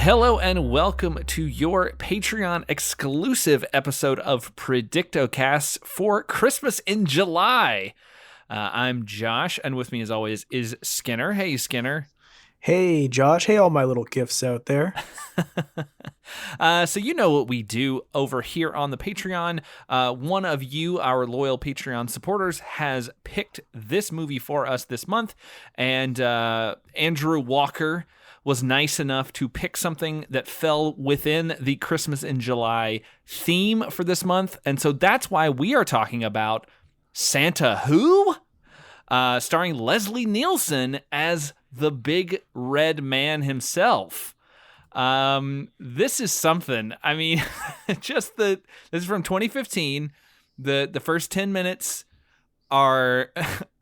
Hello and welcome to your Patreon exclusive episode of Predictocast for Christmas in July. I'm Josh, and with me as always is Skinner. Hey, Skinner. Hey, Josh. Hey, all my little gifts out there. So you know what we do over here on the Patreon. One of you, our loyal Patreon supporters, has picked this movie for us this month, and Andrew Walker was nice enough to pick something that fell within the Christmas in July theme for this month. And so that's why we are talking about Santa Who? Starring Leslie Nielsen as the big red man himself. This is something. I mean, this is from 2015. The first 10 minutes are,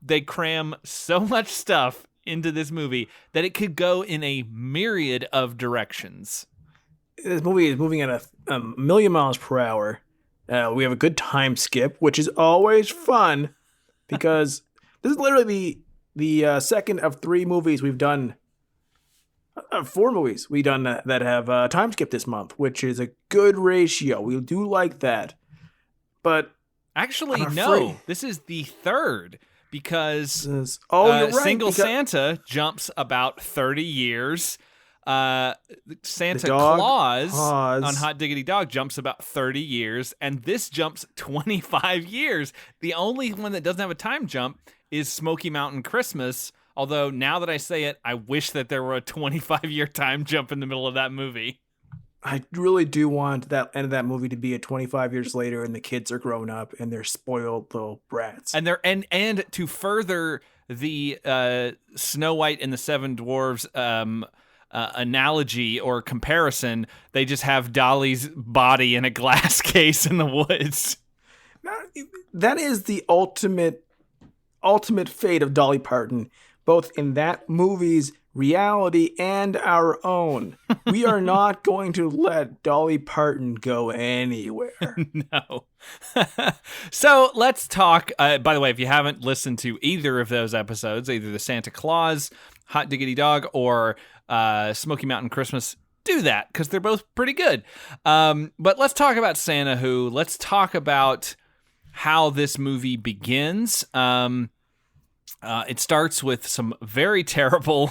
they cram so much stuff into this movie that it could go in a myriad of directions. This movie is moving at a million miles per hour. We have a good time skip, which is always fun because this is literally the second of three movies we've done. Four movies we've done that have time skip this month, which is a good ratio. We do like that. But actually, no, this is the third. Because you're right, Single Santa jumps about 30 years. Santa Claus on Hot Diggity Dog jumps about 30 years. And this jumps 25 years. The only one that doesn't have a time jump is Smoky Mountain Christmas. Although now that I say it, I wish that there were a 25-year time jump in the middle of that movie. I really do want that end of that movie to be 25 years later and the kids are grown up and they're spoiled little brats. And they're and to further the Snow White and the Seven Dwarfs analogy or comparison, they just have Dolly's body in a glass case in the woods. That is the ultimate fate of Dolly Parton, both in that movie's reality and our own. We are not going to let Dolly Parton go anywhere. No. So let's talk. By the way, if you haven't listened to either of those episodes, either the Santa Claus, Hot Diggity Dog, or Smoky Mountain Christmas, do that because they're both pretty good. But let's talk about Santa Who. Let's talk about how this movie begins. It starts with some very terrible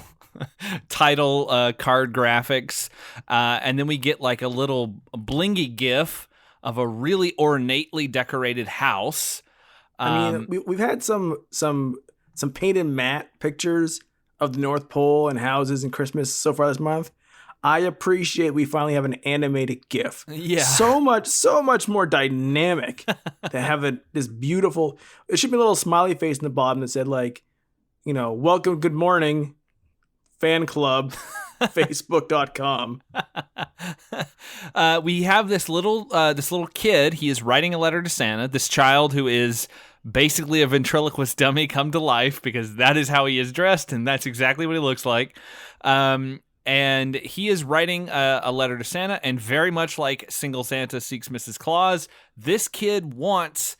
title card graphics, and then we get like a little blingy gif of a really ornately decorated house. I mean, we've had some painted matte pictures of the North Pole and houses and Christmas so far this month. I appreciate we finally have an animated GIF. Yeah, so much more dynamic to have this beautiful. It should be a little smiley face in the bottom that said like, welcome, good morning, fan club, facebook.com. We have this little kid. He is writing a letter to Santa. This child who is basically a ventriloquist dummy come to life because that is how he is dressed and that's exactly what he looks like. And he is writing a letter to Santa, and very much like Single Santa Seeks Mrs. Claus, this kid wants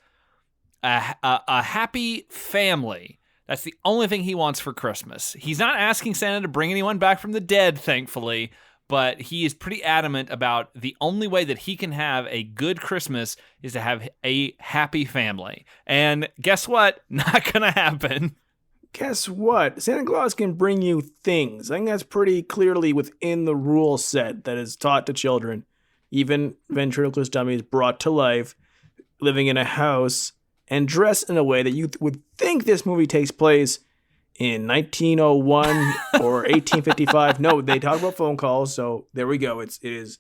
a happy family. That's the only thing he wants for Christmas. He's not asking Santa to bring anyone back from the dead, thankfully, but he is pretty adamant about the only way that he can have a good Christmas is to have a happy family. And guess what? Not gonna happen. Guess what? Santa Claus can bring you things. I think that's pretty clearly within the rule set that is taught to children. Even ventriloquist dummies brought to life, living in a house, and dressed in a way that you would think this movie takes place in 1901 or 1855. No, they talk about phone calls, so there we go. It is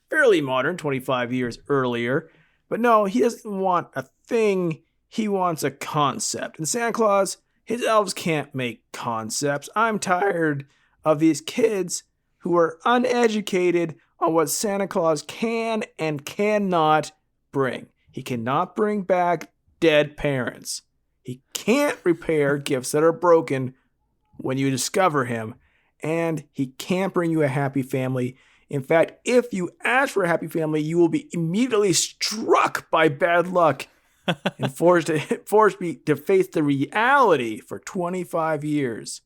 fairly modern, 25 years earlier. But no, he doesn't want a thing. He wants a concept. And Santa Claus, his elves can't make concepts. I'm tired of these kids who are uneducated on what Santa Claus can and cannot bring. He cannot bring back dead parents. He can't repair gifts that are broken when you discover him. And he can't bring you a happy family. In fact, if you ask for a happy family, you will be immediately struck by bad luck and forced to face the reality for 25 years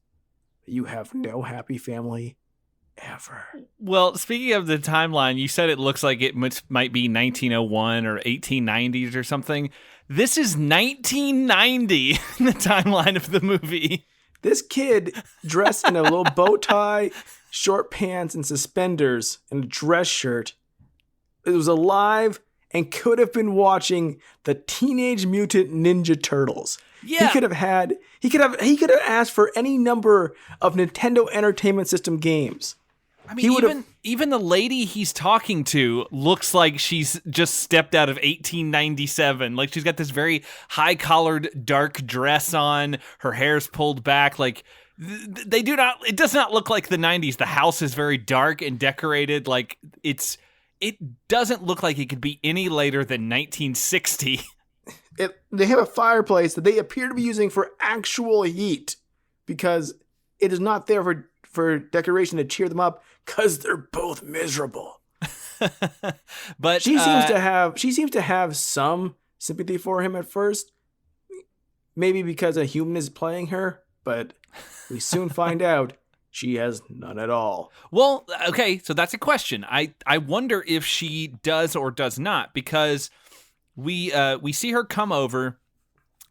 that you have no happy family ever. Well, speaking of the timeline, you said it looks like it might be 1901 or 1890s or something. This is 1990 in the timeline of the movie. This kid dressed in a little bow tie, short pants, and suspenders, and a dress shirt. It was alive and could have been watching the Teenage Mutant Ninja Turtles. Yeah. He could have asked for any number of Nintendo Entertainment System games. I mean, even the lady he's talking to looks like she's just stepped out of 1897. Like, she's got this very high-collared, dark dress on. Her hair's pulled back. Like, it does not look like the 90s. The house is very dark and decorated. Like, it doesn't look like it could be any later than 1960. They have a fireplace that they appear to be using for actual heat because it is not there for decoration to cheer them up because they're both miserable. But she seems to have some sympathy for him at first, maybe because a human is playing her, but we soon find out she has none at all. Well, okay, so that's a question. I wonder if she does or does not, because we see her come over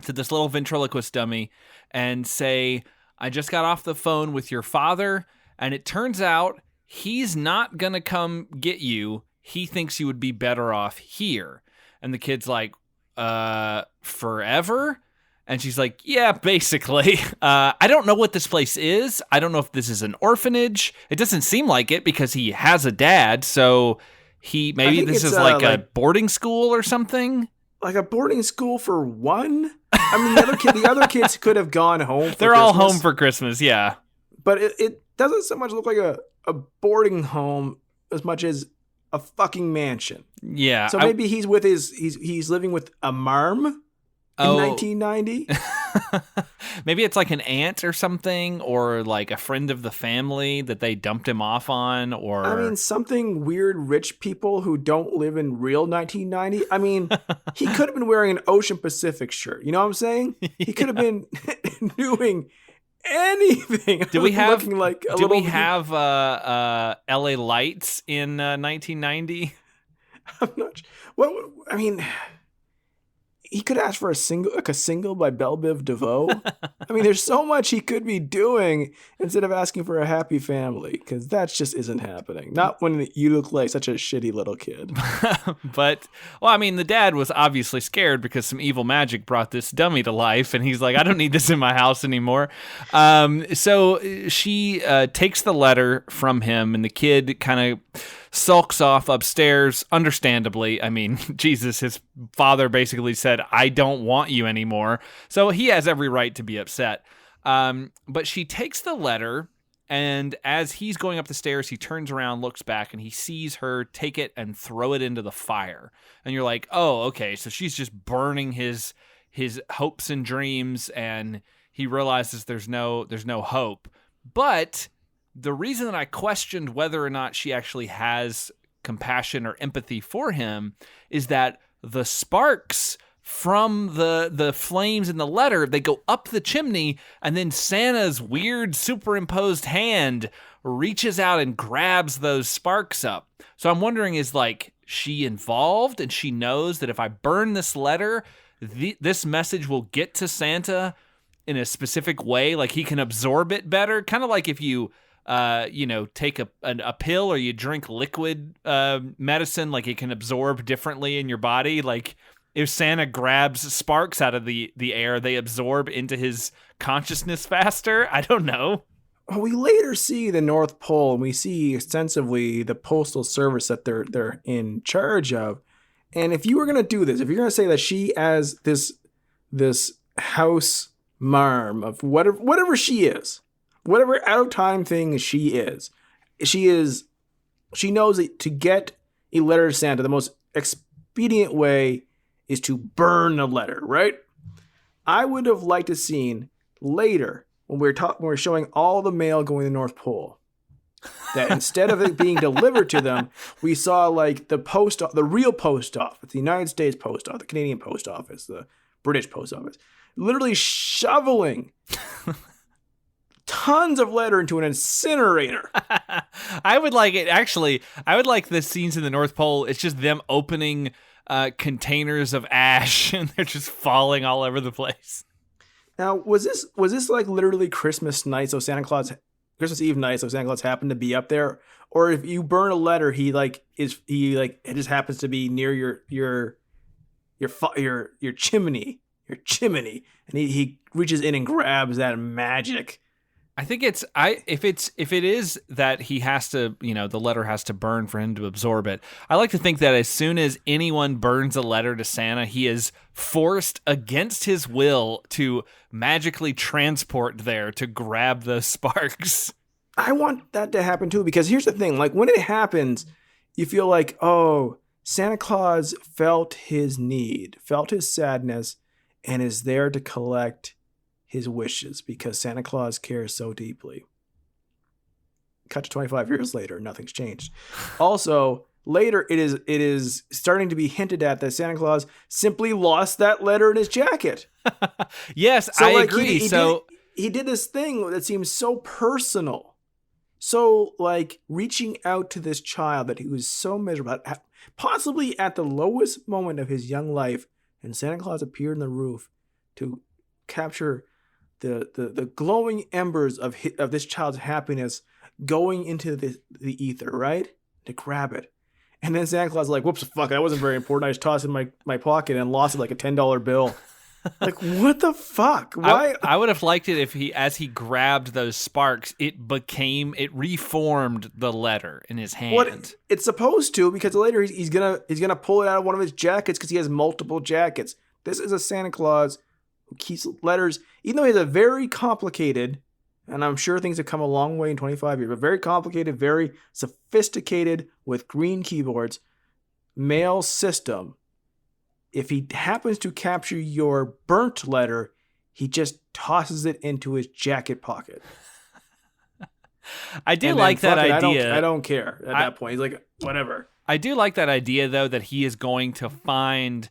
to this little ventriloquist dummy and say, I just got off the phone with your father, and it turns out he's not going to come get you. He thinks you would be better off here. And the kid's like, forever? And she's like, yeah, basically. I don't know what this place is. I don't know if this is an orphanage. It doesn't seem like it because he has a dad, so maybe this is like a boarding school or something. Like a boarding school for one? I mean, the other kids could have gone home for They're Christmas, all home for Christmas, yeah. But it doesn't so much look like a boarding home as much as a fucking mansion. Yeah. So maybe he's living with a marm in 1990. Maybe it's like an aunt or something, or like a friend of the family that they dumped him off on, or I mean, something weird rich people who don't live in real 1990. I mean, he could have been wearing an Ocean Pacific shirt. You know what I'm saying? He could have been doing anything. Do we have LA Lights in 1990? I'm not sure. What I mean, he could ask for a single by Belle Biv DeVoe. I mean, there's so much he could be doing instead of asking for a happy family, because that just isn't happening. Not when you look like such a shitty little kid. But, well, I mean, the dad was obviously scared because some evil magic brought this dummy to life, and he's like, I don't need this in my house anymore. So she takes the letter from him, and the kid kind of sulks off upstairs, understandably. I mean, Jesus, his father basically said, I don't want you anymore. So he has every right to be upset. But she takes the letter, and as he's going up the stairs, he turns around, looks back, and he sees her take it and throw it into the fire. And you're like, oh, okay, so she's just burning his hopes and dreams, and he realizes there's no hope. But the reason that I questioned whether or not she actually has compassion or empathy for him is that the sparks from the flames in the letter, they go up the chimney, and then Santa's weird superimposed hand reaches out and grabs those sparks up. So I'm wondering, is like she involved, and she knows that if I burn this letter, this message will get to Santa in a specific way, like he can absorb it better, kind of like if you take a pill or you drink liquid medicine, like it can absorb differently in your body. Like if Santa grabs sparks out of the air, they absorb into his consciousness faster. I don't know. Well, we later see the North Pole, and we see extensively the postal service that they're in charge of. And if you were going to do this, if you're going to say that she, as this house marm of whatever she is, whatever out of time thing she knows that to get a letter to Santa, the most expedient way is to burn a letter, right? I would have liked to seen later when we're showing all the mail going to the North Pole, that instead of it being delivered to them, we saw like the real post office, the United States Post Office, the Canadian Post Office, the British Post Office, literally shoveling tons of letter into an incinerator. I would like it. Actually, I would like the scenes in the North Pole. It's just them opening containers of ash and they're just falling all over the place. Now, was this like literally Christmas night? So Christmas Eve night. So Santa Claus happened to be up there, or if you burn a letter, it just happens to be near your chimney, and he reaches in and grabs that magic. I think if it is that he has to, the letter has to burn for him to absorb it. I like to think that as soon as anyone burns a letter to Santa, he is forced against his will to magically transport there to grab those sparks. I want that to happen too, because here's the thing, like when it happens, you feel like, oh, Santa Claus felt his need, felt his sadness, and is there to collect his wishes because Santa Claus cares so deeply. Cut to 25 years later, nothing's changed. Also, later it is starting to be hinted at that Santa Claus simply lost that letter in his jacket. Yes, so, I agree. He did this thing that seems so personal, so like reaching out to this child that he was so miserable, possibly at the lowest moment of his young life, and Santa Claus appeared on the roof to capture the glowing embers of this child's happiness going into the ether, right? To grab it. And then Santa Claus is like, whoops, fuck, that wasn't very important. I just tossed it in my pocket and lost it like a $10 bill. Like, what the fuck? Why? I would have liked it if as he grabbed those sparks, it reformed the letter in his hand. What it's supposed to, because later he's gonna pull it out of one of his jackets because he has multiple jackets. This is a Santa Claus who keeps letters, even though he has a very complicated, and I'm sure things have come a long way in 25 years, but very complicated, very sophisticated with green keyboards, mail system. If he happens to capture your burnt letter, he just tosses it into his jacket pocket. I do like that idea. I don't care at that point. He's like, whatever. I do like that idea, though, that he is going to find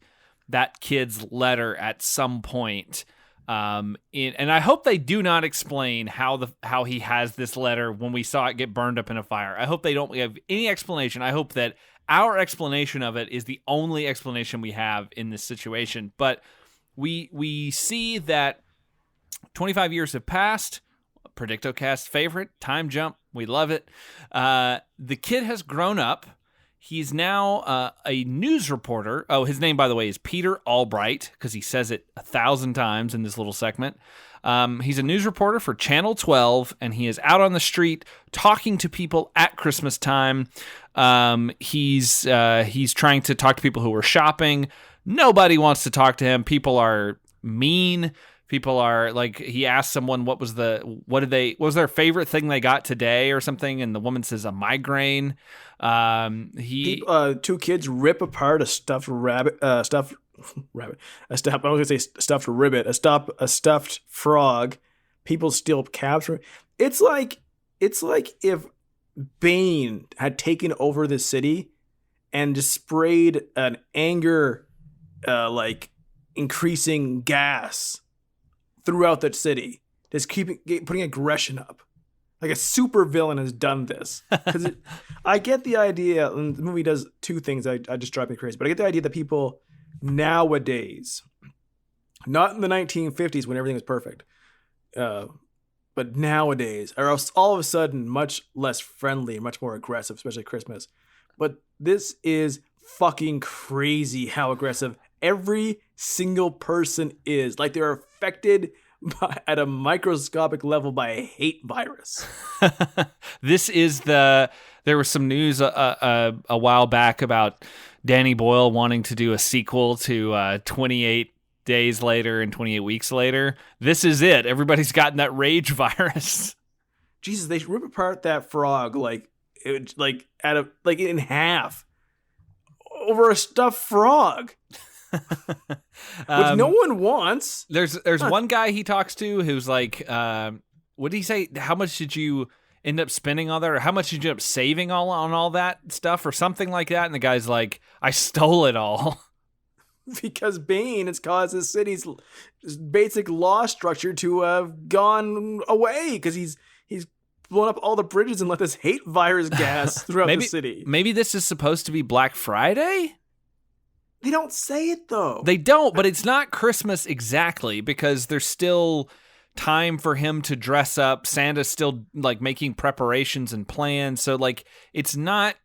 that kid's letter at some point. And I hope they do not explain how he has this letter when we saw it get burned up in a fire. I hope they don't have any explanation. I hope that our explanation of it is the only explanation we have in this situation. But we see that 25 years have passed. Predictocast favorite, time jump. We love it. The kid has grown up. He's now a news reporter. Oh, his name, by the way, is Peter Albright, because he says it 1,000 times in this little segment. He's a news reporter for Channel 12, and he is out on the street talking to people at Christmas time. He's trying to talk to people who are shopping. Nobody wants to talk to him. People are mean. People are like, he asked someone what was their favorite thing they got today or something, and the woman says a migraine. Two kids rip apart a stuffed ribbit, a stuffed frog. People steal cabs from. It's like if Bane had taken over the city and just sprayed an anger, increasing gas throughout the city, just putting aggression up. Like a super villain has done this. Because I get the idea, and the movie does two things that I just drive me crazy, but I get the idea that people nowadays, not in the 1950s when everything was perfect, but nowadays are all of a sudden much less friendly, much more aggressive, especially at Christmas. But this is fucking crazy how aggressive every single person is. Like they're affected at a microscopic level by a hate virus. There was some news a while back about Danny Boyle wanting to do a sequel to 28 Days Later and 28 Weeks Later. This is it. Everybody's gotten that rage virus. Jesus, they rip apart that frog in half over a stuffed frog. Which no one wants. There's one guy he talks to who's like, what did he say? How much did you end up spending on that? Or how much did you end up saving on all that stuff or something like that? And the guy's like, I stole it all. Because Bane has caused the city's basic law structure to have gone away because he's blown up all the bridges and let this hate virus gas throughout the city. Maybe this is supposed to be Black Friday? They don't say it, though. They don't, but it's not Christmas exactly because there's still time for him to dress up. Santa's still like making preparations and plans. So like it's not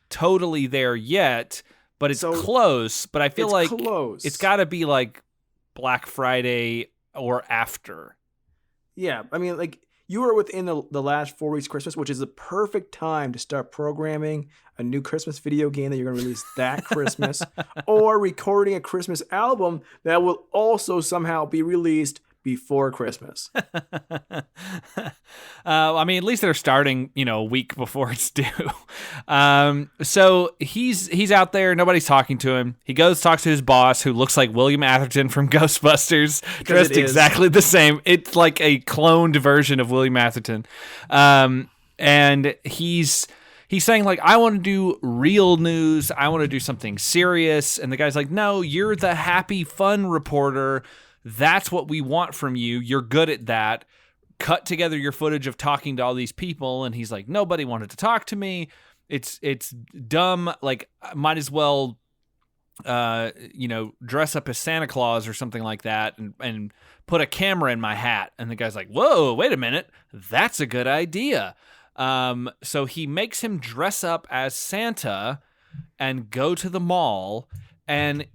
totally there yet, but it's close. But I feel like it's got to be like Black Friday or after. Yeah, I mean, like you are within the last 4 weeks of Christmas, which is the perfect time to start programming a new Christmas video game that you're going to release that Christmas, or recording a Christmas album that will also somehow be released before Christmas. I mean, at least they're starting, a week before it's due. So he's out there. Nobody's talking to him. He goes, talks to his boss, who looks like William Atherton from Ghostbusters, dressed exactly the same. It's like a cloned version of William Atherton. And he's saying, like, I want to do real news. I want to do something serious. And the guy's like, no, you're the happy, fun reporter. That's what we want from you. You're good at that. Cut together your footage of talking to all these people. And he's like, nobody wanted to talk to me. It's dumb. Like, I might as well, dress up as Santa Claus or something like that and put a camera in my hat. And the guy's like, whoa, wait a minute. That's a good idea. So he makes him dress up as Santa and go to the mall. And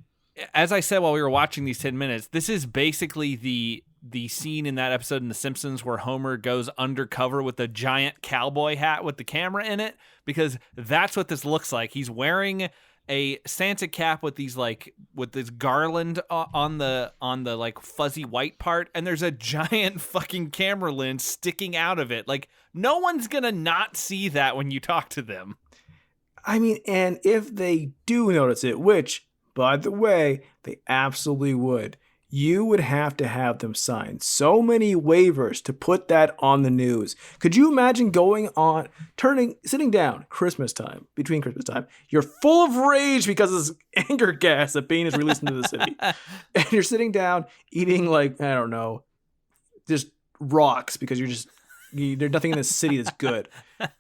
as I said while we were watching these 10 minutes, this is basically the scene in that episode in The Simpsons where Homer goes undercover with a giant cowboy hat with the camera in it, because that's what this looks like. He's wearing a Santa cap with this garland on the like fuzzy white part, and there's a giant fucking camera lens sticking out of it. Like, no one's gonna not see that when you talk to them. I mean, and if they do notice it, which, by the way, they absolutely would, you would have to have them sign so many waivers to put that on the news. Could you imagine sitting down Christmas time, between Christmas time, you're full of rage because of this anger gas that Bane is released into the city. And you're sitting down eating, like, I don't know, just rocks because there's nothing in this city that's good.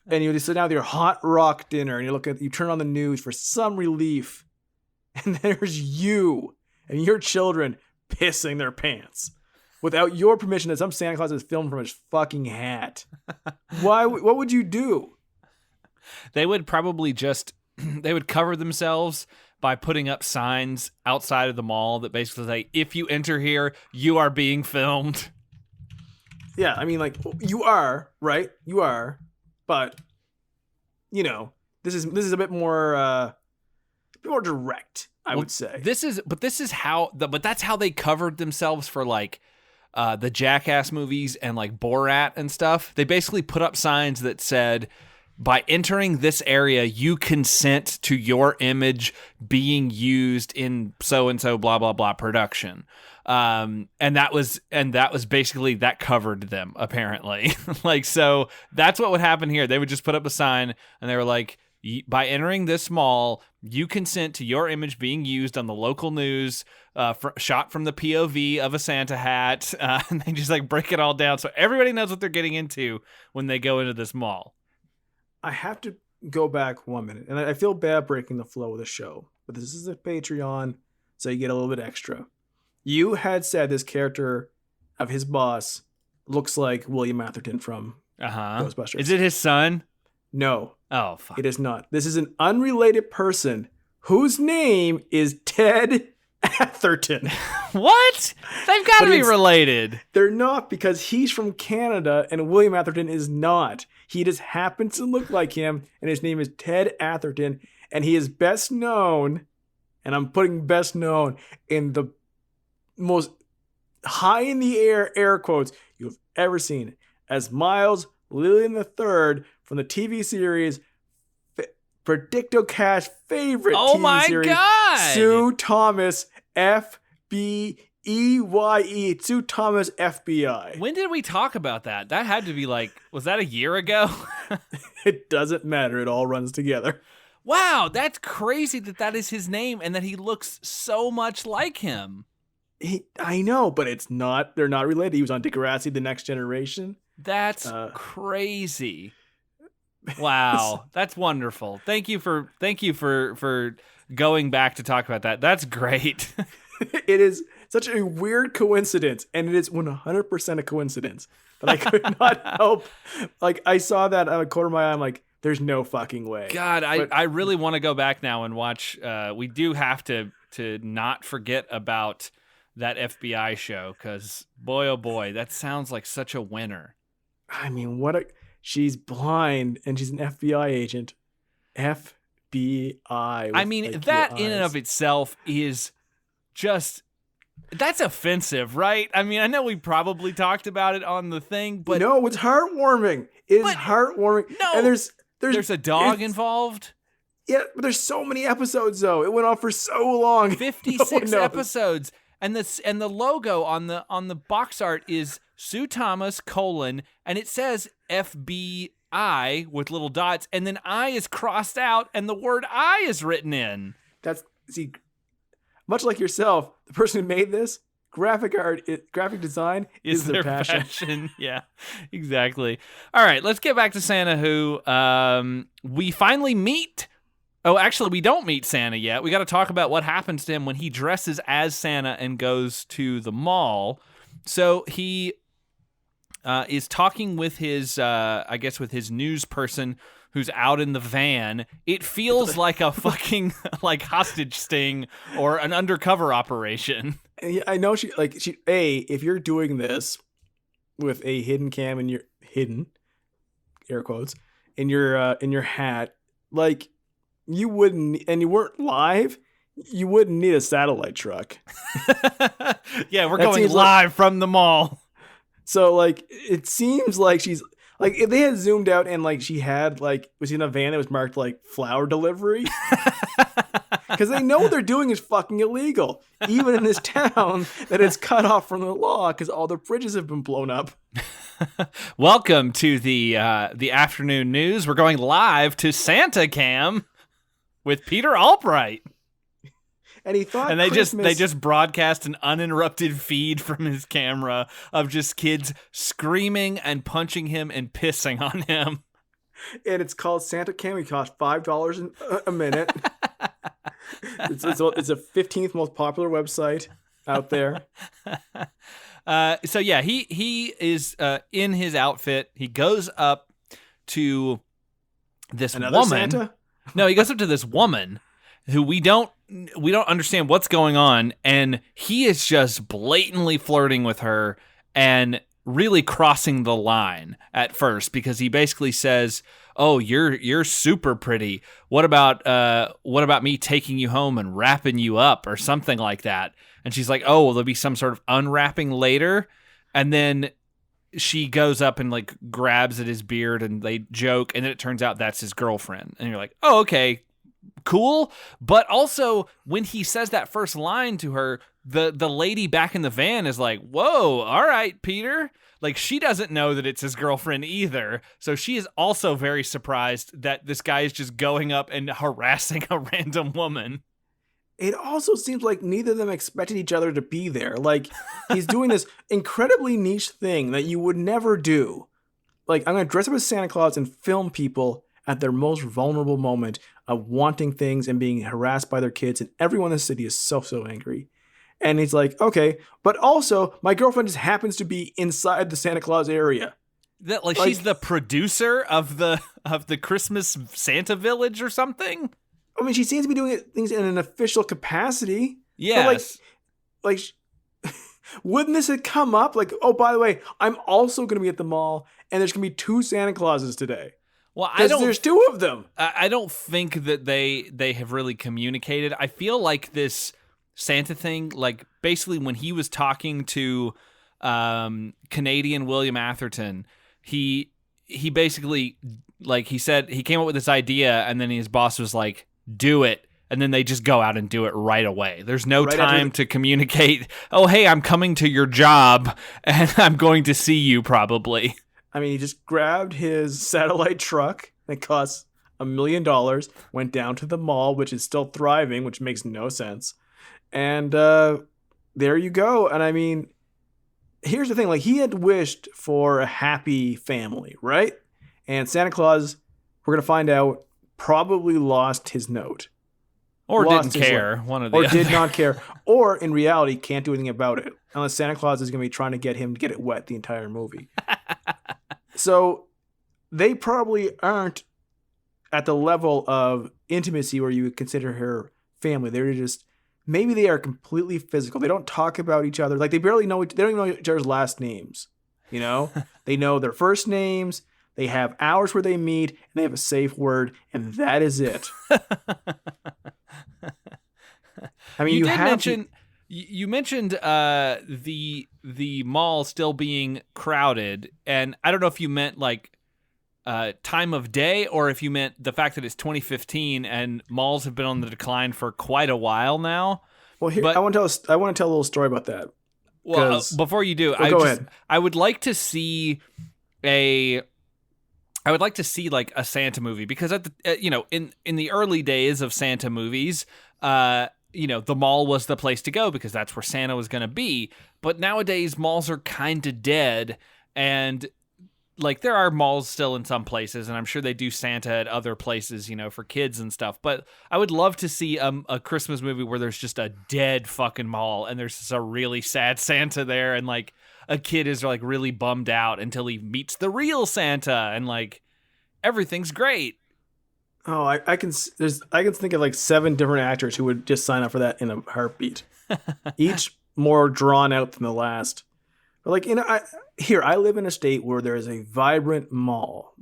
And you just sit down with your hot rock dinner and you turn on the news for some relief. And there's you and your children pissing their pants without your permission that some Santa Claus is filmed from his fucking hat. What would you do? They would probably they would cover themselves by putting up signs outside of the mall that basically say, if you enter here, you are being filmed. Yeah, I mean, like, you are, right? You are, but, this is a bit more direct, I would say. But that's how they covered themselves for, like, the Jackass movies and, like, Borat and stuff. They basically put up signs that said, by entering this area, you consent to your image being used in so-and-so blah, blah, blah production. And that was basically, that covered them, apparently. Like, so that's what would happen here. They would just put up a sign and they were like, by entering this mall, you consent to your image being used on the local news, shot from the POV of a Santa hat. And they just like break it all down so everybody knows what they're getting into when they go into this mall. I have to go back 1 minute, and I feel bad breaking the flow of the show, but this is a Patreon, so you get a little bit extra. You had said this character of his boss looks like William Atherton from Ghostbusters. Is it his son? No. Oh, fuck. It is not. This is an unrelated person whose name is Ted Atherton. What? They've got to be related. They're not, because he's from Canada and William Atherton is not. He just happens to look like him, and his name is Ted Atherton, and he is best known, and I'm putting best known in the most high in the air quotes you've ever seen, as Miles Lillian III from the TV series Predictocast favorite TV series. Oh my God! Sue Thomas FBI. Sue Thomas FBI. When did we talk about that? That had to be like, was that a year ago? It doesn't matter. It all runs together. Wow, that's crazy that is his name and that he looks so much like him. I know, but it's not. They're not related. He was on Degrassi, The Next Generation. That's crazy. Wow, that's wonderful. Thank you for going back to talk about that. That's great. It is such a weird coincidence, and it is 100% a coincidence that I could not help. Like, I saw that out of the corner of my eye. I'm like, there's no fucking way. God, I really want to go back now and watch. We do have to not forget about that FBI show, because boy, oh boy, that sounds like such a winner. I mean, she's blind and she's an FBI agent. FBI. I mean, that in and of itself is just, that's offensive, right? I mean, I know we probably talked about it on the thing, but no, it's heartwarming. It is heartwarming. No, and there's a dog involved. Yeah, but there's so many episodes though. It went on for so long. 56 episodes. And the logo on the box art is Sue Thomas : and it says FBI with little dots, and then I is crossed out and the word I is written in. See, much like yourself, the person who made this, graphic design is their passion. Yeah, exactly. All right, let's get back to Santa, who we finally meet. Oh, actually, we don't meet Santa yet. We got to talk about what happens to him when he dresses as Santa and goes to the mall. So he is talking with his, with his news person who's out in the van. It feels like a fucking like hostage sting or an undercover operation. I know if you're doing this with a hidden cam in your hidden air quotes in your hat, like, you wouldn't, and you weren't live, you wouldn't need a satellite truck. Yeah, we're going live from the mall. So, like, it seems like she's, like, if they had zoomed out and, like, she had, like, was in a van that was marked, like, flower delivery. Because they know what they're doing is fucking illegal. Even in this town that is cut off from the law because all the bridges have been blown up. Welcome to the afternoon news. We're going live to Santa Cam with Peter Albright. And he thought, and they just broadcast an uninterrupted feed from his camera of just kids screaming and punching him and pissing on him. And it's called Santa Cam. It costs $5 a minute. It's a 15th most popular website out there. So yeah, he is in his outfit. He goes up to this Another woman. Santa? No, he goes up to this woman who we don't understand what's going on, and he is just blatantly flirting with her and really crossing the line at first, because he basically says, "Oh, you're super pretty. What about me taking you home and wrapping you up or something like that?" And she's like, "Oh, will there be some sort of unwrapping later?" And then she goes up and like grabs at his beard and they joke, and then it turns out that's his girlfriend. And you're like, "Oh, okay, cool." But also when he says that first line to her, the lady back in the van is like, "Whoa, all right, Peter." Like, she doesn't know that it's his girlfriend either. So she is also very surprised that this guy is just going up and harassing a random woman. It also seems like neither of them expected each other to be there. Like, he's doing this incredibly niche thing that you would never do. Like, I'm going to dress up as Santa Claus and film people at their most vulnerable moment of wanting things and being harassed by their kids. And everyone in the city is so angry. And he's like, okay, but also my girlfriend just happens to be inside the Santa Claus area. That like she's the producer of the Christmas Santa Village or something? I mean, she seems to be doing things in an official capacity. Yes. But wouldn't this have come up? Like, oh, by the way, I'm also going to be at the mall, and there's going to be 2 Santa Clauses today. Well, there's 2 of them. I don't think that they have really communicated. I feel like this Santa thing, like, basically when he was talking to Canadian William Atherton, he basically, like, he said he came up with this idea, and then his boss was like, "Do it," and then they just go out and do it right away. There's no time to communicate. "Oh, hey, I'm coming to your job and I'm going to see you probably." I mean, he just grabbed his satellite truck that costs $1 million, went down to the mall, which is still thriving, which makes no sense. And there you go. And I mean, here's the thing, like he had wished for a happy family, right? And Santa Claus, we're going to find out, probably lost his note. Or didn't care. One of the Or did not care. Or in reality, can't do anything about it. Unless Santa Claus is going to be trying to get him to get it wet the entire movie. So they probably aren't at the level of intimacy where you would consider her family. They're just, maybe they are completely physical. They don't talk about each other. Like they barely know, they don't even know each other's last names. You know, they know their first names. They have hours where they meet and they have a safe word. And that is it. I mean, you mentioned the mall still being crowded, and I don't know if you meant like time of day or if you meant the fact that it's 2015 and malls have been on the decline for quite a while now. Well, here I want to tell a little story about that. Well, before you do, go ahead. I would like to see like a Santa movie, because at the in the early days of Santa movies, the mall was the place to go because that's where Santa was going to be. But nowadays malls are kind of dead, and like there are malls still in some places, and I'm sure they do Santa at other places, for kids and stuff. But I would love to see a Christmas movie where there's just a dead fucking mall and there's just a really sad Santa there, and like a kid is like really bummed out until he meets the real Santa, and like everything's great. Oh, I can think of like 7 different actors who would just sign up for that in a heartbeat. Each more drawn out than the last. But like, I live in a state where there is a vibrant mall.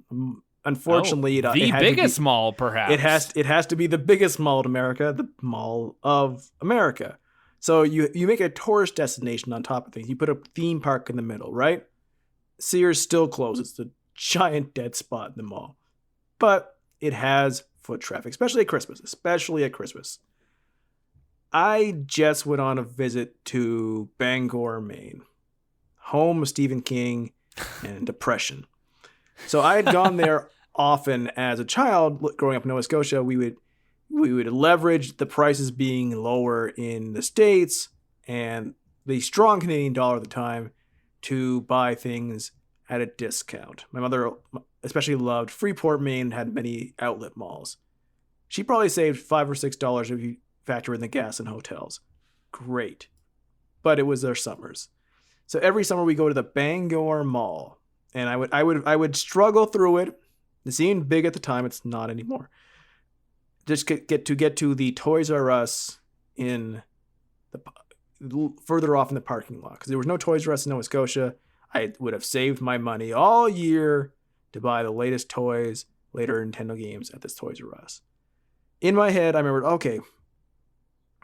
Unfortunately, the biggest mall, perhaps. It has to be the biggest mall in America, the Mall of America. So you make a tourist destination on top of things. You put a theme park in the middle, right? Sears still closes. It's a giant dead spot in the mall. But it has foot traffic, especially at Christmas. I just went on a visit to Bangor, Maine, home of Stephen King and depression. So I had gone there often as a child growing up in Nova Scotia. We would leverage the prices being lower in the States and the strong Canadian dollar at the time to buy things at a discount. My mother especially loved Freeport, Maine, had many outlet malls. She probably saved $5 or $6 if you factor in the gas and hotels. Great. But it was their summers. So every summer we go to the Bangor Mall, and I would struggle through it. It seemed big at the time, it's not anymore. Just get to the Toys R Us in the further off in the parking lot, because there was no Toys R Us in Nova Scotia. I would have saved my money all year to buy the latest toys, later Nintendo games at this Toys R Us. In my head, I remembered, okay,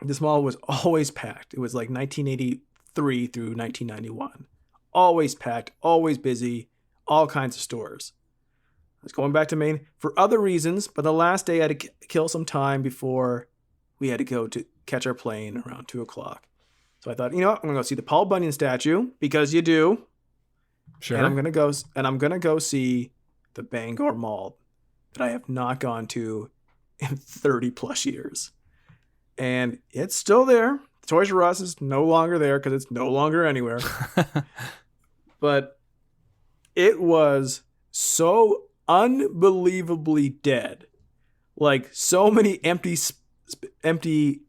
this mall was always packed. It was like 1983 through 1991. Always packed, always busy, all kinds of stores. I was going back to Maine for other reasons, but the last day I had to kill some time before we had to go to catch our plane around 2 o'clock. So I thought, I'm going to go see the Paul Bunyan statue, because you do. Sure. And I'm gonna go see the Bangor Mall that I have not gone to in 30 plus years. And it's still there. Toys R Us is no longer there because it's no longer anywhere. But it was so unbelievably dead. Like so many empty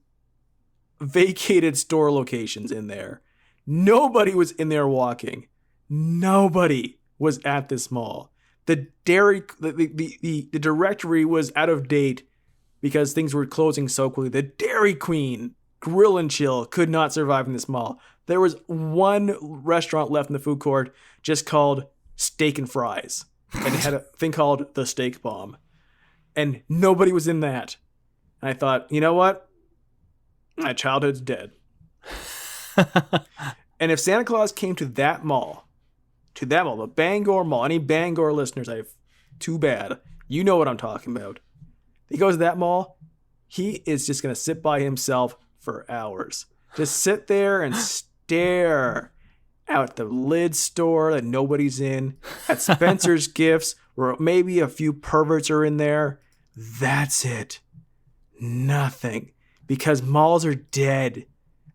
vacated store locations in there. Nobody was in there walking. Nobody was at this mall. The directory was out of date because things were closing so quickly. The Dairy Queen Grill and Chill could not survive in this mall. There was one restaurant left in the food court just called Steak and Fries. And it had a thing called the Steak Bomb. And nobody was in that. And I thought, you know what? My childhood's dead. And if Santa Claus came to that mall, the Bangor Mall, any Bangor listeners, I have too bad. You know what I'm talking about. He goes to that mall, he is just going to sit by himself for hours. Just sit there and stare out the lid store that nobody's in, at Spencer's Gifts, where maybe a few perverts are in there. That's it. Nothing. Because malls are dead.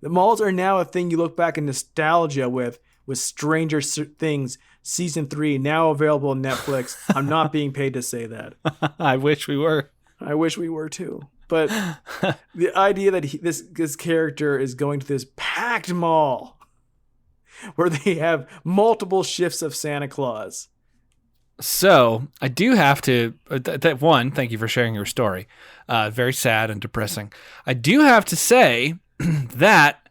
The malls are now a thing you look back in nostalgia with with Stranger Things Season 3 now available on Netflix. I'm not being paid to say that. I wish we were. I wish we were too. But the idea that this character is going to this packed mall where they have multiple shifts of Santa Claus. So I do have to, one, thank you for sharing your story. Very sad and depressing. I do have to say that,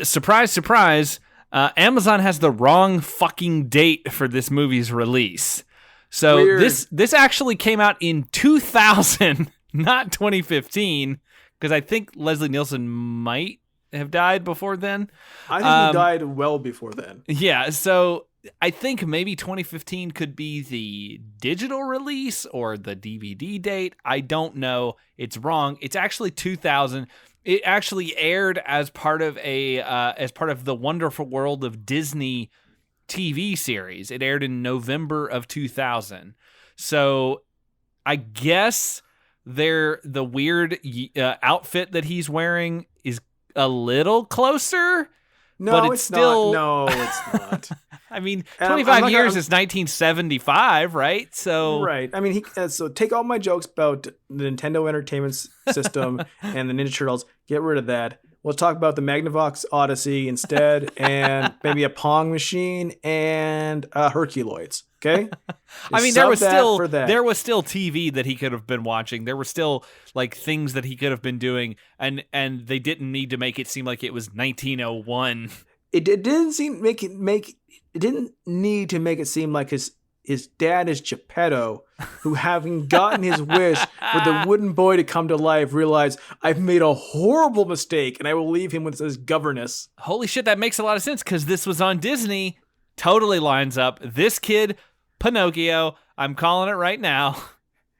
surprise, surprise, Amazon has the wrong fucking date for this movie's release. So Weird. this actually came out in 2000, not 2015, because I think Leslie Nielsen might have died before then. I think he died well before then. Yeah, so I think maybe 2015 could be the digital release or the DVD date. I don't know. It's wrong. It's actually 2000. It actually aired as part of the Wonderful World of Disney TV series. It aired in November of 2000. So I guess the weird outfit that he's wearing is a little closer. No, but it's still not. No, it's not. I mean, 25 years is 1975, right? So right. I mean, so take all my jokes about the Nintendo Entertainment System and the Ninja Turtles. Get rid of that. We'll talk about the Magnavox Odyssey instead, and maybe a Pong machine and Herculoids. Okay. I mean, there was still TV that he could have been watching. There were still like things that he could have been doing, and they didn't need to make it seem like it was 1901. It didn't need to make it seem like his dad is Geppetto, who, having gotten his wish for the wooden boy to come to life, realized, I've made a horrible mistake and I will leave him with his governess. Holy shit, that makes a lot of sense because this was on Disney. Totally lines up. This kid, Pinocchio, I'm calling it right now.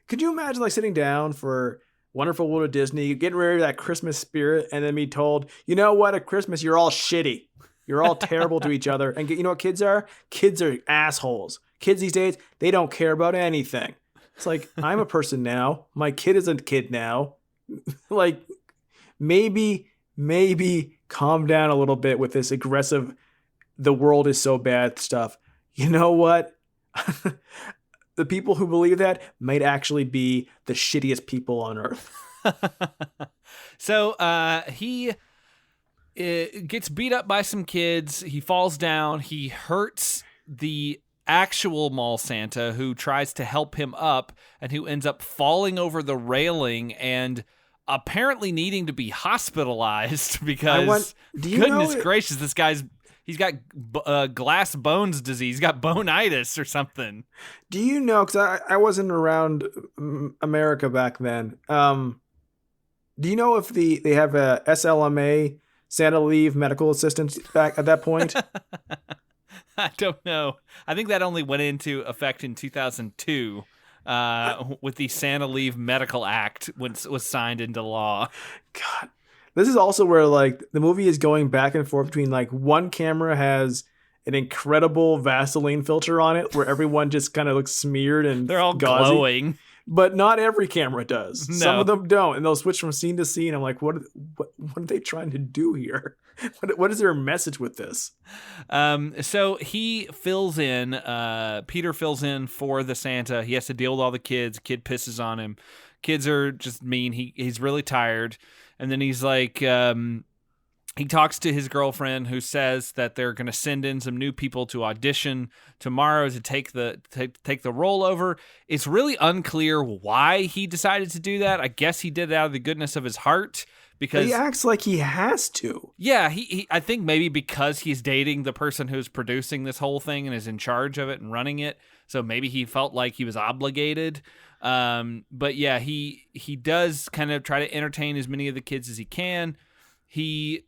Could you imagine like sitting down for Wonderful World of Disney, getting rid of that Christmas spirit, and then be told, you know what, at Christmas, you're all shitty. You're all terrible to each other. And you know what kids are? Kids are assholes. Kids these days, they don't care about anything. It's like, I'm a person now. My kid is a kid now. Like, maybe calm down a little bit with this aggressive, the world is so bad stuff. You know what? The people who believe that might actually be the shittiest people on earth. So he gets beat up by some kids. He falls down. He hurts the actual mall Santa, who tries to help him up and who ends up falling over the railing and apparently needing to be hospitalized because goodness gracious, this guy's he's got glass bones disease. He's got bonitis or something. Do you know, because I wasn't around America back then, do you know if they have a SLMA, Santa Leave Medical Assistance, back at that point? I don't know. I think that only went into effect in 2002 with the Santa Leave Medical Act when it was signed into law. God. This is also where like the movie is going back and forth between like one camera has an incredible Vaseline filter on it where everyone just kind of looks smeared and they're all gauzy. Glowing. But not every camera does. No. Some of them don't, and they'll switch from scene to scene. I'm like, what are they trying to do here? What is their message with this? So he fills in. Peter fills in for the Santa. He has to deal with all the kids. Kid pisses on him. Kids are just mean. He's really tired, and then he's like. He talks to his girlfriend, who says that they're going to send in some new people to audition tomorrow to take the role over. It's really unclear why he decided to do that. I guess he did it out of the goodness of his heart because he acts like he has to. Yeah, he I think maybe because he's dating the person who's producing this whole thing and is in charge of it and running it. So maybe he felt like he was obligated. But yeah, he does kind of try to entertain as many of the kids as he can. He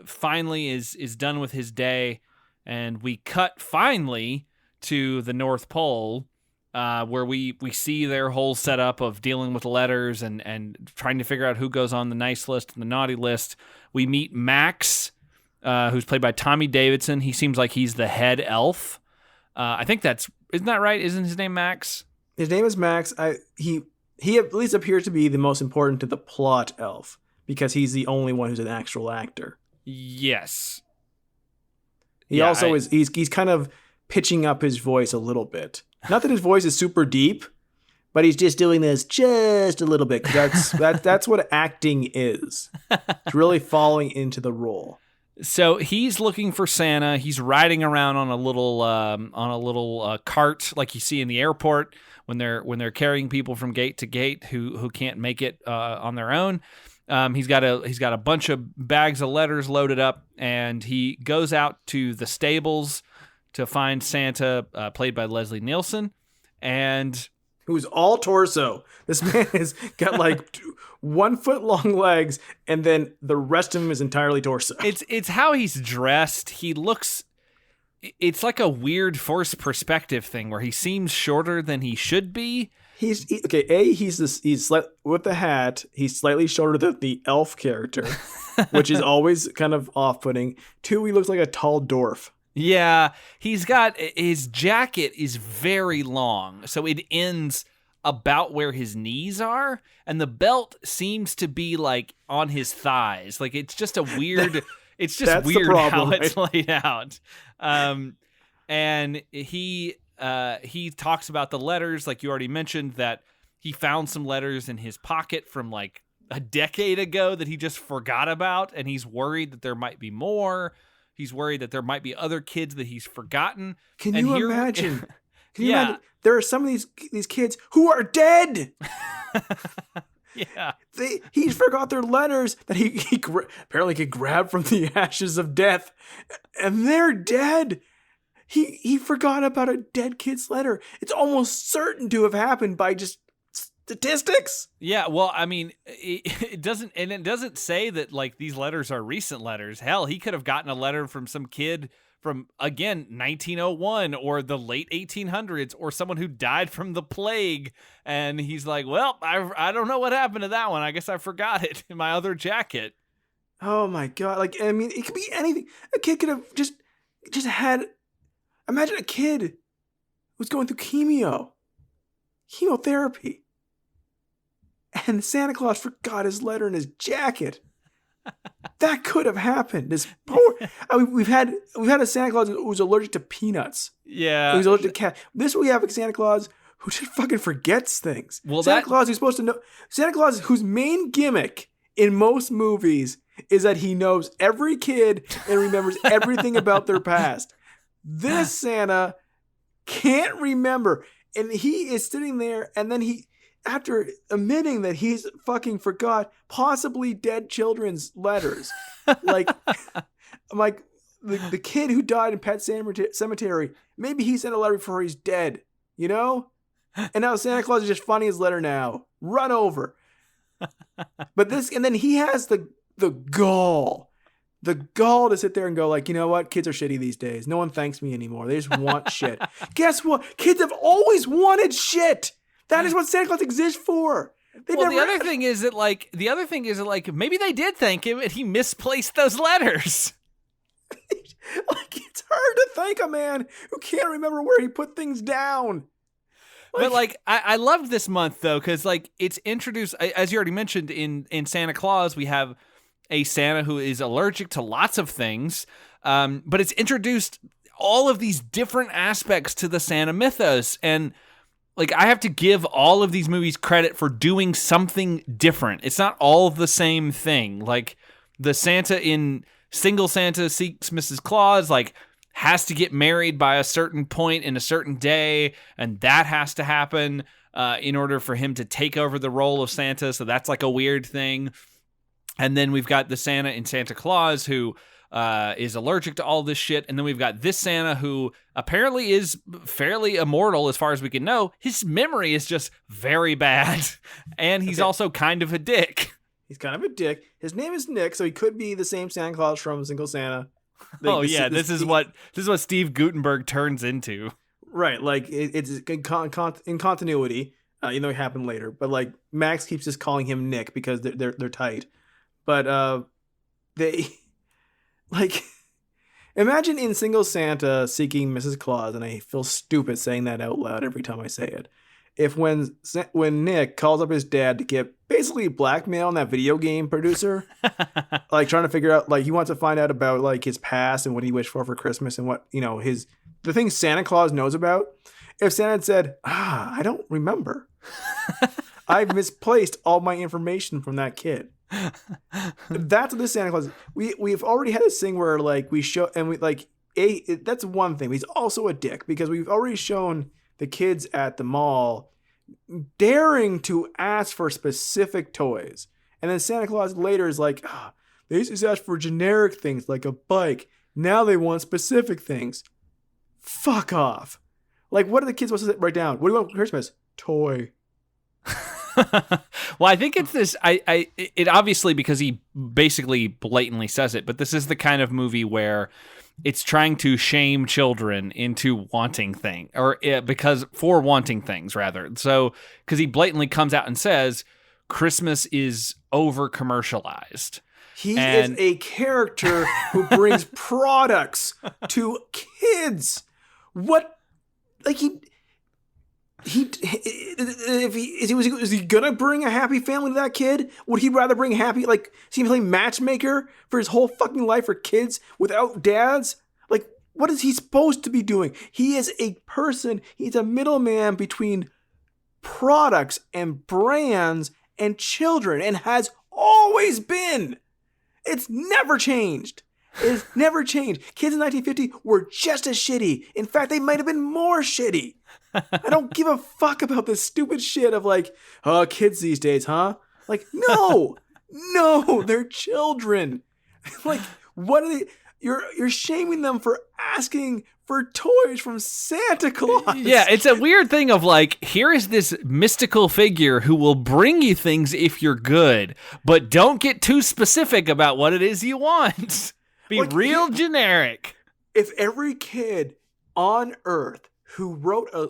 finally is done with his day, and we cut finally to the North Pole, where we see their whole setup of dealing with letters and trying to figure out who goes on the nice list and the naughty list. We meet Max, who's played by Tommy Davidson. He seems like he's the head elf. I think isn't that right? Isn't his name Max? His name is Max. He at least appears to be the most important to the plot elf, because he's the only one who's an actual actor. Yes. He also is he's kind of pitching up his voice a little bit. Not that his voice is super deep, but he's just doing this just a little bit. That's what acting is. It's really falling into the role. So he's looking for Santa. He's riding around on a little cart like you see in the airport when they're carrying people from gate to gate who can't make it on their own. He's got a bunch of bags of letters loaded up, and he goes out to the stables to find Santa, played by Leslie Nielsen, and who's all torso. This man has got like 1 foot long legs, and then the rest of him is entirely torso. It's how he's dressed. He looks. It's like a weird forced perspective thing where he seems shorter than he should be. He's with the hat. He's slightly shorter than the elf character, which is always kind of off-putting. 2, he looks like a tall dwarf. Yeah, he's got his jacket is very long, so it ends about where his knees are, and the belt seems to be like on his thighs. Like it's just a weird. It's just weird problem, how it's laid out. And he talks about the letters, like you already mentioned, that he found some letters in his pocket from like a decade ago that he just forgot about, and he's worried that there might be more. He's worried that there might be other kids that he's forgotten. Can you imagine? Can you imagine? There are some of these kids who are dead. Yeah. He's forgot their letters that he apparently could grab from the ashes of death, and they're dead. He forgot about a dead kid's letter. It's almost certain to have happened by just statistics. Yeah, well, I mean, it doesn't say that like these letters are recent letters. Hell, he could have gotten a letter from some kid from, again, 1901 or the late 1800s, or someone who died from the plague, and he's like, well, I don't know what happened to that one. I guess I forgot it in my other jacket. Oh my God. Like, I mean, it could be anything. A kid could have just had, imagine a kid who's going through chemotherapy, and Santa Claus forgot his letter in his jacket. That could have happened. We've had a Santa Claus who's allergic to peanuts. Yeah, who's allergic to cat. This we have a Santa Claus who just fucking forgets things. Well, Santa Claus who's supposed to know. Santa Claus whose main gimmick in most movies is that he knows every kid and remembers everything about their past. This Santa can't remember, and he is sitting there, and then after admitting that he's fucking forgot possibly dead children's letters, like the kid who died in Pet Cemetery, maybe he sent a letter before he's dead, you know? And now Santa Claus is just finding his letter now. Run over. And then he has the gall to sit there and go like, you know what? Kids are shitty these days. No one thanks me anymore. They just want shit. Guess what? Kids have always wanted shit. That is what Santa Claus exists for. The other thing is that maybe they did thank him and he misplaced those letters. Like, it's hard to thank a man who can't remember where he put things down. But like, I love this month though, because like it's introduced, as you already mentioned, in Santa Claus, we have a Santa who is allergic to lots of things, but it's introduced all of these different aspects to the Santa mythos. And like, I have to give all of these movies credit for doing something different. It's not all the same thing. Like, the Santa in Single Santa Seeks Mrs. Claus, like, has to get married by a certain point in a certain day, and that has to happen in order for him to take over the role of Santa. So that's like a weird thing. And then we've got the Santa in Santa Claus who is allergic to all this shit. And then we've got this Santa who apparently is fairly immortal as far as we can know. His memory is just very bad. And he's also kind of a dick. He's kind of a dick. His name is Nick, so he could be the same Santa Claus from Single Santa. This is what Steve Guttenberg turns into. Right, like it's in continuity. It happened later, but like Max keeps just calling him Nick because they're tight. But they like imagine in Single Santa Seeking Mrs. Claus, and I feel stupid saying that out loud every time I say it. if when Nick calls up his dad to get basically blackmail on that video game producer, like trying to figure out, like he wants to find out about like his past and what he wished for Christmas and what, the things Santa Claus knows about. If Santa had said, I don't remember. I've misplaced all my information from that kid. That's what this Santa Claus. We've already had this thing where like we show and we like that's one thing. He's also a dick because we've already shown the kids at the mall daring to ask for specific toys, and then Santa Claus later is like, they used to ask for generic things like a bike. Now they want specific things. Fuck off. Like, what are the kids supposed to write down? What do you want for Christmas? Toy. Well, I think it's this. It obviously, because he basically blatantly says it, but this is the kind of movie where it's trying to shame children into wanting things, for wanting things rather. So, because he blatantly comes out and says Christmas is over commercialized. He is a character who brings products to kids. What, like is he gonna bring a happy family to that kid? Would he rather bring happy, like, see him play matchmaker for his whole fucking life for kids without dads? Like, what is he supposed to be doing? He is a person. He's a middleman between products and brands and children, and has always been. It's never changed. It's never changed. Kids in 1950 were just as shitty. In fact, they might have been more shitty. I don't give a fuck about this stupid shit of like, kids these days, huh? Like, no, they're children. Like, what are they? You're shaming them for asking for toys from Santa Claus. Yeah, it's a weird thing of like, here is this mystical figure who will bring you things if you're good, but don't get too specific about what it is you want. Be like, real generic. If every kid on Earth who wrote a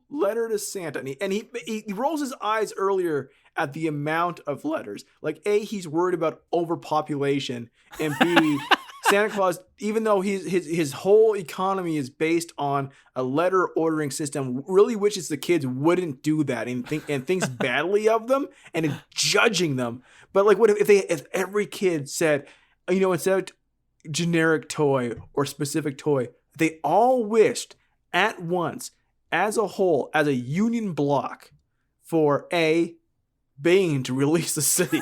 letter to Santa, and he rolls his eyes earlier at the amount of letters. Like, A, he's worried about overpopulation, and B, Santa Claus, even though his whole economy is based on a letter ordering system, really wishes the kids wouldn't do that and thinks badly of them and is judging them. But like, what if every kid said, instead of generic toy or specific toy, they all wished at once, as a whole, as a union block, for Bane to release the city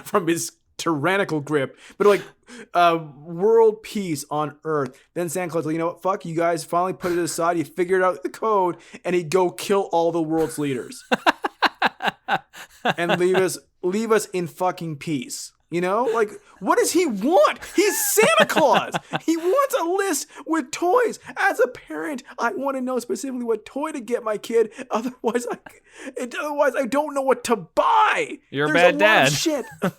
from his tyrannical grip, but like world peace on Earth. Then Santa Claus, you know what? Fuck, you guys finally put it aside. You figured out the code, and he'd go kill all the world's leaders and leave us in fucking peace. Like, what does he want? He's Santa Claus. He wants a list with toys. As a parent, I want to know specifically what toy to get my kid. Otherwise, I don't know what to buy. You're a bad dad. Shit. God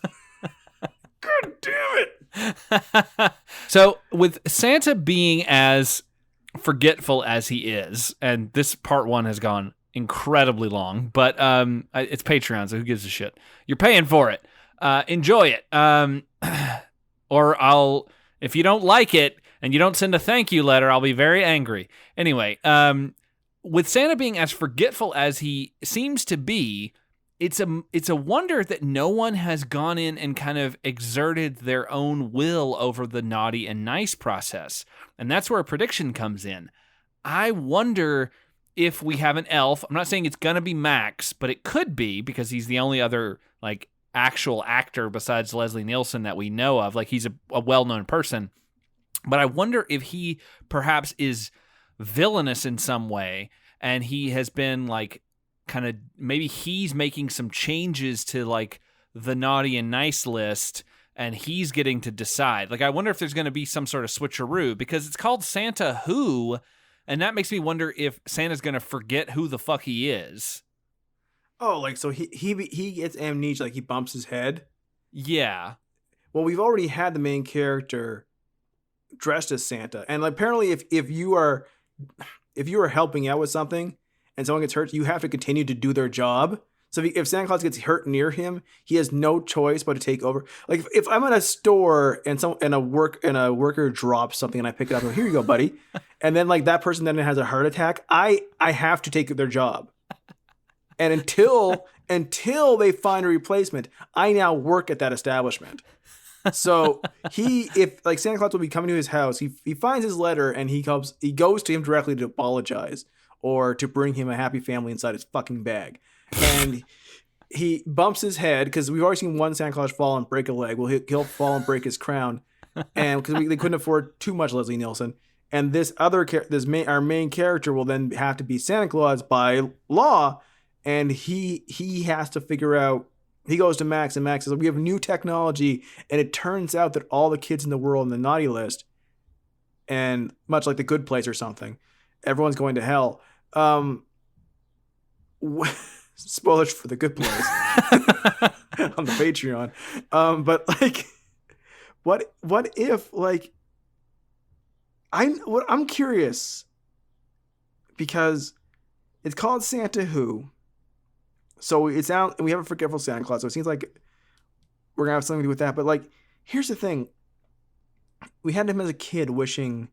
damn it. So, with Santa being as forgetful as he is, and this part one has gone incredibly long, but it's Patreon, so who gives a shit? You're paying for it. Enjoy it. Or if you don't like it and you don't send a thank you letter, I'll be very angry. Anyway, with Santa being as forgetful as he seems to be, it's a wonder that no one has gone in and kind of exerted their own will over the naughty and nice process. And that's where a prediction comes in. I wonder if we have an elf. I'm not saying it's going to be Max, but it could be, because he's the only other like actual actor besides Leslie Nielsen that we know of. Like, he's a well-known person. But I wonder if he perhaps is villainous in some way, and he has been like kind of, maybe he's making some changes to like the naughty and nice list, and he's getting to decide. Like, I wonder if there's going to be some sort of switcheroo, because it's called Santa Who, and that makes me wonder if Santa's going to forget who the fuck he is. Oh, like, so he gets amnesia, like he bumps his head? Yeah. Well, we've already had the main character dressed as Santa. And apparently if you are helping out with something and someone gets hurt, you have to continue to do their job. So if Santa Claus gets hurt near him, he has no choice but to take over. Like, if I'm at a store and a worker drops something and I pick it up and go, here you go, buddy. And then like that person then has a heart attack, I have to take their job. And until they find a replacement, I now work at that establishment. So if Santa Claus will be coming to his house, he finds his letter and he goes to him directly to apologize or to bring him a happy family inside his fucking bag. And he bumps his head because we've already seen one Santa Claus fall and break a leg. Well, he'll fall and break his crown, and because they couldn't afford too much Leslie Nielsen. And this our main character will then have to be Santa Claus by law, and he has to figure out. He goes to Max, and Max says, we have new technology, and it turns out that all the kids in the world in the naughty list, and much like The Good Place or something, everyone's going to hell. Spoilers for The Good Place on the Patreon. But like, what if like, I'm curious because it's called Santa Who. So it's out, and we have a Forgetful Santa Claus. So it seems like we're gonna have something to do with that. But like, here's the thing: we had him as a kid wishing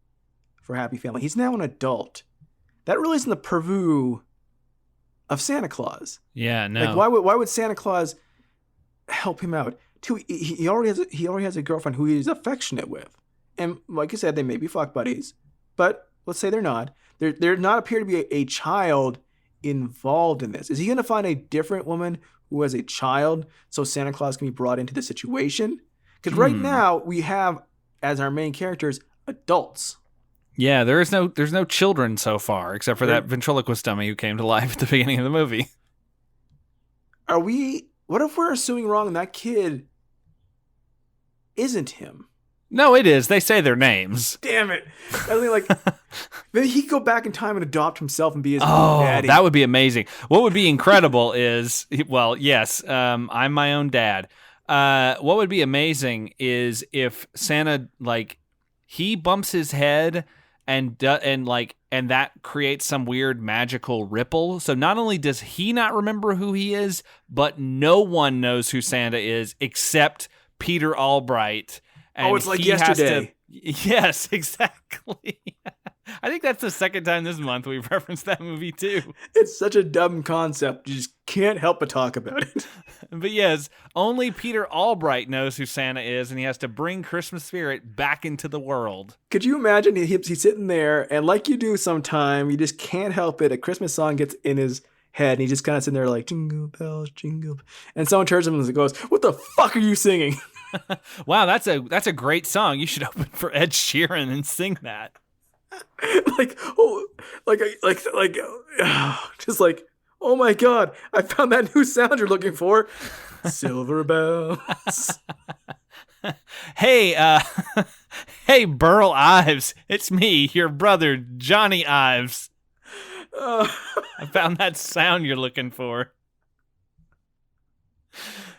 for a happy family. He's now an adult. That really isn't the purview of Santa Claus. Yeah, no. Like, why would Santa Claus help him out? Two, he already has a girlfriend who he's affectionate with, and like you said, they may be fuck buddies, but let's say they're not. There not appear to be a child involved in this. Is he going to find a different woman who has a child so Santa Claus can be brought into the situation? Because right now we have as our main characters adults. Yeah, there's no children so far except for that ventriloquist dummy who came to life at the beginning of the movie. What if we're assuming wrong and that kid isn't him? No, it is. They say their names. Damn it. I mean, like, maybe he could go back in time and adopt himself and be his own daddy. That would be amazing. What would be incredible is, well, yes, I'm my own dad. What would be amazing is if Santa, like, he bumps his head and that creates some weird magical ripple. So not only does he not remember who he is, but no one knows who Santa is except Peter Albright. And it's like yesterday. Yes, exactly. I think that's the second time this month we've referenced that movie too. It's such a dumb concept. You just can't help but talk about it. But yes, only Peter Albright knows who Santa is, and he has to bring Christmas spirit back into the world. Could you imagine he's sitting there, and like you do sometime, you just can't help it. A Christmas song gets in his head, and he just kind of sitting there like, jingle bells, jingle. And someone turns to him and goes, what the fuck are you singing? Wow, that's a great song. You should open for Ed Sheeran and sing that. Just like, oh my God, I found that new sound you're looking for. Silver bells. Hey, hey, Burl Ives. It's me, your brother, Johnny Ives. I found that sound you're looking for.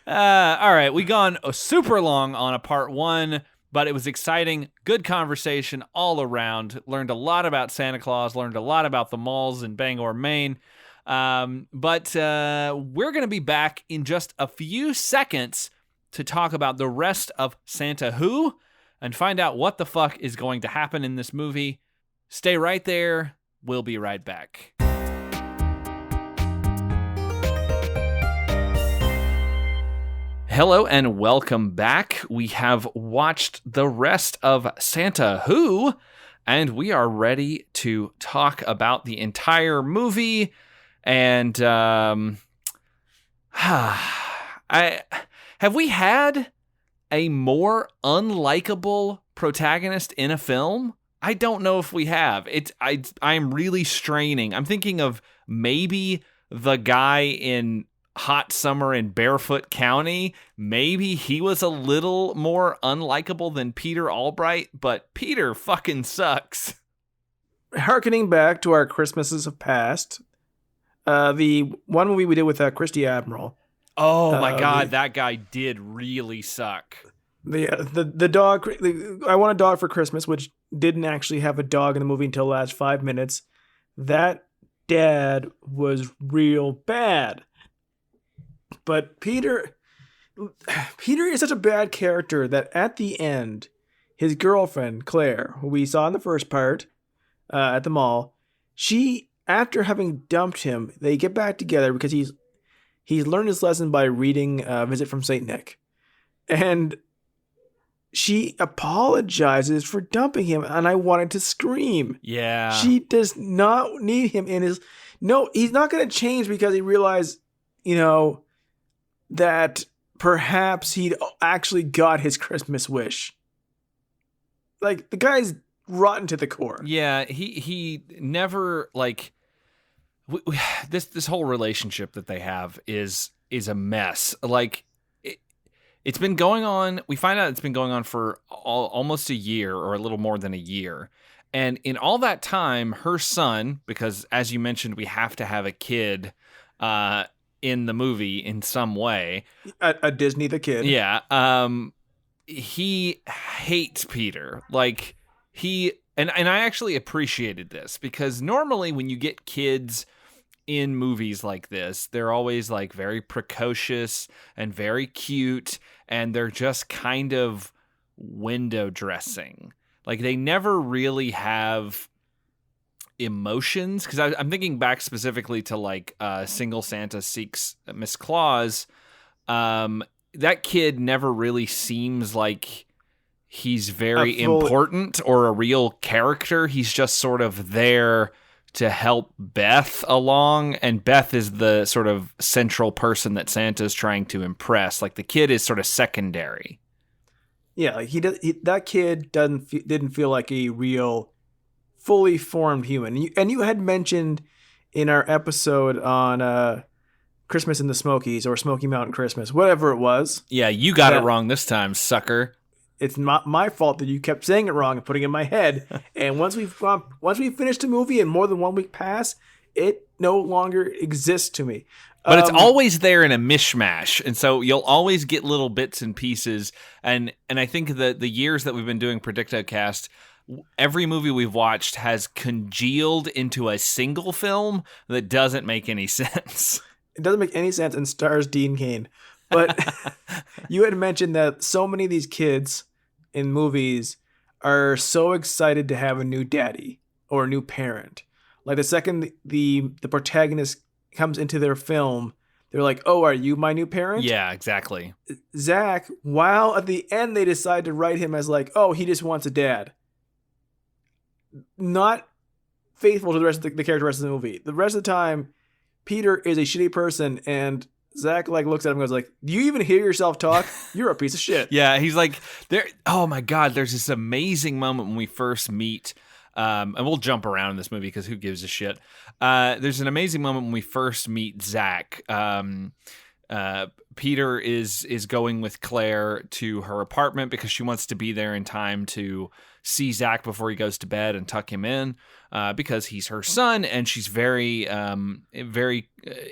All right, we gone super long on a part one, but it was exciting. Good conversation all around. Learned a lot about Santa Claus. Learned a lot about the malls in Bangor, Maine. But we're going to be back in just a few seconds to talk about the rest of Santa Who and find out what the fuck is going to happen in this movie. Stay right there. We'll be right back. Hello and welcome back. We have watched the rest of Santa Who, and we are ready to talk about the entire movie. And have we had a more unlikable protagonist in a film? I don't know if we have. I'm really straining. I'm thinking of maybe the guy in Hot Summer in Barefoot County. Maybe he was a little more unlikable than Peter Albright, but Peter fucking sucks. Harkening back to our Christmases of past, the one movie we did with Christy Admiral. Oh my God, that guy did really suck. The dog. I Want a Dog for Christmas, which didn't actually have a dog in the movie until the last 5 minutes. That dad was real bad. But Peter is such a bad character that at the end, his girlfriend, Claire, who we saw in the first part at the mall, she after having dumped him, they get back together because he's learned his lesson by reading Visit from Saint Nick. And she apologizes for dumping him, and I wanted to scream. Yeah. She does not need him in his... No, he's not going to change because he realized, that perhaps he'd actually got his Christmas wish. Like, the guy's rotten to the core. Yeah, he never, like... This whole relationship that they have is a mess. Like, it's been going on. We find out it's been going on for almost a year, or a little more than a year. And in all that time, her son, because as you mentioned, we have to have a kid in the movie in some way. A Disney the Kid. Yeah. He hates Peter. Like, and I actually appreciated this, because normally when you get kids in movies like this, they're always like very precocious and very cute, and they're just kind of window dressing. Like, they never really have emotions, because I'm thinking back specifically to like Single Santa Seeks Miss Claus. That kid never really seems like he's very important or a real character. He's just sort of there to help Beth along, and Beth is the sort of central person that Santa's trying to impress. Like, the kid is sort of secondary. Yeah, that kid didn't feel like a real, fully formed human. And you had mentioned in our episode on Christmas in the Smokies, or Smoky Mountain Christmas, whatever it was. Yeah, you got it wrong this time, sucker. It's not my fault that you kept saying it wrong and putting it in my head. And once we finished the movie and more than 1 week passed, it no longer exists to me. But it's always there in a mishmash, and so you'll always get little bits and pieces. And I think that the years that we've been doing predictocast, every movie we've watched has congealed into a single film that doesn't make any sense. It doesn't make any sense, and stars Dean Cain. But you had mentioned that so many of these kids in movies are so excited to have a new daddy or a new parent. Like, the second the protagonist comes into their film, they're like, "Oh, are you my new parent?" Yeah, exactly. Zach, while at the end they decide to write him as like, "Oh, he just wants a dad." Not faithful to the rest of the character rest of the movie. The rest of the time, Peter is a shitty person, and Zach like looks at him and goes like, "Do you even hear yourself talk? You're a piece of shit." Yeah, he's like, there. Oh my God, there's this amazing moment when we first meet. And we'll jump around in this movie because who gives a shit? There's an amazing moment when we first meet Zach. Peter is going with Claire to her apartment because she wants to be there in time to see Zach before he goes to bed and tuck him in, because he's her son and she's very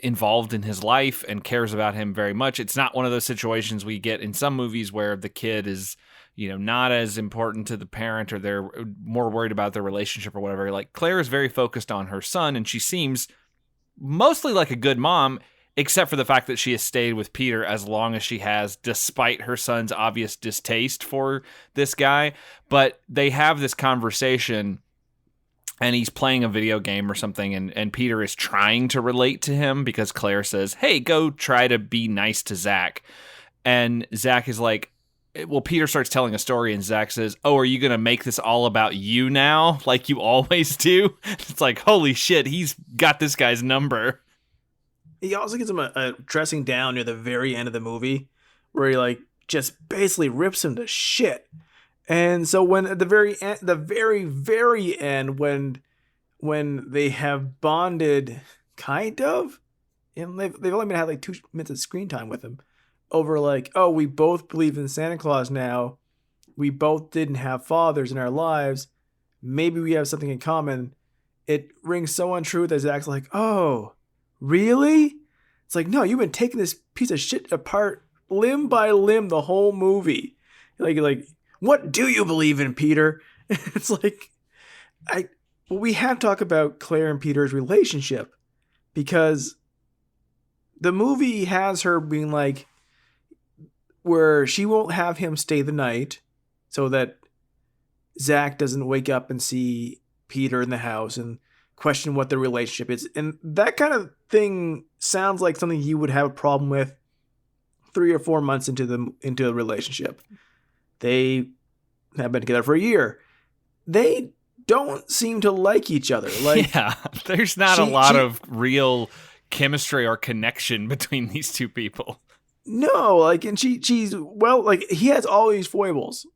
involved in his life and cares about him very much. It's not one of those situations we get in some movies where the kid is, not as important to the parent, or they're more worried about their relationship or whatever. Like, Claire is very focused on her son, and she seems mostly like a good mom, except for the fact that she has stayed with Peter as long as she has, despite her son's obvious distaste for this guy. But they have this conversation, and he's playing a video game or something, and Peter is trying to relate to him because Claire says, "Hey, go try to be nice to Zach." And Zach is like, well, Peter starts telling a story, and Zach says, "Oh, are you going to make this all about you now, like you always do?" It's like, holy shit, he's got this guy's number. He also gives him a dressing down near the very end of the movie, where he like just basically rips him to shit. And so when at the very end, when they have bonded, kind of, and they've only been had like 2 minutes of screen time with him, over like, "Oh, we both believe in Santa Claus now. We both didn't have fathers in our lives. Maybe we have something in common." It rings so untrue that Zach's like, "Oh, really?" It's like, no, you've been taking this piece of shit apart limb by limb the whole movie. Like, what do you believe in, Peter? It's like, we have to talk about Claire and Peter's relationship, because the movie has her being like, where she won't have him stay the night so that Zach doesn't wake up and see Peter in the house and question what the relationship is. And that kind of thing sounds like something you would have a problem with 3 or 4 months into a relationship. They have been together for a year. They don't seem to like each other. Like, yeah, there's not a lot of real chemistry or connection between these two people. No, like, and she's, well, like, he has all these foibles,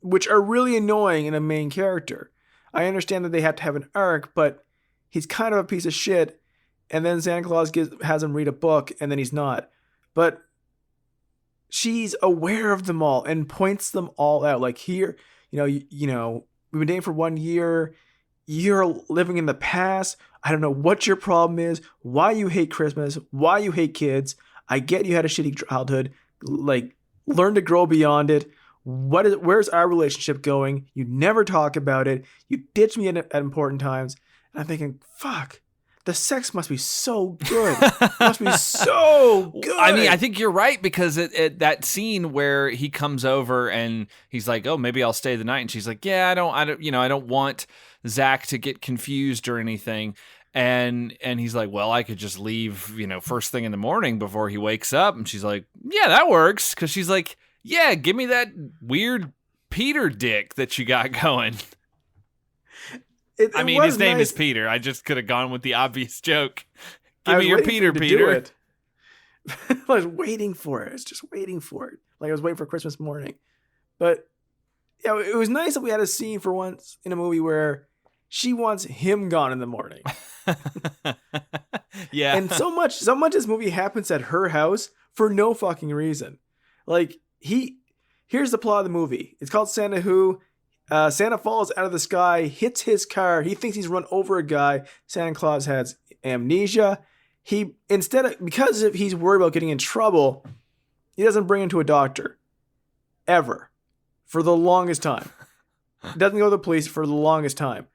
which are really annoying in a main character. I understand that they have to have an arc, but he's kind of a piece of shit, and then Santa Claus has him read a book, and then he's not. But she's aware of them all and points them all out. Like, here, you know, we've been dating for 1 year. You're living in the past. I don't know what your problem is, why you hate Christmas, why you hate kids. I get you had a shitty childhood. Like, learn to grow beyond it. Where's our relationship going? You never talk about it. You ditch me at important times. And I'm thinking, fuck, the sex must be so good. Must be so good. I mean, I think you're right, because that scene where he comes over and he's like, "Oh, maybe I'll stay the night," and she's like, "Yeah, I don't want Zach to get confused or anything." And he's like, "Well, I could just leave, first thing in the morning before he wakes up." And she's like, "Yeah, that works." Because she's like, "Yeah, give me that weird Peter dick that you got going." I mean, his name is Peter. I just could have gone with the obvious joke. Give me your Peter, Peter. I was waiting for it. I was just waiting for it. Like I was waiting for Christmas morning. But yeah, it was nice that we had a scene for once in a movie where she wants him gone in the morning. Yeah. And so much this movie happens at her house for no fucking reason. Like, here's the plot of the movie. It's called Santa Who. Santa falls out of the sky, hits his car. He thinks he's run over a guy. Santa Claus has amnesia. Because he's worried about getting in trouble, he doesn't bring him to a doctor. Ever. For the longest time. Doesn't go to the police for the longest time.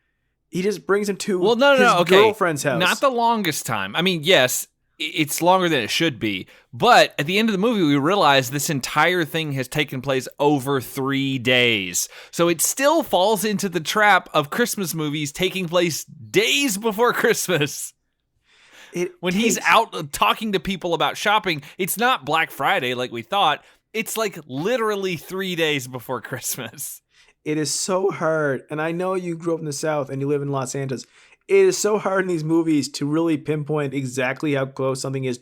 He just brings him to his girlfriend's house. Not the longest time. I mean, yes, it's longer than it should be. But at the end of the movie, we realize this entire thing has taken place over 3 days. So it still falls into the trap of Christmas movies taking place days before Christmas. When he's out talking to people about shopping, it's not Black Friday like we thought. It's like literally 3 days before Christmas. It is so hard. And I know you grew up in the South and you live in Los Angeles. It is so hard in these movies to really pinpoint exactly how close something is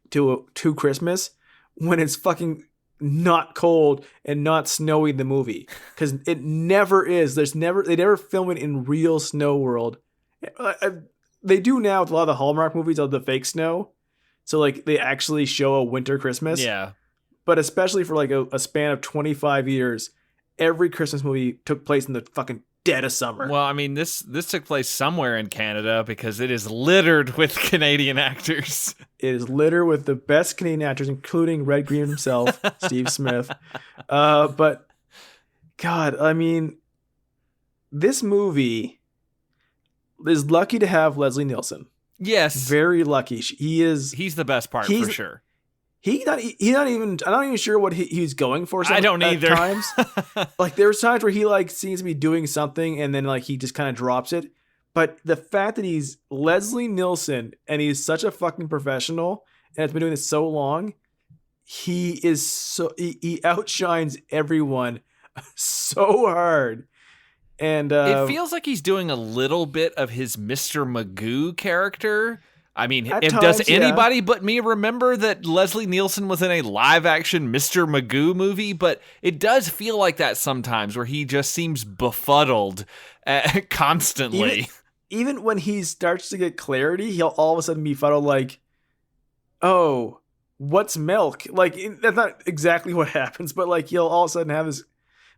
to Christmas when it's fucking not cold and not snowy in the movie. Because it never is. They never film it in real snow world. They do now with a lot of the Hallmark movies of the fake snow. So like they actually show a winter Christmas. Yeah. But especially for like a span of 25 years, every Christmas movie took place in the fucking dead of summer. Well, I mean, this took place somewhere in Canada because it is littered with Canadian actors. It is littered with the best Canadian actors, including Red Green himself, Steve Smith. But God, I mean, this movie is lucky to have Leslie Nielsen. Yes. Very lucky. He's the best part for sure. I'm not even sure what he was going for. I don't either. At times. Like there's times where he like seems to be doing something and then like he just kind of drops it. But the fact that he's Leslie Nielsen and he's such a fucking professional and has been doing this so long, he outshines everyone so hard. And it feels like he's doing a little bit of his Mr. Magoo character. I mean, does anybody but me remember that Leslie Nielsen was in a live-action Mr. Magoo movie? But it does feel like that sometimes, where he just seems befuddled constantly. Even when he starts to get clarity, he'll all of a sudden be befuddled like, oh, what's milk? Like, that's not exactly what happens, but like he'll all of a sudden have this...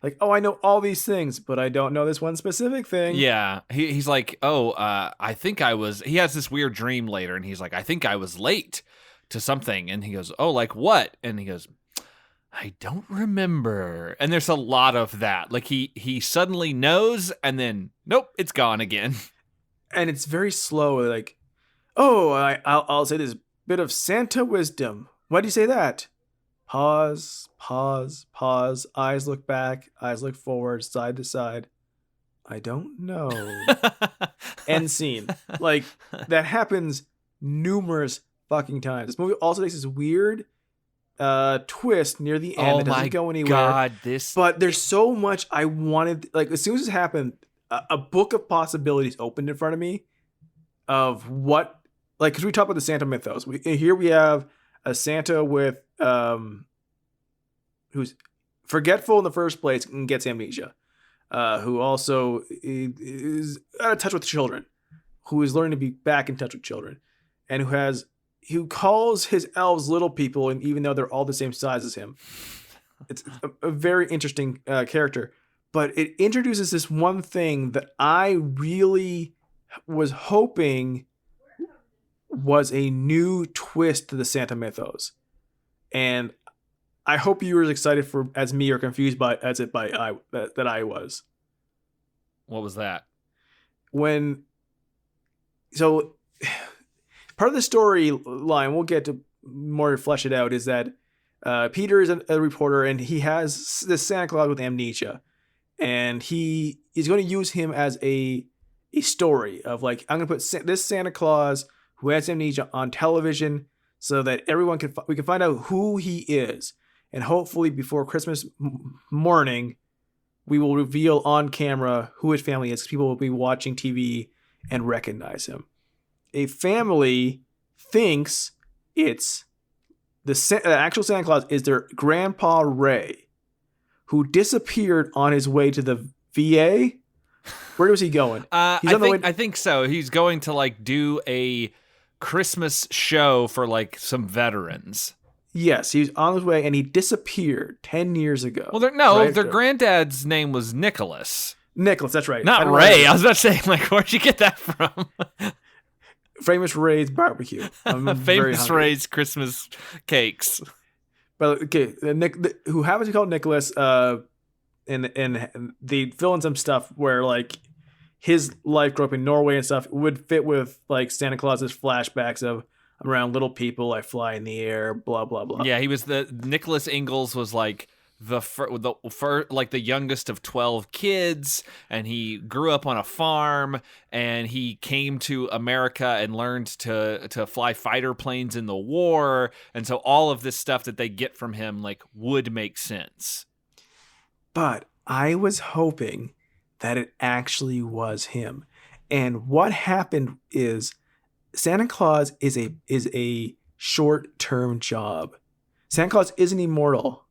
Like, oh, I know all these things, but I don't know this one specific thing. Yeah. He's like, I think I was... He has this weird dream later, and he's like, I think I was late to something. And he goes, oh, like what? And he goes, I don't remember. And there's a lot of that. Like, he suddenly knows, and then, nope, it's gone again. And it's very slow. Like, oh, I'll say this bit of Santa wisdom. Why do you say that? Pause, pause, pause. Eyes look back, eyes look forward, side to side. I don't know. End scene. Like, that happens numerous fucking times. This movie also takes this weird twist near the end. It doesn't go anywhere. God, but there's so much I wanted. Like, as soon as this happened, a book of possibilities opened in front of me of what, like, because we talk about the Santa mythos. Here we have a Santa with who's forgetful in the first place and gets amnesia, who also is out of touch with children, who is learning to be back in touch with children, and who calls his elves little people, and even though they're all the same size as him. It's a very interesting character, but it introduces this one thing that I really was hoping was a new twist to the Santa mythos, and I hope you were as excited as me or confused that I was. What was that? So part of the storyline, we'll get to more flesh it out, is that Peter is a reporter, and he has this Santa Claus with amnesia, and he is going to use him as a story of, like, I'm going to put this Santa Claus who has amnesia on television so that we can find out who he is, and hopefully before Christmas morning we will reveal on camera who his family is. People will be watching TV and recognize him. A family thinks it's the actual Santa Claus is their grandpa Ray, who disappeared on his way to the VA. Where was he going? I think so. He's going to, like, do a Christmas show for, like, some veterans. Yes, he was on his way, and he disappeared 10 years ago. Well, their granddad's name was Nicholas. Nicholas, that's right. Not Ray. I was about to say, like, where'd you get that from? Famous Ray's barbecue. Famous Ray's Christmas cakes. But okay, who happens to be called Nicholas, and they fill in some stuff where, like, his life growing up in Norway and stuff would fit with, like, Santa Claus's flashbacks of I'm around little people, I fly in the air, blah blah blah. Yeah, he was Nicholas Ingalls was, like, the youngest of 12 kids, and he grew up on a farm, and he came to America and learned to fly fighter planes in the war, and so all of this stuff that they get from him, like, would make sense. But I was hoping that it actually was him, and what happened is Santa Claus is a short-term job. Santa Claus isn't immortal.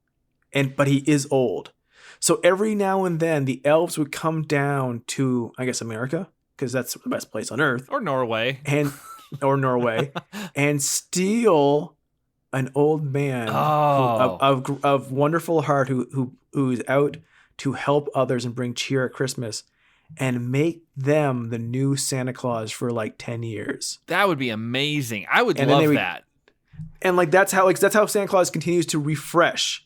But he is old. So every now and then the elves would come down to, I guess, America, because that's the best place on earth. Or Norway. Or Norway. And steal an old man of wonderful heart who is out to help others and bring cheer at Christmas, and make them the new Santa Claus for, like, 10 years. That would be amazing. I would love that. And, like, that's how Santa Claus continues to refresh.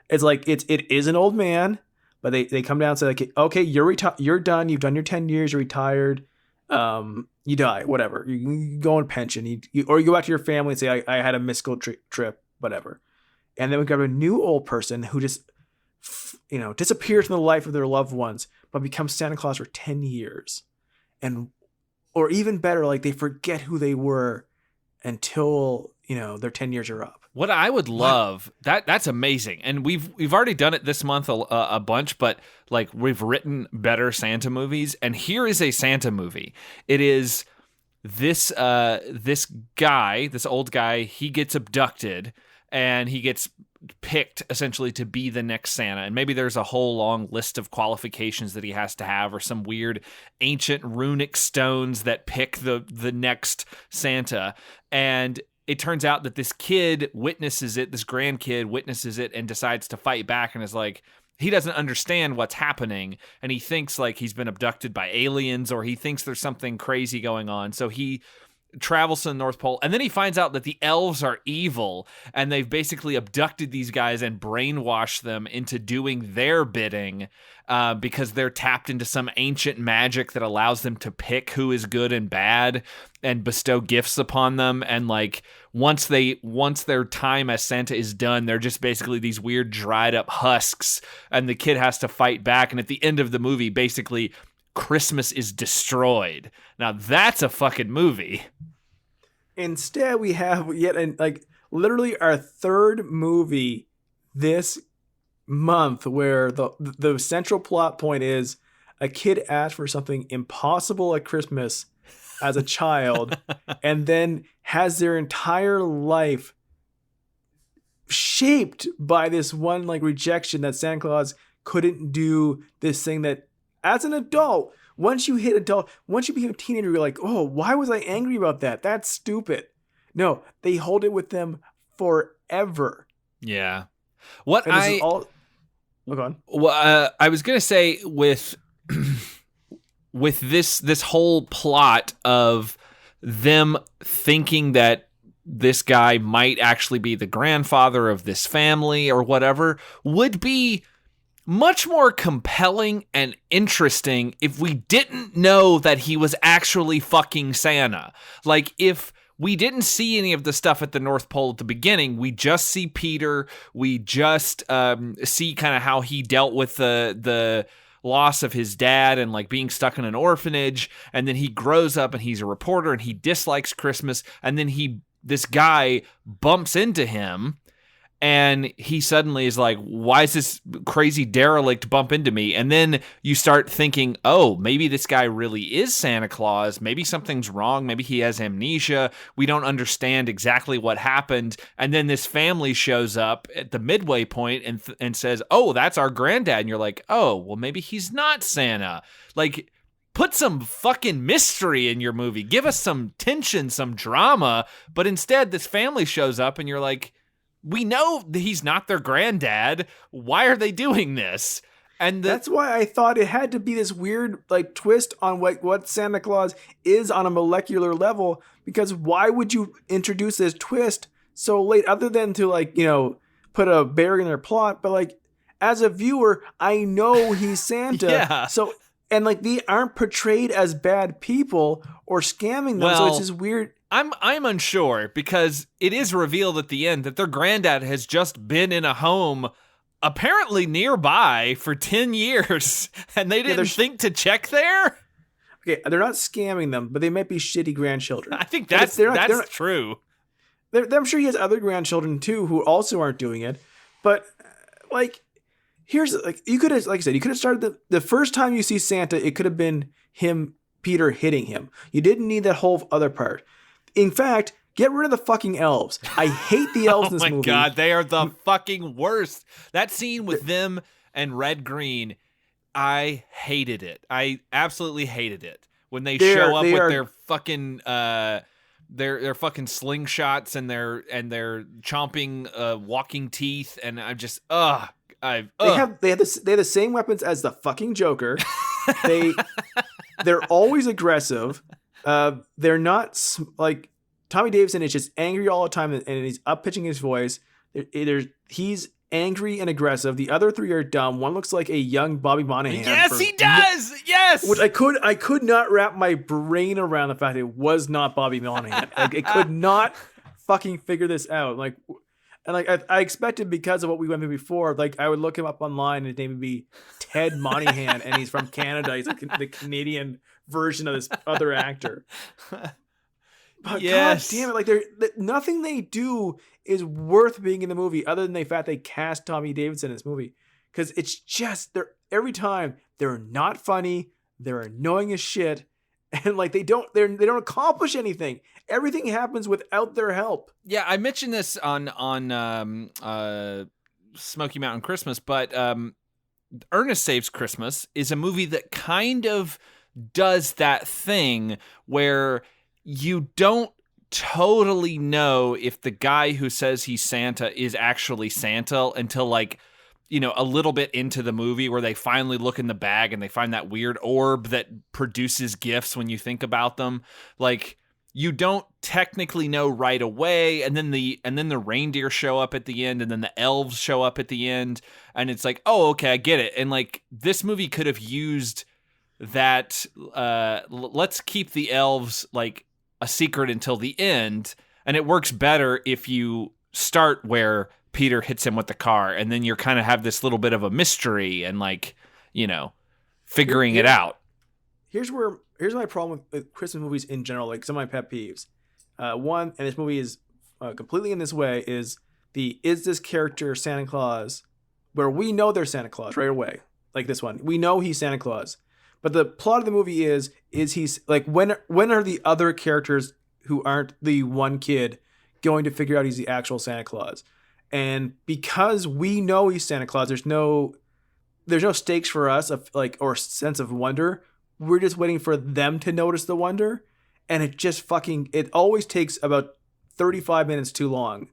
It's like it is an old man, but they come down and say, like, okay, you're done. You've done your 10 years. You're retired. You die. Whatever. You go on pension. Or you go back to your family and say, I had a mystical trip. Whatever. And then we grab a new old person who just disappears from the life of their loved ones, but becomes Santa Claus for 10 years, or even better, like, they forget who they were until their 10 years are up. What I would love, that's amazing. And we've already done it this month a bunch, but, like, we've written better Santa movies, and here is a Santa movie. It is this old guy, he gets abducted, and he gets picked essentially to be the next Santa. And maybe there's a whole long list of qualifications that he has to have, or some weird ancient runic stones that pick the next Santa. And it turns out that this grandkid witnesses it and decides to fight back, and is like, he doesn't understand what's happening, and he thinks, like, he's been abducted by aliens, or he thinks there's something crazy going on. So he travels to the North Pole, and then he finds out that the elves are evil, and they've basically abducted these guys and brainwashed them into doing their bidding, because they're tapped into some ancient magic that allows them to pick who is good and bad and bestow gifts upon them. And, like, once their time as Santa is done, they're just basically these weird dried up husks, and the kid has to fight back. And at the end of the movie, basically Christmas is destroyed. Now that's a fucking movie. Instead, we have literally our third movie this month where the central plot point is a kid asked for something impossible at Christmas as a child and then has their entire life shaped by this one rejection that Santa Claus couldn't do this thing that as an adult, once you become a teenager, you're like, oh, why was I angry about that? That's stupid. No, they hold it with them forever. Yeah. Look on. Well, I was gonna say with this whole plot of them thinking that this guy might actually be the grandfather of this family or whatever would be much more compelling and interesting if we didn't know that he was actually fucking Santa. Like, if we didn't see any of the stuff at the North Pole at the beginning, we just see Peter, we just see kind of how he dealt with the loss of his dad and being stuck in an orphanage, and then he grows up and he's a reporter and he dislikes Christmas, and then this guy bumps into him, and he suddenly is like, why is this crazy derelict bump into me? And then you start thinking, oh, maybe this guy really is Santa Claus. Maybe something's wrong. Maybe he has amnesia. We don't understand exactly what happened. And then this family shows up at the midway point and says, oh, that's our granddad. And you're like, oh, well, maybe he's not Santa. Put some fucking mystery in your movie. Give us some tension, some drama. But instead, this family shows up and you're like, we know that he's not their granddad. Why are they doing this? And that's why I thought it had to be this weird twist on what Santa Claus is on a molecular level. Because why would you introduce this twist so late, other than to put a bearing in their plot? But as a viewer, I know he's Santa. Yeah. So and they aren't portrayed as bad people or scamming them. So it's just weird. I'm unsure, because it is revealed at the end that their granddad has just been in a home apparently nearby for 10 years and they didn't think to check there. Okay, they're not scamming them, but they might be shitty grandchildren. I think that's true. I'm sure he has other grandchildren too who also aren't doing it. But here's you could have, like I said, you could have started the first time you see Santa, it could have been Peter hitting him. You didn't need that whole other part. In fact, get rid of the fucking elves. I hate the elves in this movie. Oh my God, they are the fucking worst. That scene with them and Red Green, I hated it. I absolutely hated it. When they show up with their fucking their fucking slingshots and their chomping walking teeth, and I'm just They have the same weapons as the fucking Joker. They're always aggressive. They're not Tommy Davidson is just angry all the time, and he's up pitching his voice. He's angry and aggressive. The other three are dumb. One looks like a young Bobby Monahan. Yes, he does. Yes, which I could not wrap my brain around the fact it was not Bobby Monahan. It could not fucking figure this out. I expected, because of what we went through before, I would look him up online and his name would be Ted Monahan, and he's from Canada. He's the Canadian version of this other actor. But yes. God damn it, nothing they do is worth being in the movie other than the fact they cast Tommy Davidson in this movie. Because it's just, every time, they're not funny, they're annoying as shit, and they don't accomplish anything. Everything happens without their help. Yeah, I mentioned this on Smoky Mountain Christmas, but Ernest Saves Christmas is a movie that kind of does that thing where you don't totally know if the guy who says he's Santa is actually Santa until a little bit into the movie, where they finally look in the bag and they find that weird orb that produces gifts when you think about them. You don't technically know right away, and then the reindeer show up at the end, and then the elves show up at the end, and it's oh, okay, I get it. And this movie could have used that. Let's keep the elves a secret until the end, and it works better if you start where Peter hits him with the car, and then you're kind of have this little bit of a mystery and figuring it out. here's my problem with Christmas movies in general. Like some of my pet peeves. One, and this movie is completely in this way, is this character Santa Claus, where we know they're Santa Claus right away. Like this one, we know he's Santa Claus, but the plot of the movie is he's like, when are the other characters who aren't the one kid going to figure out he's the actual Santa Claus? And because we know he's Santa Claus, there's no stakes for us of like, or sense of wonder. We're just waiting for them to notice the wonder, and it always takes about 35 minutes too long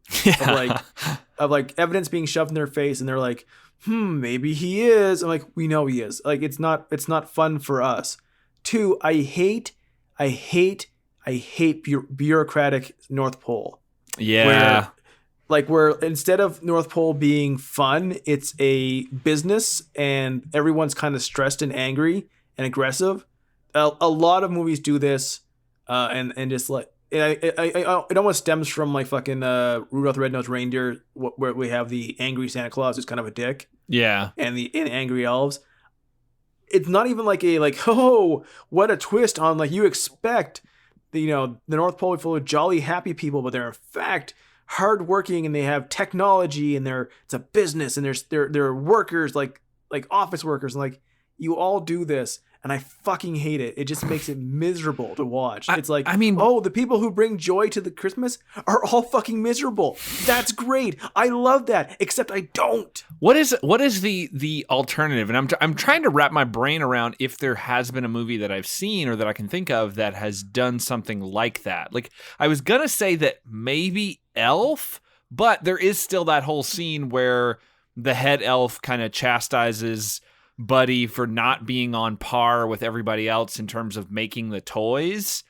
of evidence being shoved in their face, and they're like, maybe he is. I'm like, we know he is. Like, it's not fun for us. Two, I hate bureaucratic North Pole. Yeah. Where instead of North Pole being fun, it's a business, and everyone's kind of stressed and angry and aggressive. A lot of movies do this, and just like, it almost stems from like fucking Rudolph the Red-Nosed Reindeer, where we have the angry Santa Claus who's kind of a dick. Yeah. And the angry elves. It's not even like oh, what a twist on, like, you expect the North Pole full of jolly happy people, but they're in fact hardworking, and they have technology, and it's a business, and they're workers, like office workers, and like, you all do this. And I fucking hate it. It just makes it miserable to watch. It's like, the people who bring joy to the Christmas are all fucking miserable. That's great. I love that. Except I don't. What is the alternative? And I'm trying to wrap my brain around if there has been a movie that I've seen or that I can think of that has done something like that. Like, I was gonna say that maybe Elf, but there is still that whole scene where the head elf kind of chastises Buddy for not being on par with everybody else in terms of making the toys.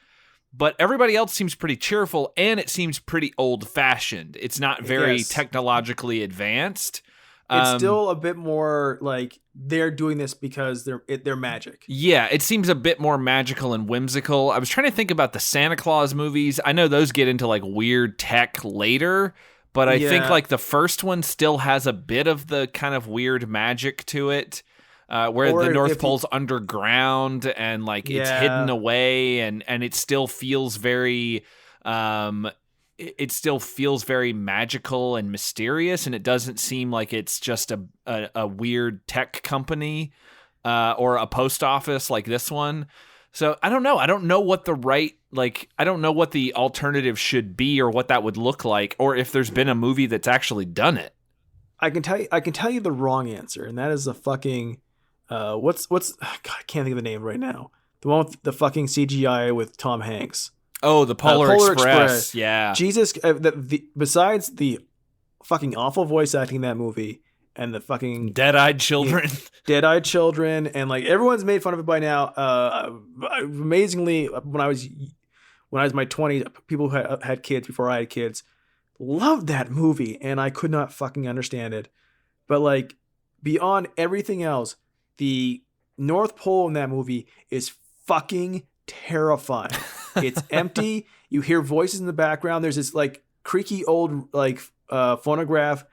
But everybody else seems pretty cheerful, and it seems pretty old-fashioned. It's not very technologically advanced. It's still a bit more like they're doing this because they're magic. Yeah, it seems a bit more magical and whimsical. I was trying to think about the Santa Claus movies. I know those get into like weird tech later, but I think like the first one still has a bit of the kind of weird magic to it. Where the North Pole's underground, and like it's hidden away, and it still feels very magical and mysterious, and it doesn't seem like it's just a weird tech company or a post office like this one. So I don't know. I don't know what I don't know what the alternative should be, or what that would look like, or if there's been a movie that's actually done it. I can tell you the wrong answer, and that is the fucking what's God, I can't think of the name right now. The one with the fucking CGI with Tom Hanks. Oh, the Polar Express. Yeah. Jesus, besides the fucking awful voice acting in that movie, and the fucking Dead-Eyed Children. Dead-Eyed Children, and like, everyone's made fun of it by now. Amazingly, when I was in my 20s, people who had kids before I had kids loved that movie, and I could not fucking understand it. But like, beyond everything else, the North Pole in that movie is fucking terrifying. It's empty. You hear voices in the background. There's this like creaky old like phonograph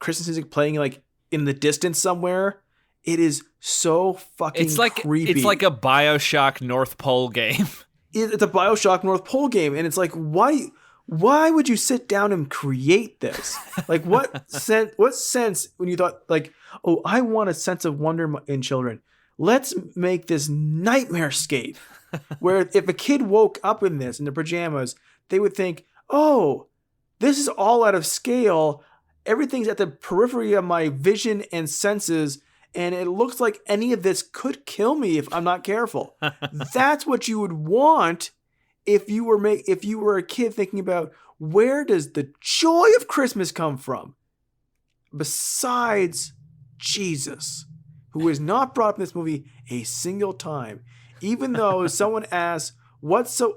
Christmas music playing like in the distance somewhere. It is so fucking creepy. It's like a BioShock North Pole game. It's a BioShock North Pole game, and it's like, why would you sit down and create this? Like, what sense when you thought like, oh, I want a sense of wonder in children. Let's make this nightmare-scape where if a kid woke up in this in their pajamas, they would think, oh, this is all out of scale. Everything's at the periphery of my vision and senses, and it looks like any of this could kill me if I'm not careful. That's what you would want if you were a kid thinking about, where does the joy of Christmas come from? Besides Jesus, who is not brought up in this movie a single time. Even though someone asks,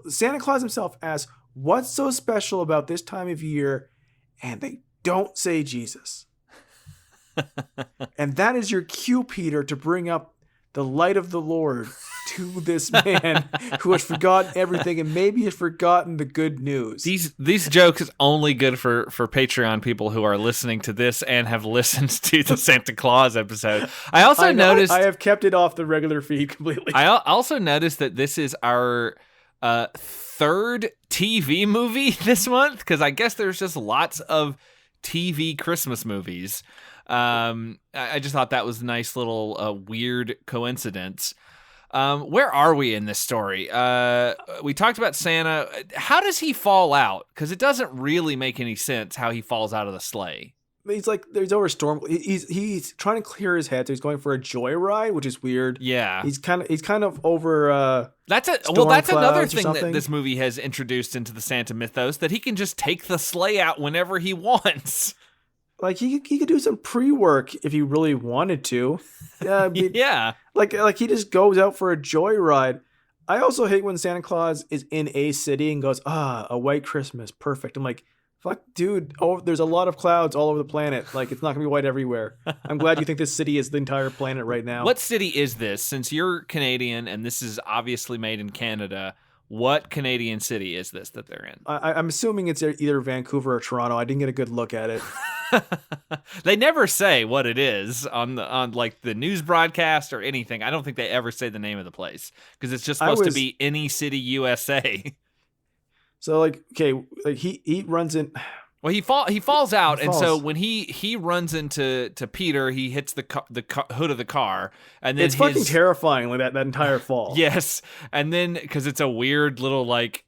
Santa Claus himself asks, what's so special about this time of year? And they don't say Jesus. And that is your cue, Peter, to bring up the light of the Lord to this man who has forgotten everything and maybe has forgotten the good news. These jokes is only good for Patreon people who are listening to this and have listened to the Santa Claus episode. I also noticed I have kept it off the regular feed completely. I also noticed that this is our third TV movie this month, because I guess there's just lots of TV Christmas movies. I just thought that was a nice little weird coincidence. Where are we in this story? We talked about Santa. How does he fall out? Because it doesn't really make any sense how he falls out of the sleigh. He's like, there's over a storm. He's trying to clear his head, so he's going for a joyride, which is weird. Yeah, he's kind of over. That's another thing that this movie has introduced into the Santa mythos, that he can just take the sleigh out whenever he wants. Like he could do some pre-work if he really wanted to. Yeah. Like he just goes out for a joyride. I also hate when Santa Claus is in a city and goes, a white Christmas, perfect. I'm like, fuck, dude. Oh, there's a lot of clouds all over the planet. Like, it's not gonna be white everywhere. I'm glad you think this city is the entire planet right now. What city is this? Since you're Canadian and this is obviously made in Canada, what Canadian city is this that they're in? I'm assuming it's either Vancouver or Toronto. I didn't get a good look at it. They never say what it is on like the news broadcast or anything. I don't think they ever say the name of the place, because it's just supposed to be any city USA. So like, okay, like he runs in. Well, he falls out, and so when he runs into Peter, he hits the hood of the car, and then it's fucking terrifying, like that entire fall. Yes, and then because it's a weird little like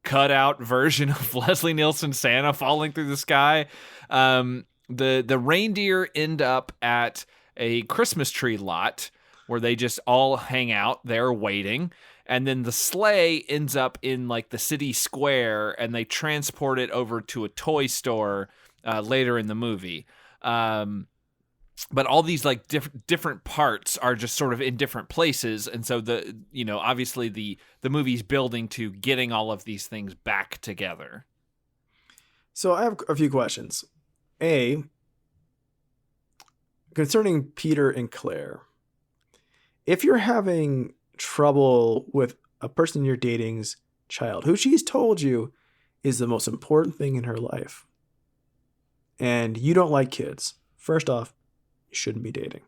cut out version of Leslie Nielsen Santa falling through the sky. The reindeer end up at a Christmas tree lot where they just all hang out there waiting. And then the sleigh ends up in like the city square, and they transport it over to a toy store later in the movie. But all these like different parts are just sort of in different places, and so obviously the movie's building to getting all of these things back together. So I have a few questions. A, concerning Peter and Claire, if you're having trouble with a person you're dating's child, who she's told you is the most important thing in her life, and you don't like kids, first off, you shouldn't be dating.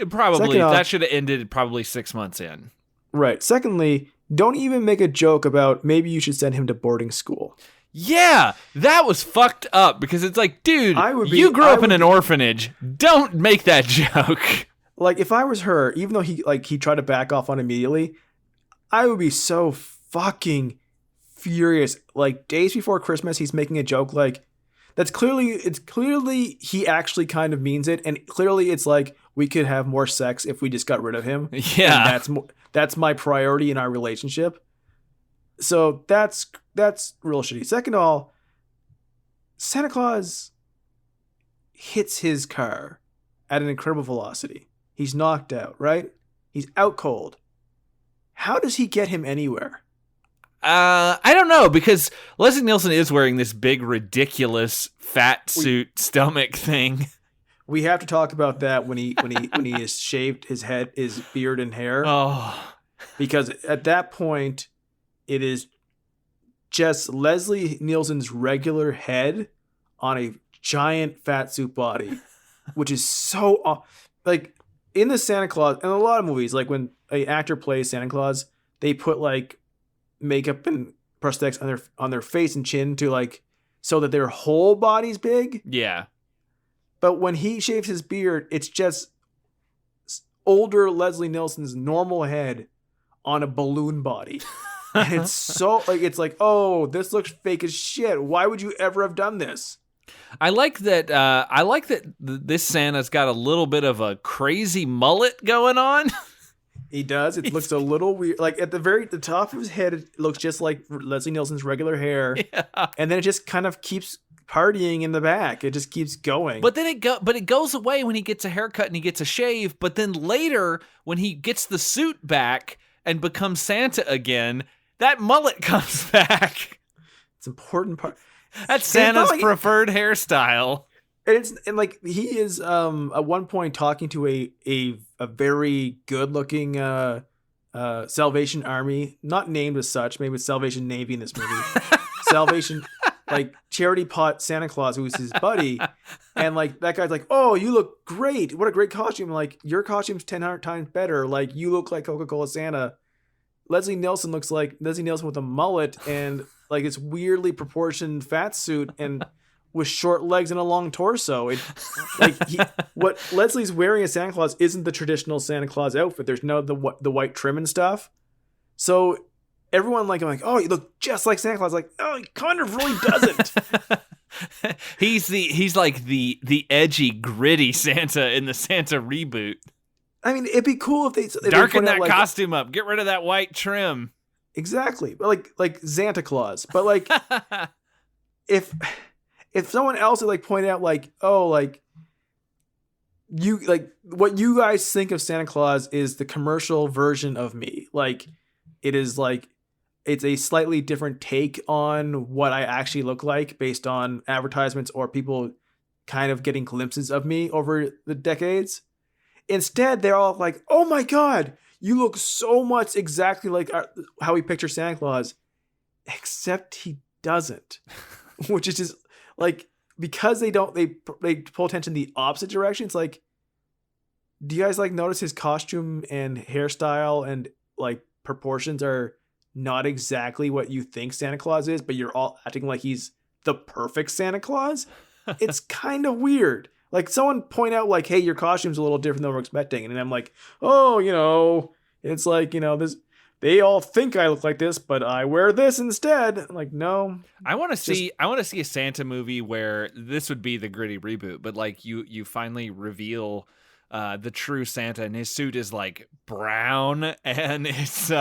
Probably. That should have ended probably 6 months in. Right. Secondly, don't even make a joke about maybe you should send him to boarding school. Yeah, that was fucked up, because it's like, dude, you grew up in an orphanage. Don't make that joke. Like, if I was her, even though he tried to back off on immediately, I would be so fucking furious. Like, days before Christmas, he's making a joke like, it's clearly he actually kind of means it, and clearly it's like, we could have more sex if we just got rid of him. Yeah. And that's my priority in our relationship. So that's real shitty. Second of all, Santa Claus hits his car at an incredible velocity. He's knocked out, right? He's out cold. How does he get him anywhere? I don't know, because Leslie Nielsen is wearing this big, ridiculous fat suit stomach thing. We have to talk about that when he has shaved his head, his beard and hair. Oh, because at that point, it is just Leslie Nielsen's regular head on a giant fat suit body, which is so like in the Santa Claus, and a lot of movies, like when an actor plays Santa Claus, they put like makeup and prosthetics on their face and chin to like so that their whole body's big. Yeah. But when he shaves his beard, it's just older Leslie Nielsen's normal head on a balloon body. And it's so like, it's like, oh, this looks fake as shit. Why would you ever have done this? I like that. This Santa's got a little bit of a crazy mullet going on. He does. It looks a little weird. Like at the top of his head, it looks just like Leslie Nielsen's regular hair. Yeah. And then it just kind of keeps partying in the back. It just keeps going. But then it goes away when he gets a haircut and he gets a shave. But then later, when he gets the suit back and becomes Santa again, that mullet comes back. It's an important part. That's Santa's preferred hairstyle. And like he is at one point talking to a very good looking Salvation Army, not named as such, maybe it's Salvation Navy in this movie. Salvation, like charity pot Santa Claus, who's his buddy, and like that guy's like, "Oh, you look great! What a great costume!" Like your costume's 10 times better. Like you look like Coca-Cola Santa. Leslie Nielsen looks like Leslie Nielsen with a mullet and like this weirdly proportioned fat suit and with short legs and a long torso. What Leslie's wearing as Santa Claus isn't the traditional Santa Claus outfit. There's no the white trim and stuff. So everyone I'm like, oh, you look just like Santa Claus. Like, oh, he kind of really doesn't. He's like the edgy, gritty Santa in the Santa reboot. I mean, it'd be cool if they darken that costume up, get rid of that white trim. Exactly, but like Santa Claus. But like, if someone else would like point out like, oh, like you like what you guys think of Santa Claus is the commercial version of me. Like, it is like it's a slightly different take on what I actually look like based on advertisements or people kind of getting glimpses of me over the decades. Instead, they're all like, oh my God, you look so much exactly like how we picture Santa Claus, except he doesn't, which is just like, because they pull attention the opposite direction. It's like, do you guys like notice his costume and hairstyle and like proportions are not exactly what you think Santa Claus is, but you're all acting like he's the perfect Santa Claus? It's kind of weird. Like someone point out like, hey, your costume's a little different than we're expecting. And I'm like, oh, it's like, this, they all think I look like this, but I wear this instead. I'm like, no. I want to see a Santa movie where this would be the gritty reboot, but like you finally reveal the true Santa and his suit is like brown and it's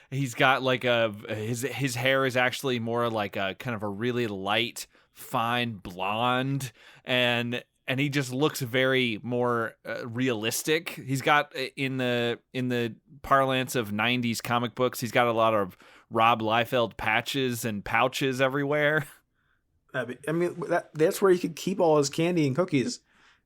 he's got like his hair is actually more like a kind of a really light, fine blonde and he just looks very more realistic. He's got in the parlance of 90s comic books, he's got a lot of Rob Liefeld patches and pouches everywhere. I mean, that's where he could keep all his candy and cookies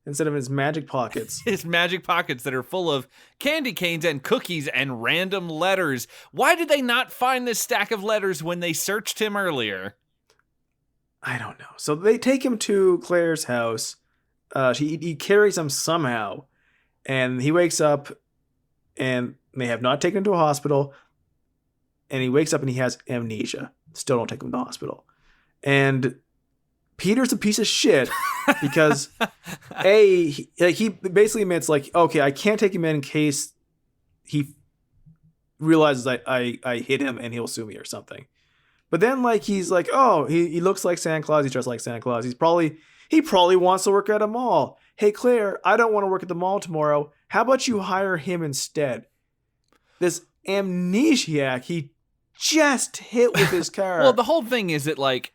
instead of his magic pockets. His magic pockets that are full of candy canes and cookies and random letters. Why did they not find this stack of letters when they searched him earlier? I don't know. So they take him to Claire's house. He carries him somehow, and he wakes up, and they have not taken him to a hospital, and he wakes up and he has amnesia. Still don't take him to the hospital. And Peter's a piece of shit because he basically admits like, okay, I can't take him in case he realizes I hit him and he'll sue me or something. But then like he's like, oh, he looks like Santa Claus. He's dressed like Santa Claus. He probably wants to work at a mall. Hey, Claire, I don't want to work at the mall tomorrow. How about you hire him instead? This amnesiac he just hit with his car. Well, the whole thing is that like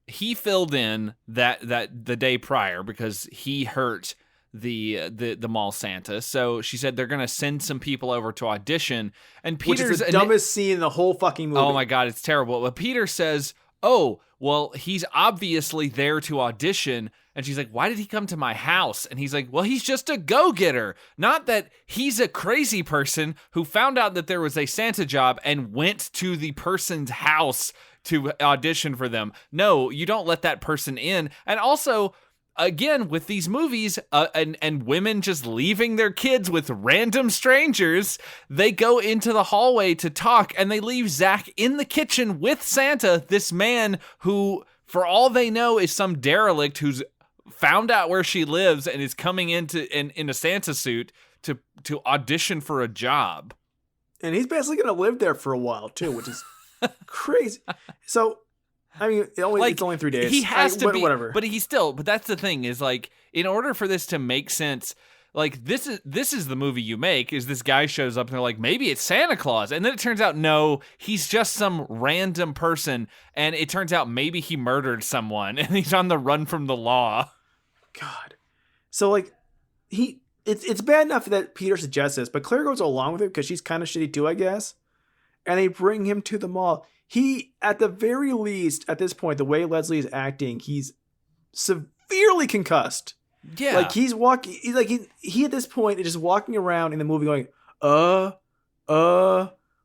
he filled in that the day prior because he hurt the mall Santa. So she said they're going to send some people over to audition. And Peter's which is the dumbest scene in the whole fucking movie. Oh my God, it's terrible. But Peter says, oh, well, he's obviously there to audition. And she's like, why did he come to my house? And he's like, well, he's just a go-getter. Not that he's a crazy person who found out that there was a Santa job and went to the person's house to audition for them. No, you don't let that person in. And also, again, with these movies and women just leaving their kids with random strangers, they go into the hallway to talk and they leave Zach in the kitchen with Santa, this man who, for all they know, is some derelict who's found out where she lives and is coming in a Santa suit to audition for a job. And he's basically going to live there for a while too, which is crazy. So I mean, it's only 3 days. He has to be, whatever. But but that's the thing is like, in order for this to make sense, like this is the movie you make is this guy shows up and they're like, maybe it's Santa Claus. And then it turns out, no, he's just some random person. And it turns out maybe he murdered someone and he's on the run from the law. God. So like it's bad enough that Peter suggests this, but Claire goes along with it because she's kind of shitty too, I guess. And they bring him to the mall. He, at the very least, at this point, the way Leslie is acting, he's severely concussed. Yeah. Like he's walking, he at this point is just walking around in the movie going,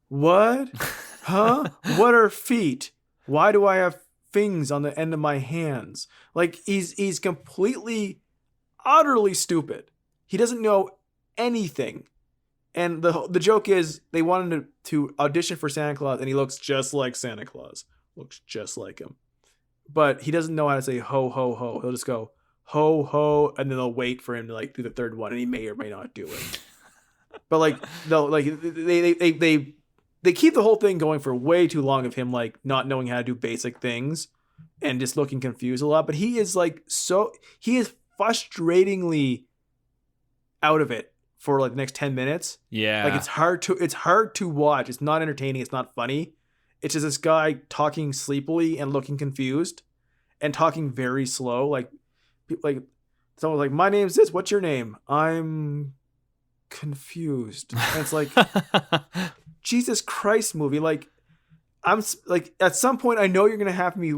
What? Huh? What are feet? Why do I have things on the end of my hands? Like, he's completely, utterly stupid. He doesn't know anything. And the joke is they wanted him to audition for Santa Claus, and he looks just like Santa Claus. Looks just like him. But he doesn't know how to say ho, ho, ho. He'll just go ho, ho, and then they'll wait for him to like do the third one, and he may or may not do it. But like, no, like they keep the whole thing going for way too long of him like not knowing how to do basic things and just looking confused a lot. But he is he is frustratingly out of it for like the next 10 minutes. Yeah. Like it's hard to watch. It's not entertaining. It's not funny. It's just this guy talking sleepily and looking confused and talking very slow. Like someone's like, my name's this. What's your name? I'm confused. And it's like, Jesus Christ movie. Like, I'm like, at some point I know you're going to have me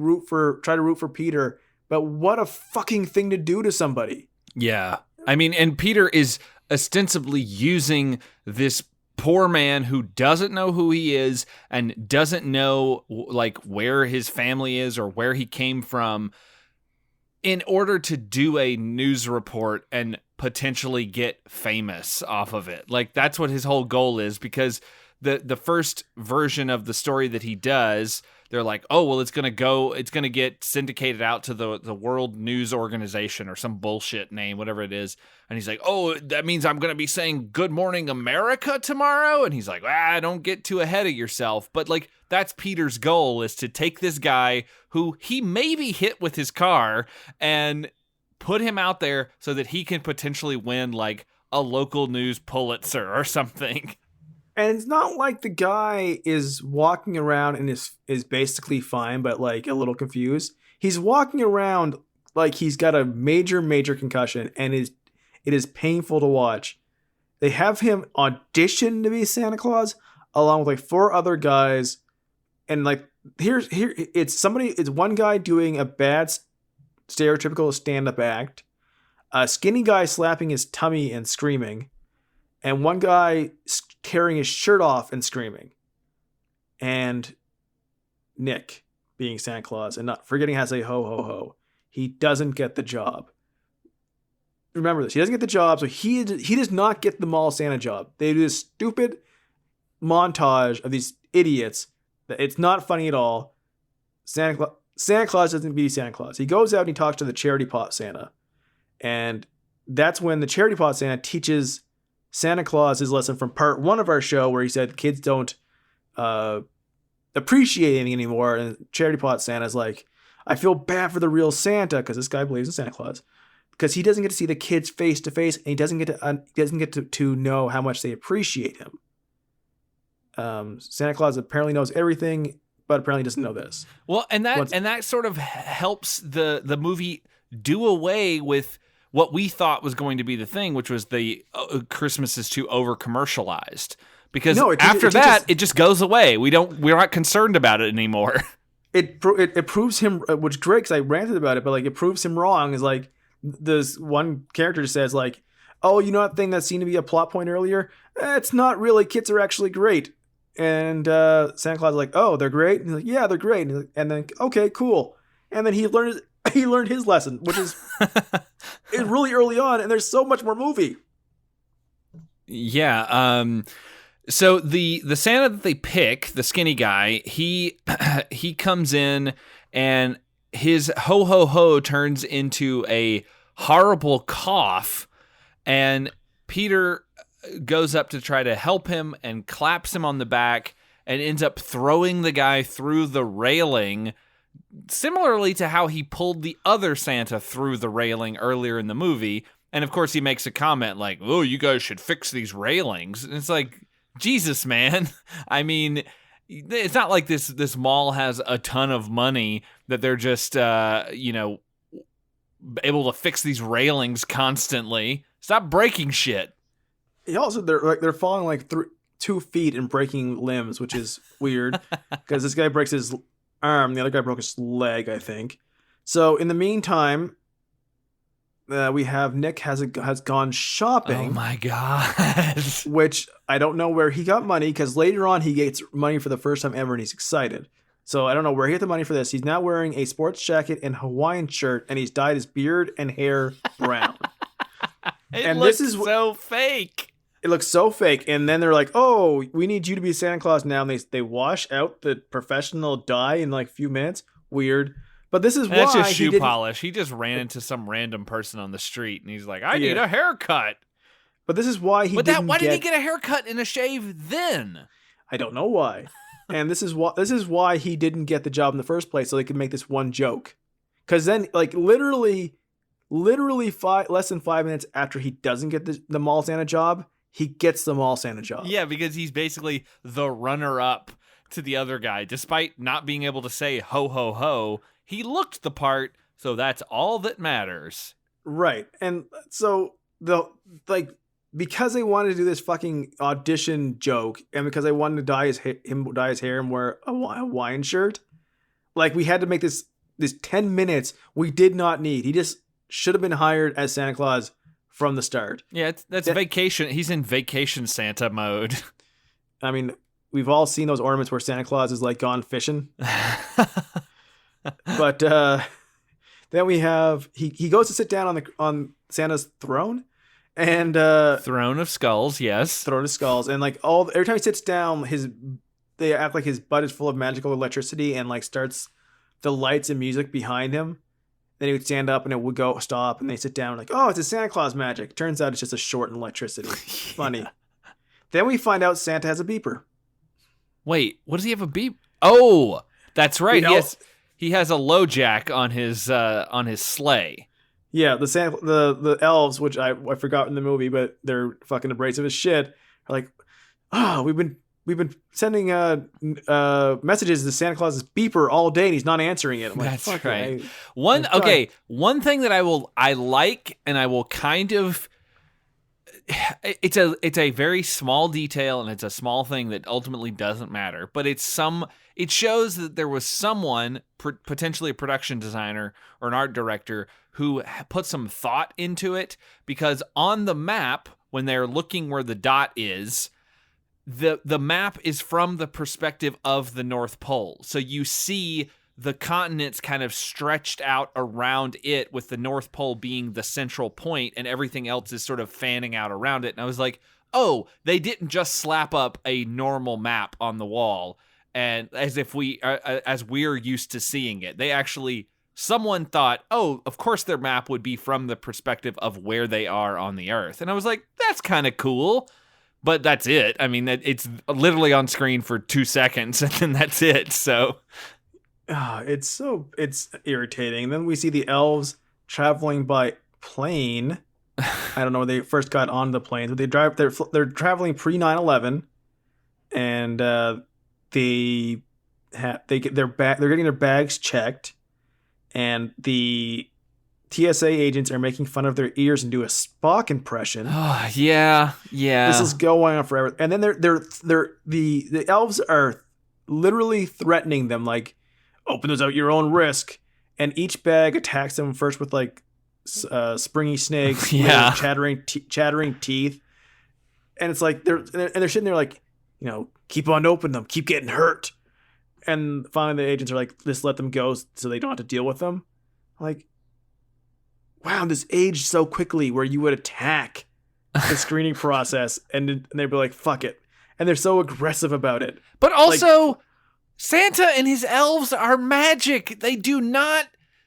try to root for Peter, but what a fucking thing to do to somebody. Yeah. I mean, and Peter is ostensibly using this poor man who doesn't know who he is and doesn't know like where his family is or where he came from in order to do a news report and potentially get famous off of it. Like, that's what his whole goal is, because the first version of the story that he does, they're like, oh, well, it's going to get syndicated out to the World News Organization or some bullshit name, whatever it is. And he's like, oh, that means I'm going to be saying Good Morning America tomorrow. And he's like, don't get too ahead of yourself. But like, that's Peter's goal, is to take this guy who he maybe hit with his car and put him out there so that he can potentially win like a local news Pulitzer or something. And it's not like the guy is walking around and is basically fine, but like a little confused. He's walking around like he's got a major concussion, and it is painful to watch. They have him audition to be Santa Claus along with like 4 other guys, and like it's one guy doing a bad stereotypical stand-up act, a skinny guy slapping his tummy and screaming, and one guy tearing his shirt off and screaming, and Nick being Santa Claus and not forgetting how to say ho, ho, ho. He doesn't get the job. Remember this. He doesn't get the job, so he does not get the mall Santa job. They do this stupid montage of these idiots that it's not funny at all. Santa Claus doesn't be Santa Claus. He goes out and he talks to the charity pot Santa, and that's when the charity pot Santa teaches Santa Claus his lesson from part 1 of our show, where he said kids don't appreciate anything anymore. And charity pot Santa's like, I feel bad for the real Santa, because this guy believes in Santa Claus, because he doesn't get to see the kids face to face, and he doesn't get to know how much they appreciate him. Santa Claus apparently knows everything, but apparently doesn't know this. Well, and that sort of helps the movie do away with what we thought was going to be the thing, which was the Christmas is too over commercialized. Because after that, it just goes away. We're not concerned about it anymore. It proves him, which is great because I ranted about it, but like it proves him wrong. Is like this one character says like, oh, you know that thing that seemed to be a plot point earlier? It's not really. Kids are actually great. And Santa Claus is like, oh, they're great? And he's like, yeah, they're great. And then, okay, cool. And then he learned his lesson, which is really early on, and there's so much more movie. Yeah. So the Santa that they pick, the skinny guy, he comes in and his ho ho ho turns into a horrible cough, and Peter goes up to try to help him and claps him on the back and ends up throwing the guy through the railing, similarly to how he pulled the other Santa through the railing earlier in the movie. And of course he makes a comment like, oh, you guys should fix these railings. And it's like, Jesus, man. I mean, it's not like this mall has a ton of money that they're just, able to fix these railings constantly. Stop breaking shit. Also, they're falling like 2 feet and breaking limbs, which is weird because this guy breaks his arm, the other guy broke his leg, I think. So in the meantime, we have Nick has gone shopping. Oh my god. Which I don't know where he got money, because later on he gets money for the first time ever and he's excited. So I don't know where he got the money for this. He's now wearing a sports jacket and Hawaiian shirt, and he's dyed his beard and hair brown. This is so fake. It looks so fake. And then they're like, "Oh, we need you to be Santa Claus now." And they wash out the professional dye in like a few minutes. Weird. But this is That's why just shoe polish. He just ran into some random person on the street, and he's like, "I need a haircut." But this is why why did he get a haircut and a shave then? I don't know why. And this is why he didn't get the job in the first place, so they could make this one joke. Because then, like, literally less than 5 minutes after he doesn't get the mall Santa job, he gets the mall Santa job. Yeah, because he's basically the runner-up to the other guy. Despite not being able to say ho, ho, ho, he looked the part, so that's all that matters. Right. And so, because they wanted to do this fucking audition joke, and because they wanted to dye his hair and wear a Hawaiian shirt, like, we had to make this 10 minutes we did not need. He just should have been hired as Santa Claus from the start. Yeah, that's vacation. He's in vacation Santa mode. I mean, we've all seen those ornaments where Santa Claus is like gone fishing. But then we have he goes to sit down on Santa's throne. And Throne of Skulls, yes. Throne of Skulls. And like every time he sits down, they act like his butt is full of magical electricity, and like starts the lights and music behind him. Then he would stand up and it would go stop, and they sit down like, "Oh, it's a Santa Claus magic." Turns out it's just a short in electricity. Funny. Then we find out Santa has a beeper. Wait, what does he have a beep? Oh, that's right. He has a low jack on his sleigh. Yeah, the elves, which I forgot in the movie, but they're fucking abrasive as shit, are like, "Oh, we've been sending messages to Santa Claus's beeper all day, and he's not answering it." I'm like, that's right. One thing that I like, and I will kind of, it's a very small detail, and it's a small thing that ultimately doesn't matter, but it shows that there was someone, potentially a production designer or an art director, who put some thought into it, because on the map, when they're looking where the dot is, the map is from the perspective of the North Pole. So you see the continents kind of stretched out around it, with the North Pole being the central point, and everything else is sort of fanning out around it. And I was like, oh, they didn't just slap up a normal map on the wall, and as we're used to seeing it. They actually, someone thought, oh, of course their map would be from the perspective of where they are on the Earth. And I was like, that's kind of cool. But that's it. I mean, it's literally on screen for 2 seconds, and then that's it. So it's irritating. And then we see the elves traveling by plane. I don't know where they first got on the plane, but they're traveling pre 9/11, and they're getting their bags checked, and the TSA agents are making fun of their ears and do a Spock impression. Oh, yeah. This is going on forever. And then the elves are literally threatening them, like, open those out at your own risk. And each bag attacks them first with like springy snakes, chattering teeth. And it's like they're sitting there like, keep on opening them, keep getting hurt. And finally the agents are like, just let them go so they don't have to deal with them. Like, wow, this aged so quickly where you would attack the screening process and they'd be like, fuck it. And they're so aggressive about it. But also, Santa and his elves are magic. They do not.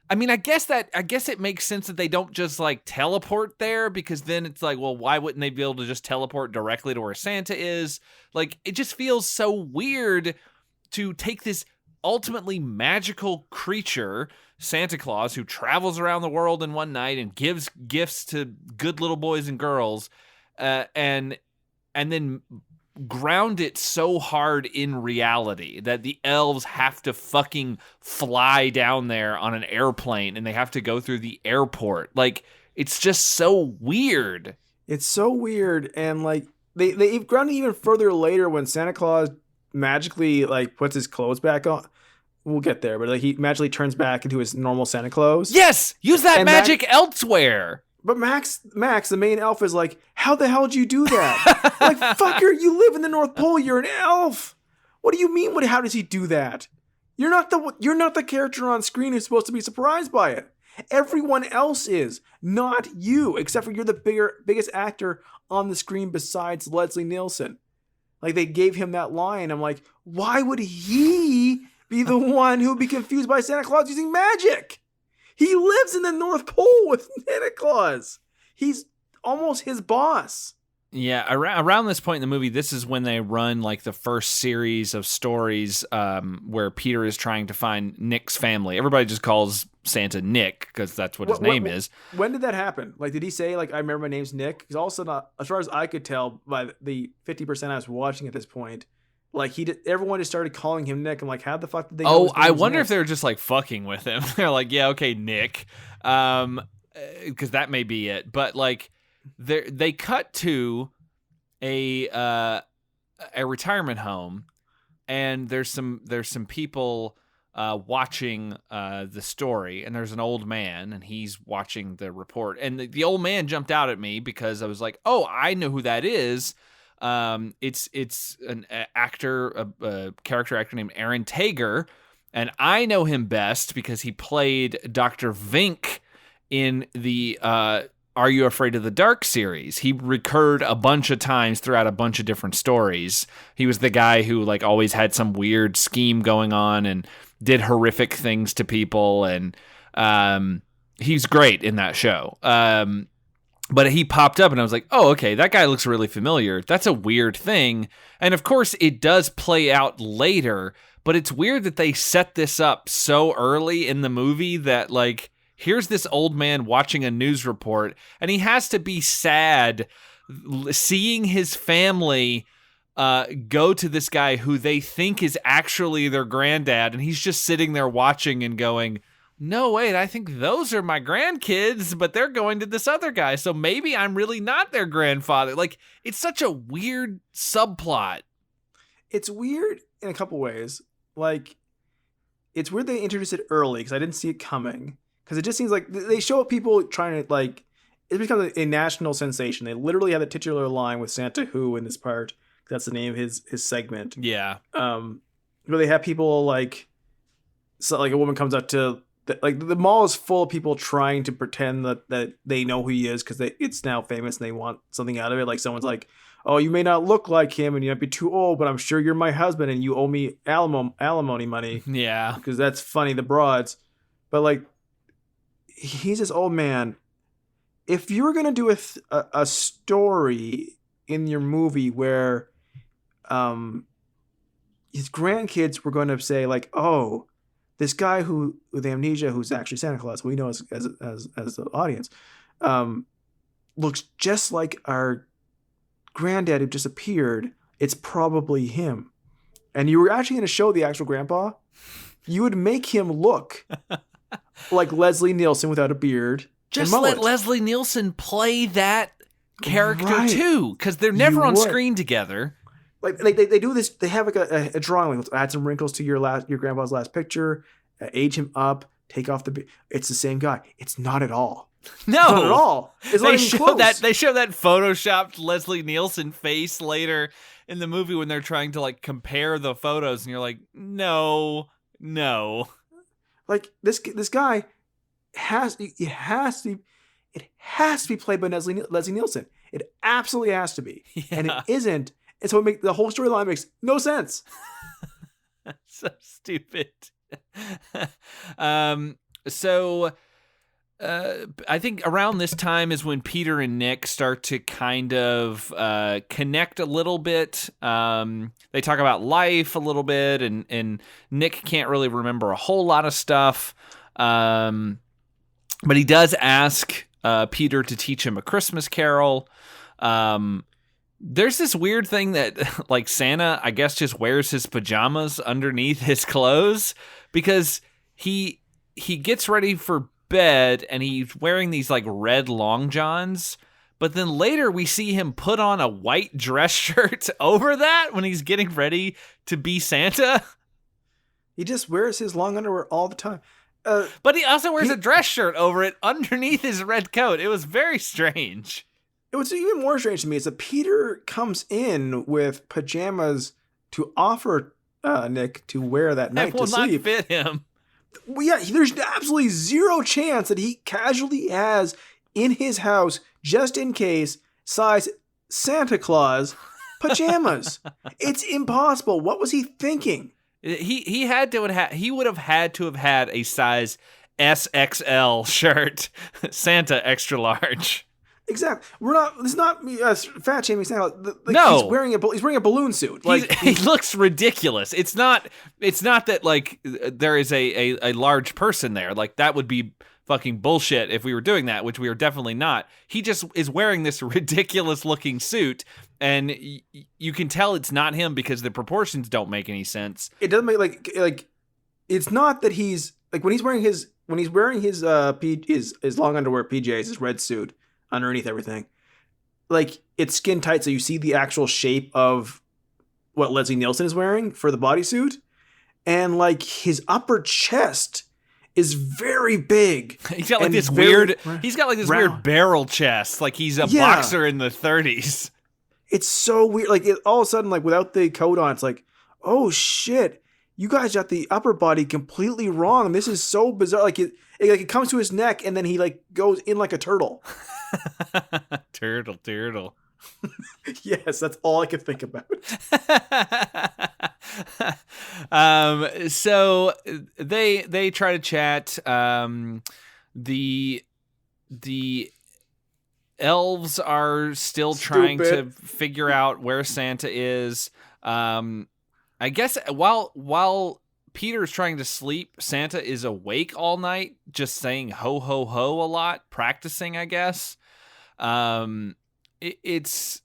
I mean, I guess it makes sense that they don't just like teleport there, because then it's like, well, why wouldn't they be able to just teleport directly to where Santa is? Like, it just feels so weird to take this ultimately magical creature, Santa Claus, who travels around the world in one night and gives gifts to good little boys and girls, and then ground it so hard in reality that the elves have to fucking fly down there on an airplane, and they have to go through the airport. Like, it's just so weird. It's so weird. And like they ground it even further later when Santa Claus magically like puts his clothes back on. We'll get there, but like he magically turns back into his normal Santa clothes. Yes, use that magic elsewhere. But Max, the main elf, is like, how the hell did you do that? Like, fucker, you live in the North Pole. You're an elf. What do you mean? How does he do that? You're not the character on screen who's supposed to be surprised by it. Everyone else is, not you, except for you're the biggest actor on the screen besides Leslie Nielsen. Like, they gave him that line. I'm like, why would he be the one who would be confused by Santa Claus using magic? He lives in the North Pole with Santa Claus. He's almost his boss. Yeah, around this point in the movie, this is when they run like the first series of stories where Peter is trying to find Nick's family. Everybody just calls Santa Nick because that's what his name is. When did that happen? Like, did he say, like, I remember my name's Nick? Because all of a sudden, as far as I could tell by the 50% I was watching at this point, like, everyone just started calling him Nick. I'm like, how the fuck did they know his name I was wonder Nick? if they were just like fucking with him. They're like, yeah, okay, Nick. Because that may be it. But like, they cut to a retirement home, and there's some people watching the story, and there's an old man, and he's watching the report. And the old man jumped out at me because I was like, oh, I know who that is. It's an actor, a character actor named Aaron Tager, and I know him best because he played Dr. Vink in the Are You Afraid of the Dark series. He recurred a bunch of times throughout a bunch of different stories. He was the guy who like always had some weird scheme going on and did horrific things to people, and he's great in that show. But he popped up, and I was like, oh, okay, that guy looks really familiar. That's a weird thing. And of course, it does play out later, but it's weird that they set this up so early in the movie that, like, here's this old man watching a news report, and he has to be sad seeing his family go to this guy who they think is actually their granddad, and he's just sitting there watching and going, no, wait, I think those are my grandkids, but they're going to this other guy, so maybe I'm really not their grandfather. Like, it's such a weird subplot. It's weird in a couple ways. Like, it's weird they introduced it early because I didn't see it coming. Because it just seems like they show people trying to, like, it becomes a national sensation. They literally have the titular line with Santa Who in this part. That's the name of his segment. Yeah. Where they have people like, so like a woman comes up to, like, the mall is full of people trying to pretend that they know who he is because it's now famous and they want something out of it. Like, someone's like, oh, you may not look like him and you might be too old, but I'm sure you're my husband and you owe me alimony money. Yeah. Because that's funny, the broads. But, like, he's this old man. If you were going to do a story in your movie where his grandkids were going to say, like, oh, this guy who with amnesia, who's actually Santa Claus, we know as the audience, looks just like our granddad who disappeared. It's probably him. And you were actually going to show the actual grandpa, you would make him look like Leslie Nielsen without a beard. Just let Leslie Nielsen play that character too, because they're never on screen together. Like they do this. They have like a drawing. Let's add some wrinkles to your grandpa's last picture. Age him up. Take off the. It's the same guy. It's not at all. No, not at all. It's they show that photoshopped Leslie Nielsen face later in the movie when they're trying to like compare the photos, and you're like, no. Like this guy has to be played by Leslie Nielsen. It absolutely has to be, and it isn't. And so the whole storyline makes no sense. So stupid. So I think around this time is when Peter and Nick start to kind of connect a little bit. They talk about life a little bit, and Nick can't really remember a whole lot of stuff. But he does ask Peter to teach him a Christmas carol. There's this weird thing that, like, Santa, I guess, just wears his pajamas underneath his clothes because he gets ready for bed and he's wearing these, like, red long johns. But then later we see him put on a white dress shirt over that when he's getting ready to be Santa. He just wears his long underwear all the time. But he also wears a dress shirt over it underneath his red coat. It was very strange. What's even more strange to me is that Peter comes in with pajamas to offer Nick to wear that night to sleep. It will not fit him. Well, yeah, there's absolutely zero chance that he casually has in his house, just in case, size Santa Claus pajamas. It's impossible. What was he thinking? He would have had to have had a size SXL shirt, Santa extra large. Exactly. It's not fat shaming Santa. No, he's wearing a balloon suit. He looks ridiculous. It's not that like there is a large person there. Like that would be fucking bullshit if we were doing that, which we are definitely not. He just is wearing this ridiculous looking suit, and you can tell it's not him because the proportions don't make any sense. It doesn't make like it's not that he's like when he's wearing his long underwear PJs, his red suit underneath everything, like it's skin tight, so you see the actual shape of what Leslie Nielsen is wearing for the bodysuit, and like his upper chest is very big. He's got like this weird barrel chest, like he's a boxer in the 30s. It's so weird. Like all of a sudden, like without the coat on, it's like, oh shit, you guys got the upper body completely wrong. This is so bizarre. Like it comes to his neck, and then he like goes in like a turtle. Turtle. Yes, that's all I could think about. So they try to chat. The elves are still trying to figure out where Santa is. I guess while Peter's trying to sleep, Santa is awake all night, just saying ho ho ho a lot, practicing, I guess. It's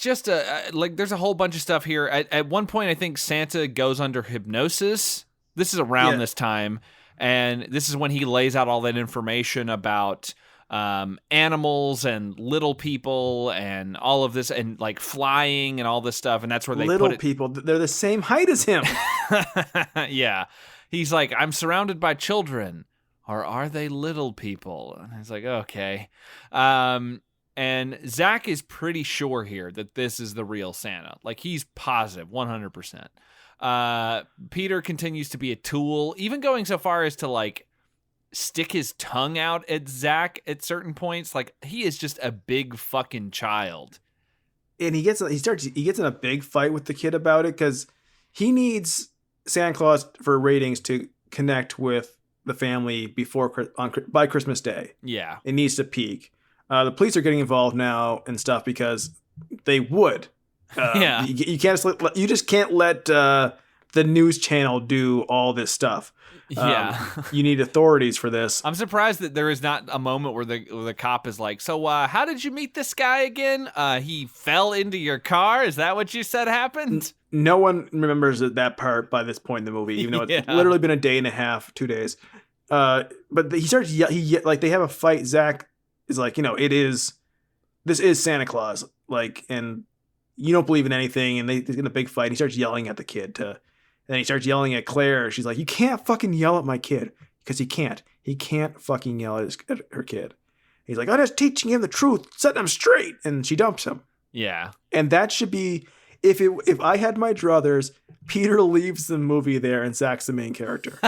just there's a whole bunch of stuff here. At one point, I think Santa goes under hypnosis. This is around this time, and this is when he lays out all that information about animals and little people and all of this, and like flying and all this stuff. And that's where they little put it. People. They're the same height as him. Yeah, he's like, I'm surrounded by children, or are they little people? And it's like, okay. And Zach is pretty sure here that this is the real Santa. Like, he's positive, 100%. Peter continues to be a tool, even going so far as to, like, stick his tongue out at Zach at certain points. Like, he is just a big fucking child. And he gets in a big fight with the kid about it because he needs Santa Claus for ratings to connect with the family by Christmas Day. Yeah. It needs to peak. The police are getting involved now and stuff because they would. Yeah. You just can't let the news channel do all this stuff. Yeah. You need authorities for this. I'm surprised that there is not a moment where the cop is like, so how did you meet this guy again? He fell into your car? Is that what you said happened? No one remembers that part by this point in the movie, even though it's literally been a day and a half, 2 days. But he starts they have a fight. Zach is like, this is Santa Claus, like, and you don't believe in anything, and they get in a big fight. He starts yelling at the kid and then he starts yelling at Claire. She's like, you can't fucking yell at my kid, because he can't fucking yell at her kid. He's like, I'm just teaching him the truth, setting him straight, and she dumps him. Yeah. And that should be, if I had my druthers, Peter leaves the movie there and Zach's the main character.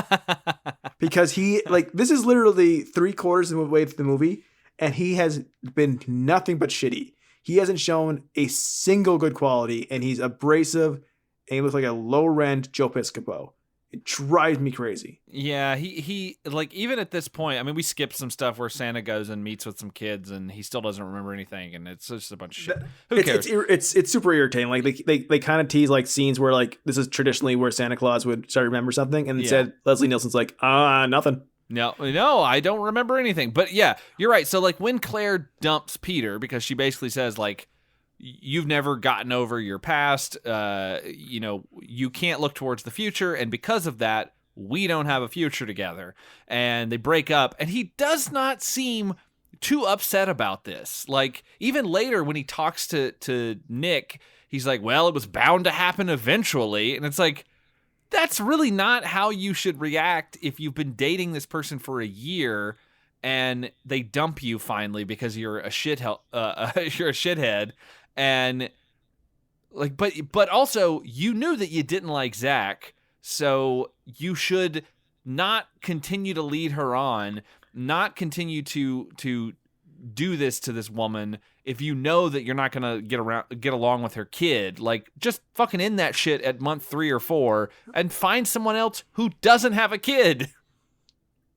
Because this is literally 3/4 of the way through the movie, and he has been nothing but shitty. He hasn't shown a single good quality, and he's abrasive, and he looks like a low-rent Joe Piscopo. It drives me crazy. Yeah, he like, even at this point, I mean, we skipped some stuff where Santa goes and meets with some kids, and he still doesn't remember anything, and it's just a bunch of shit. Who cares? It's super irritating. Like they kind of tease like scenes where like this is traditionally where Santa Claus would start to remember something, and instead Leslie Nielsen's like, nothing. No, I don't remember anything. But yeah, you're right. So like when Claire dumps Peter, because she basically says like, you've never gotten over your past, you can't look towards the future, and because of that, we don't have a future together. And they break up, and he does not seem too upset about this. Like, even later when he talks to Nick, he's like, well, it was bound to happen eventually. And it's like, that's really not how you should react if you've been dating this person for a year and they dump you finally because you're a shithead, and like, but also you knew that you didn't like Zach, so you should not continue to lead her on, not continue to do this to this woman if you know that you're not gonna get along with her kid. Like, just fucking end that shit at month 3 or 4 and find someone else who doesn't have a kid.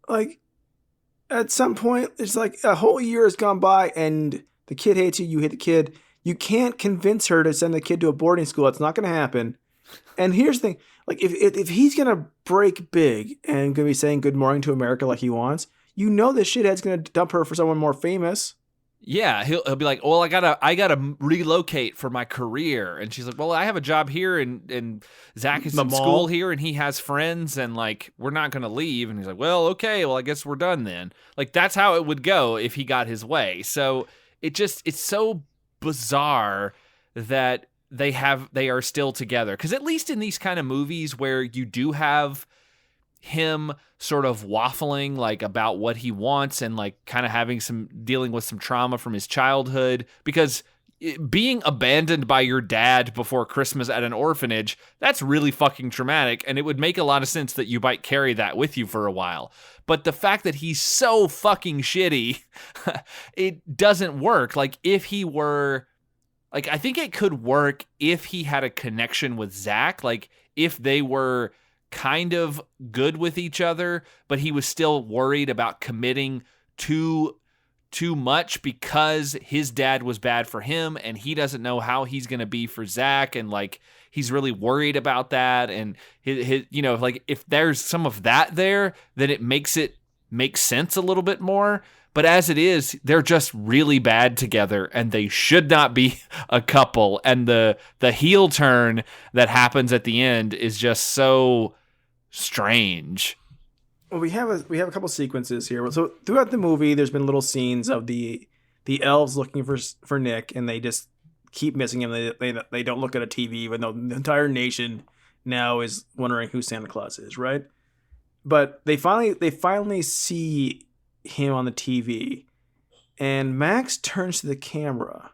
Like, at some point, it's like a whole year has gone by and the kid hates you, you hate the kid. You can't convince her to send the kid to a boarding school. It's not going to happen. And here's the thing. Like, if he's going to break big and going to be saying good morning to America like he wants, you know this shithead's going to dump her for someone more famous. Yeah, he'll be like, well, I gotta relocate for my career, and she's like, well, I have a job here, and Zach is in school here, and he has friends, and like, we're not gonna leave. And he's like, well, okay, well, I guess we're done then. Like, that's how it would go if he got his way. So it's so bizarre that they are still together, because at least in these kind of movies where you do have him sort of waffling like about what he wants and like kind of dealing with some trauma from his childhood, because being abandoned by your dad before Christmas at an orphanage, that's really fucking traumatic, and it would make a lot of sense that you might carry that with you for a while. But the fact that he's so fucking shitty, it doesn't work. Like, if he were, like, I think it could work if he had a connection with Zach, like if they were kind of good with each other, but he was still worried about committing too much because his dad was bad for him and he doesn't know how he's going to be for Zach, and like he's really worried about that, and his you know, like if there's some of that there, then it makes sense a little bit more. But as it is, they're just really bad together, and they should not be a couple. And the heel turn that happens at the end is just so strange. Well, we have a couple sequences here. So throughout the movie, there's been little scenes of the elves looking for Nick, and they just keep missing him. They don't look at a TV, even though the entire nation now is wondering who Santa Claus is, right? But they finally see him on the TV, and Max turns to the camera,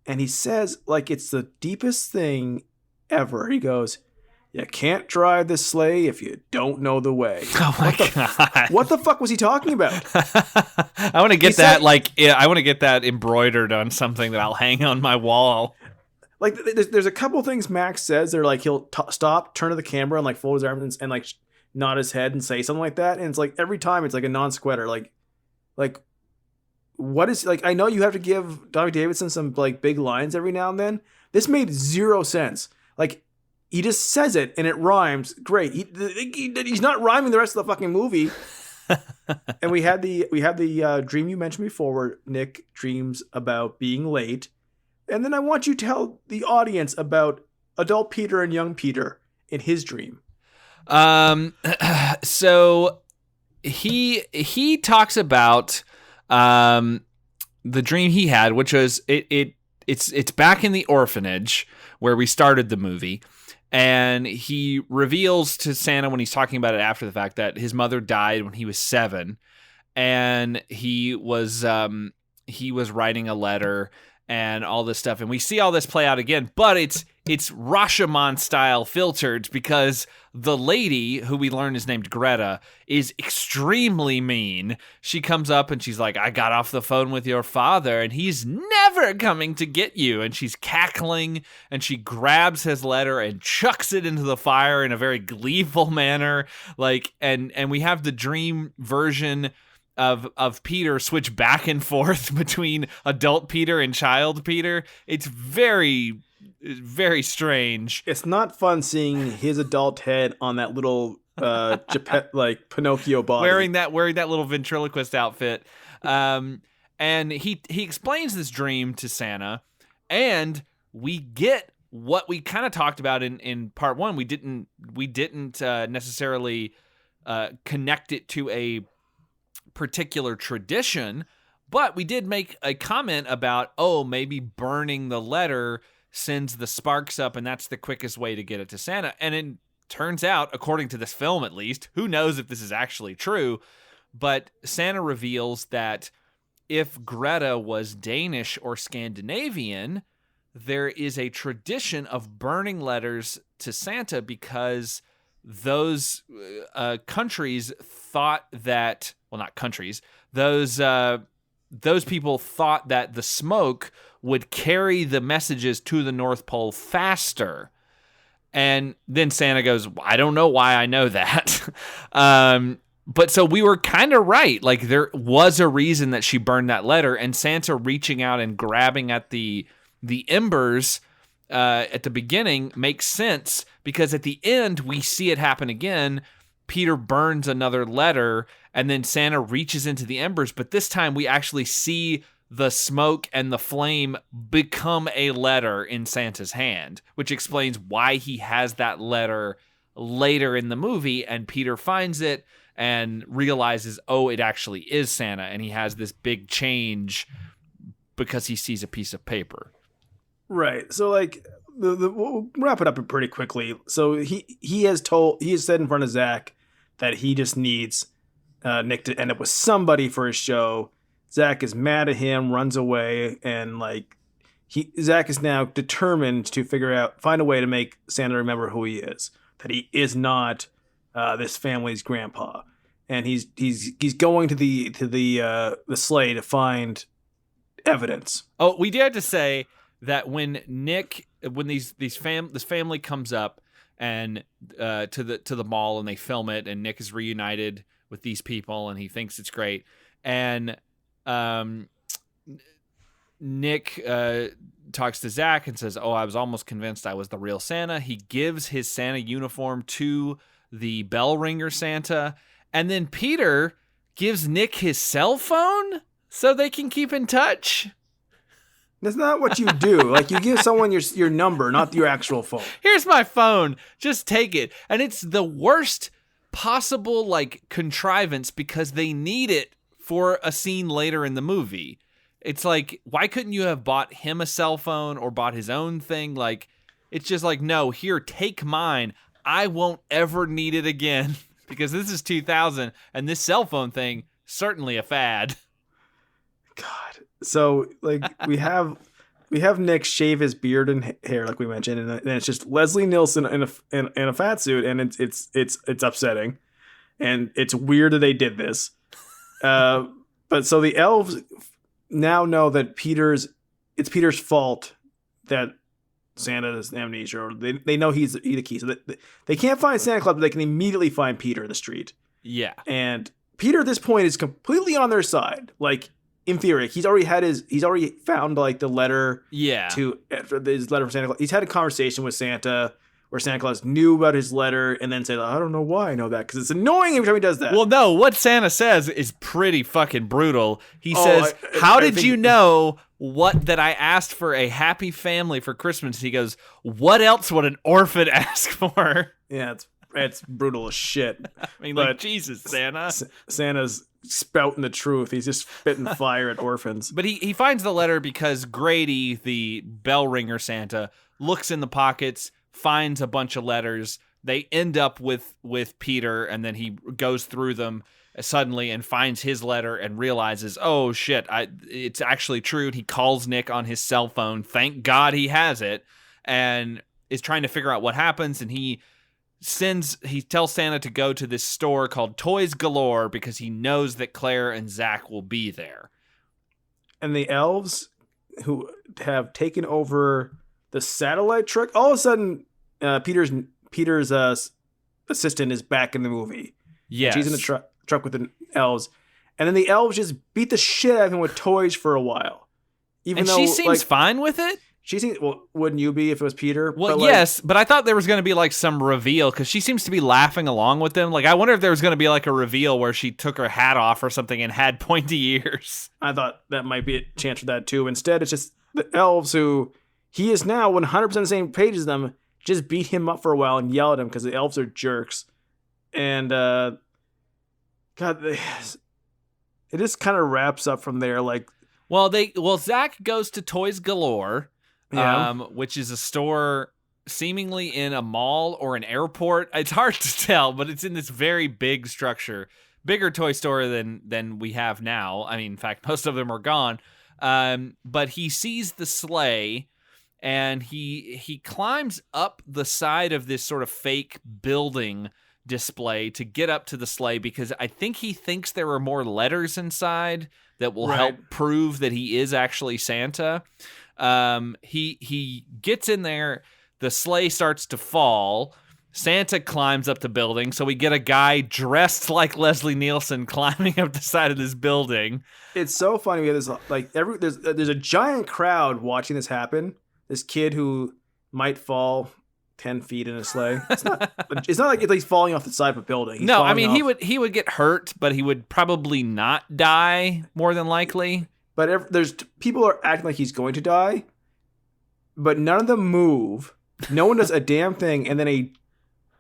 and he says, like it's the deepest thing ever. He goes, "You can't drive this sleigh if you don't know the way." Oh my God. What the fuck was he talking about? I want to get I want to get that embroidered on something that I'll hang on my wall. Like, there's a couple things Max says. They're like, he'll stop, turn to the camera, and like fold his arms and like nod his head and say something like that. And it's like every time it's like a non sequitur. Like what is, like, I know you have to give Tommy Davidson some like big lines every now and then. This made zero sense. Like, he just says it and it rhymes. Great. He's not rhyming the rest of the fucking movie. And we had the dream you mentioned before, where Nick dreams about being late. And then I want you to tell the audience about adult Peter and young Peter in his dream. So he talks about the dream he had, which was it's back in the orphanage where we started the movie. And he reveals to Santa, when he's talking about it after the fact, that his mother died when he was 7, and he was writing a letter and all this stuff. And we see all this play out again, but it's Rashomon style filtered, because the lady, who we learn is named Greta, is extremely mean. She comes up and she's like, "I got off the phone with your father and he's never coming to get you." And she's cackling, and she grabs his letter and chucks it into the fire in a very gleeful manner. Like, and we have the dream version of Peter switch back and forth between adult Peter and child Peter. It's very, very strange. It's not fun seeing his adult head on that little like Pinocchio body, wearing that little ventriloquist outfit. And he explains this dream to Santa, and we get what we kind of talked about in part 1. We didn't necessarily connect it to a particular tradition, but we did make a comment about, maybe burning the letter sends the sparks up, and that's the quickest way to get it to Santa. And turns out, according to this film at least, who knows if this is actually true, but Santa reveals that if Greta was Danish or Scandinavian, there is a tradition of burning letters to Santa because those countries thought that, well, not countries, those people thought that the smoke would carry the messages to the North Pole faster. And then Santa goes, I don't know why I know that. But so we were kind of right. Like, there was a reason that she burned that letter, and Santa reaching out and grabbing at the embers at the beginning makes sense, because at the end we see it happen again. Peter burns another letter, and then Santa reaches into the embers, but this time we actually see the smoke and the flame become a letter in Santa's hand, which explains why he has that letter later in the movie, and Peter finds it and realizes, oh, it actually is Santa, and he has this big change because he sees a piece of paper. Right. So, like, we'll wrap it up pretty quickly. So he has said in front of Zach that he just needs Nick to end up with somebody for his show. Zach is mad at him, runs away, and like Zach is now determined to find a way to make Santa remember who he is. That he is not this family's grandpa, and he's going to the sleigh to find evidence. Oh, we dare to say that when this family comes up and to the mall and they film it, and Nick is reunited with these people and he thinks it's great, and Nick talks to Zach and says, "Oh, I was almost convinced I was the real Santa." He gives his Santa uniform to the bell ringer Santa, and then Peter gives Nick his cell phone so they can keep in touch. That's not what you do. Like, you give someone your number, not your actual phone. Here's my phone. Just take it. And it's the worst possible, like, contrivance because they need it for a scene later in the movie. It's like, why couldn't you have bought him a cell phone or bought his own thing? Like, it's just like, no, here, take mine. I won't ever need it again because this is 2000 and this cell phone thing, certainly a fad. God. So, like, we have Nick shave his beard and hair, like we mentioned, and then it's just Leslie Nielsen in a fat suit, and it's upsetting, and it's weird that they did this. But so the elves now know that it's Peter's fault that Santa has amnesia, or they know he's the key, so they can't find Santa Claus, but they can immediately find Peter in the street. Yeah, and Peter at this point is completely on their side, like. In theory, he's already found like the letter. Yeah. To his letter from Santa Claus. He's had a conversation with Santa where Santa Claus knew about his letter and then said, "I don't know why I know that," because it's annoying every time he does that. Well, no, what Santa says is pretty fucking brutal. He says, "How did you know that I asked for a happy family for Christmas?" He goes, "What else would an orphan ask for?" Yeah, it's brutal as shit. I mean, like, Jesus, Santa. Santa's spouting the truth. He's just spitting fire at orphans. But he finds the letter because Grady, the bell ringer Santa, looks in the pockets, finds a bunch of letters. They end up with Peter, and then he goes through them suddenly and finds his letter and realizes, oh shit, it's actually true. He calls Nick on his cell phone. Thank God he has it, and is trying to figure out what happens. And he tells Santa to go to this store called Toys Galore because he knows that Claire and Zach will be there. And the elves who have taken over the satellite truck, all of a sudden, Peter's assistant is back in the movie. Yes. She's in the truck with the elves. And then the elves just beat the shit out of him with toys for a while. And she seems fine with it? She seems, well, wouldn't you be if it was Peter? Well, yes, but I thought there was going to be like some reveal because she seems to be laughing along with them. Like, I wonder if there was going to be like a reveal where she took her hat off or something and had pointy ears. I thought that might be a chance for that too. Instead, it's just the elves who he is now 100% the same page as them, just beat him up for a while and yell at him because the elves are jerks. And, God, it just kind of wraps up from there. Like, Zach goes to Toys Galore. Yeah. Which is a store seemingly in a mall or an airport. It's hard to tell, but it's in this very big structure, bigger toy store than we have now. I mean, in fact, most of them are gone. But he sees the sleigh, and he climbs up the side of this sort of fake building display to get up to the sleigh, because I think he thinks there are more letters inside that will help prove that he is actually Santa. He gets in there, the sleigh starts to fall, Santa climbs up the building, so we get a guy dressed like Leslie Nielsen climbing up the side of this building. It's so funny. We have this, like, there's a giant crowd watching this happen. This kid who might fall 10 feet in a sleigh. It's not like he's falling off the side of a building. No, I mean, he would get hurt, but he would probably not die, more than likely. But people are acting like he's going to die, but none of them move. No one does a damn thing, and then a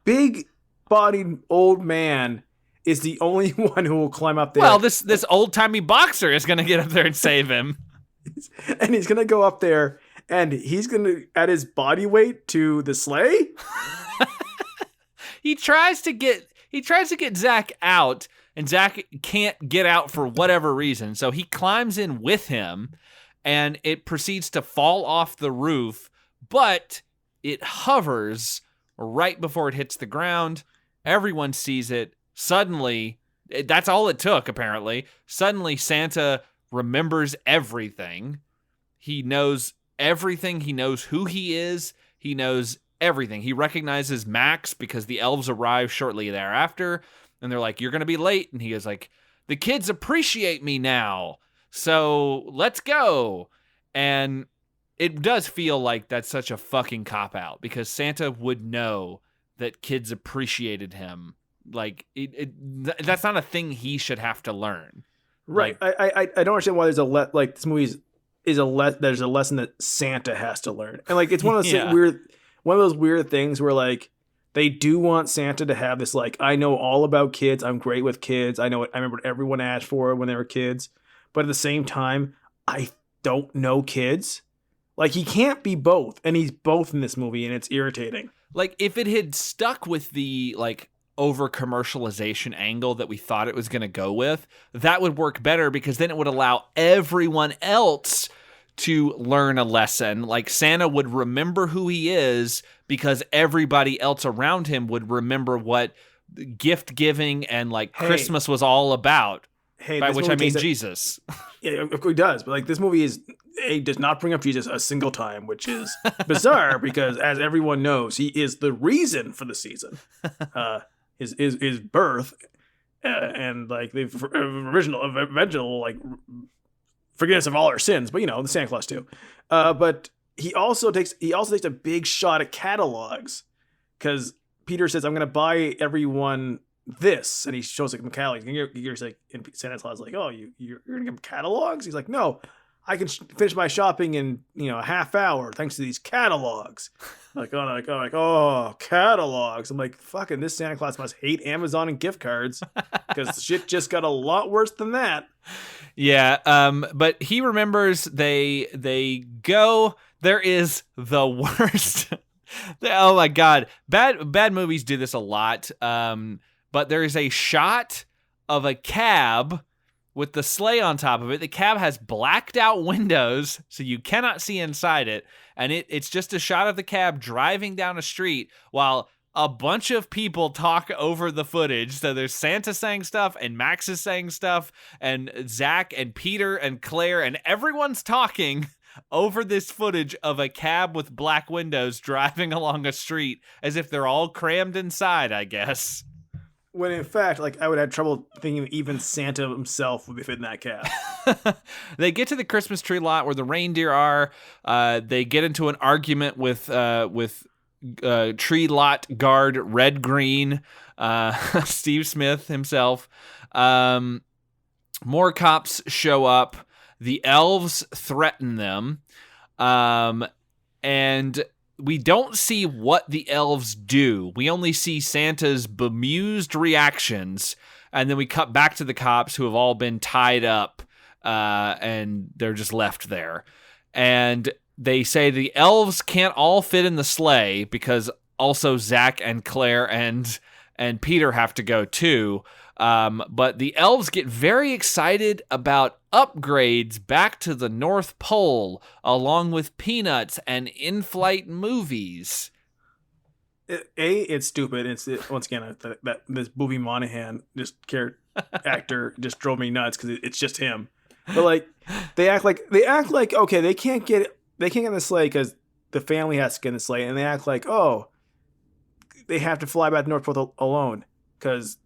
big-bodied old man is the only one who will climb up there. Well, this old-timey boxer is going to get up there and save him. And he's going to go up there, and he's going to add his body weight to the sleigh? He tries to get Zach out, and Zach can't get out for whatever reason. So he climbs in with him, and it proceeds to fall off the roof, but it hovers right before it hits the ground. Everyone sees it. Suddenly, that's all it took, apparently. Suddenly, Santa remembers everything. He knows everything. He knows who he is. He knows everything. He recognizes Max because the elves arrive shortly thereafter, and they're like, "You're going to be late." And he is like, "The kids appreciate me now, so let's go." And it does feel like that's such a fucking cop-out, because Santa would know that kids appreciated him. Like, that's not a thing he should have to learn. Right. Like, I don't understand why there's this movie there's a lesson that Santa has to learn. And like, it's one of those weird things where like they do want Santa to have this, like, I know all about kids. I'm great with kids. I remember what everyone asked for when they were kids. But at the same time, I don't know kids. Like, he can't be both. And he's both in this movie, and it's irritating. Like, if it had stuck with the, like, over commercialization angle that we thought it was going to go with, that would work better, because then it would allow everyone else to learn a lesson. Like, Santa would remember who he is because everybody else around him would remember what gift giving and like Christmas was all about. By which I mean Jesus. Yeah, it does. But like, this movie does not bring up Jesus a single time, which is bizarre because, as everyone knows, he is the reason for the season. His birth and like the eventual like forgiveness of all our sins, but the Santa Claus too. But he also takes a big shot at catalogs, because Peter says, "I'm going to buy everyone this," and he shows like the catalogs. And you're like, and Santa Claus is like, "Oh, you're going to give him catalogs?" He's like, "No, I can finish my shopping in a half hour thanks to these catalogs." Oh, catalogs. I'm like, fucking, this Santa Claus must hate Amazon and gift cards, because shit just got a lot worse than that. Yeah, but he remembers they go. There is the worst. Oh my God, bad movies do this a lot. But there is a shot of a cab with the sleigh on top of it. The cab has blacked out windows, so you cannot see inside it. And it's just a shot of the cab driving down a street while a bunch of people talk over the footage. So there's Santa saying stuff, and Max is saying stuff, and Zach and Peter and Claire, and everyone's talking over this footage of a cab with black windows driving along a street as if they're all crammed inside, I guess. When in fact, like, I would have trouble thinking even Santa himself would be fit in that cab. They get to the Christmas tree lot where the reindeer are. They get into an argument with tree lot guard Red Green, Steve Smith himself. More cops show up. The elves threaten them. And we don't see what the elves do. We only see Santa's bemused reactions, and then we cut back to the cops who have all been tied up, and they're just left there. And they say the elves can't all fit in the sleigh because also Zach and Claire and Peter have to go too. But the elves get very excited about upgrades back to the North Pole, along with peanuts and in-flight movies. It's stupid. Once again, that this Bobby Monahan actor just drove me nuts because it's just him. But like they act like okay, they can't get in the sleigh because the family has to get in the sleigh, and they act like they have to fly back to North Pole alone because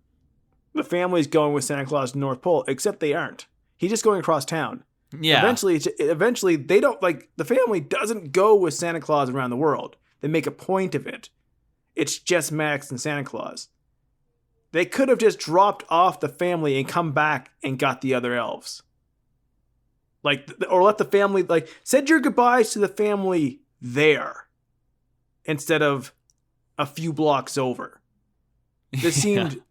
the family's going with Santa Claus to North Pole, except they aren't. He's just going across town. Yeah. Eventually, they don't the family doesn't go with Santa Claus around the world. They make a point of it. It's just Max and Santa Claus. They could have just dropped off the family and come back and got the other elves. Or let the family, said your goodbyes to the family there instead of a few blocks over. This seemed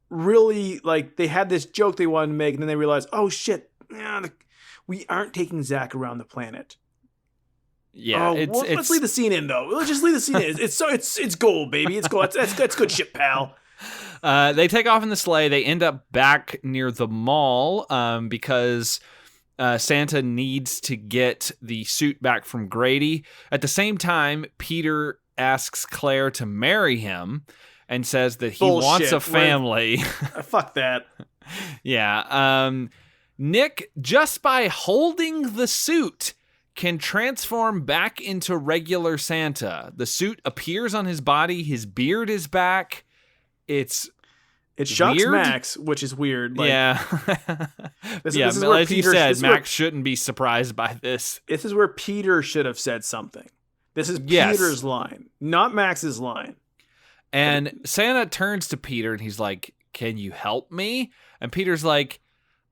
really like they had this joke they wanted to make, and then they realized, oh shit, we aren't taking Zach around the planet. Yeah, let's leave the scene in though. Let's just leave the scene in. It's gold, baby. It's gold. That's good shit, pal. They take off in the sleigh. They end up back near the mall because Santa needs to get the suit back from Grady. At the same time, Peter asks Claire to marry him and says that he wants a family. Fuck that. Yeah. Nick, just by holding the suit, can transform back into regular Santa. The suit appears on his body. His beard is back. It shocks weird. Max, which is weird. Yeah. This is where as Peter, you said, Max shouldn't be surprised by this. This is where Peter should have said something. This is Peter's line, not Max's line. And Santa turns to Peter and he's like, "Can you help me?" And Peter's like,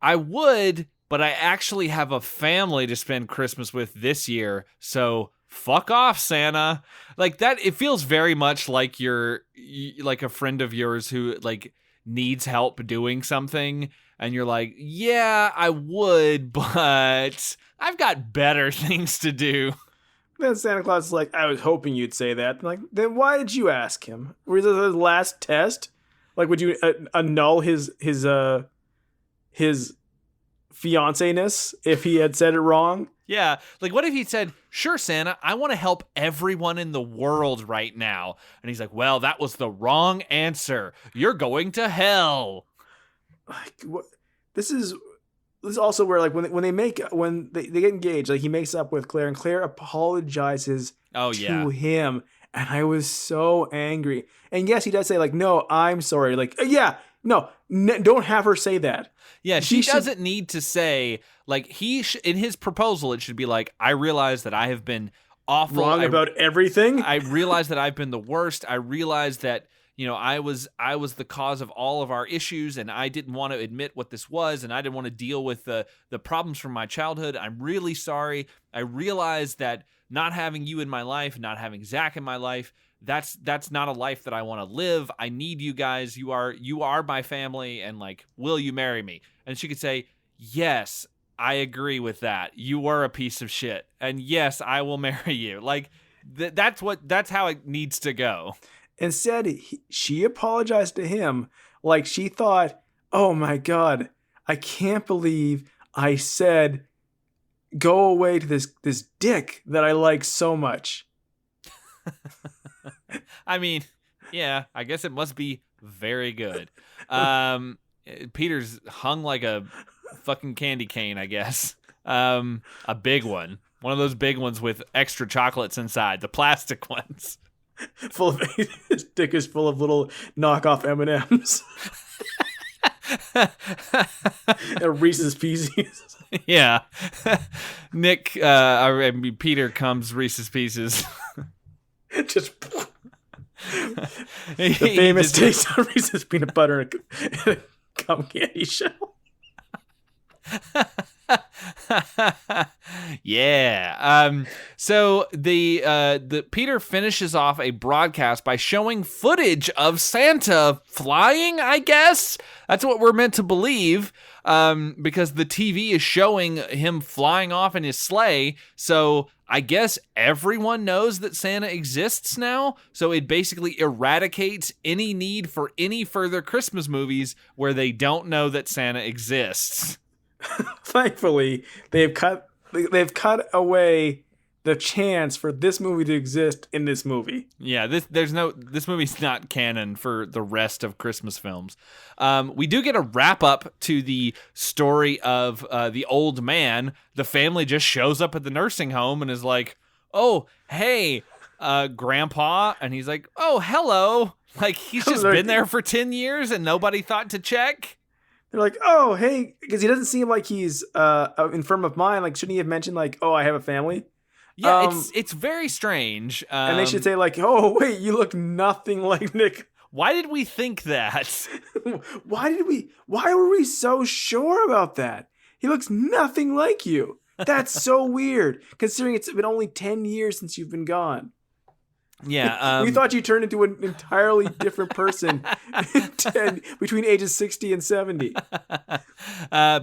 "I would, but I actually have a family to spend Christmas with this year, so fuck off, Santa." Like that, it feels very much like you're like a friend of yours who needs help doing something, and you're like, "Yeah, I would, but I've got better things to do." Then Santa Claus is like, "I was hoping you'd say that." Like, then why did you ask him? Was it his last test? Like, would you annul his fiancé-ness if he had said it wrong? Yeah. Like, what if he said, "Sure, Santa, I want to help everyone in the world right now." And he's like, "Well, that was the wrong answer. You're going to hell." Like, what? This is also where, when they get engaged, he makes up with Claire, and Claire apologizes to him. And I was so angry. And yes, he does say, "No, I'm sorry." Don't have her say that. Yeah, she doesn't need to say, in his proposal, it should be "I realize that I have been awful. Wrong about everything. I realize that I've been the worst. I realize that, I was the cause of all of our issues, and I didn't want to admit what this was, and I didn't want to deal with the problems from my childhood. I'm really sorry. I realize that not having you in my life, not having Zach in my life, that's not a life that I want to live. I need you guys. You are my family, and will you marry me?" And she could say, "Yes, I agree with that. You were a piece of shit, and yes, I will marry you." That's how it needs to go. Instead, she apologized to him like she thought, "Oh my God, I can't believe I said go away to this dick that I like so much." I mean, yeah, I guess it must be very good. Peter's hung like a fucking candy cane, I guess. A big one. One of those big ones with extra chocolates inside, the plastic ones. His dick is full of little knockoff M&Ms. And Reese's Pieces. Yeah. Peter comes Reese's Pieces. Just the famous taste of Reese's peanut butter and a gum candy shell. Yeah. So the Peter finishes off a broadcast by showing footage of Santa flying, I guess. That's what we're meant to believe. Because the TV is showing him flying off in his sleigh. So I guess everyone knows that Santa exists now. So it basically eradicates any need for any further Christmas movies where they don't know that Santa exists. Thankfully, they've cut away the chance for this movie to exist in this movie. Yeah, this movie's not canon for the rest of Christmas films. We do get a wrap up to the story of the old man. The family just shows up at the nursing home and is like, "Oh, hey, Grandpa," and he's like, "Oh, hello." Like he's just been there for 10 years and nobody thought to check. They're like, "Oh, hey," because he doesn't seem like he's infirm of mind. Like, shouldn't he have mentioned like, "Oh, I have a family"? Yeah, it's very strange. And they should say like, "Oh, wait, you look nothing like Nick." Why did we think that? Why were we so sure about that? He looks nothing like you. That's so weird, considering it's been only 10 years since you've been gone. Yeah. We thought you turned into an entirely different person between ages 60 and 70.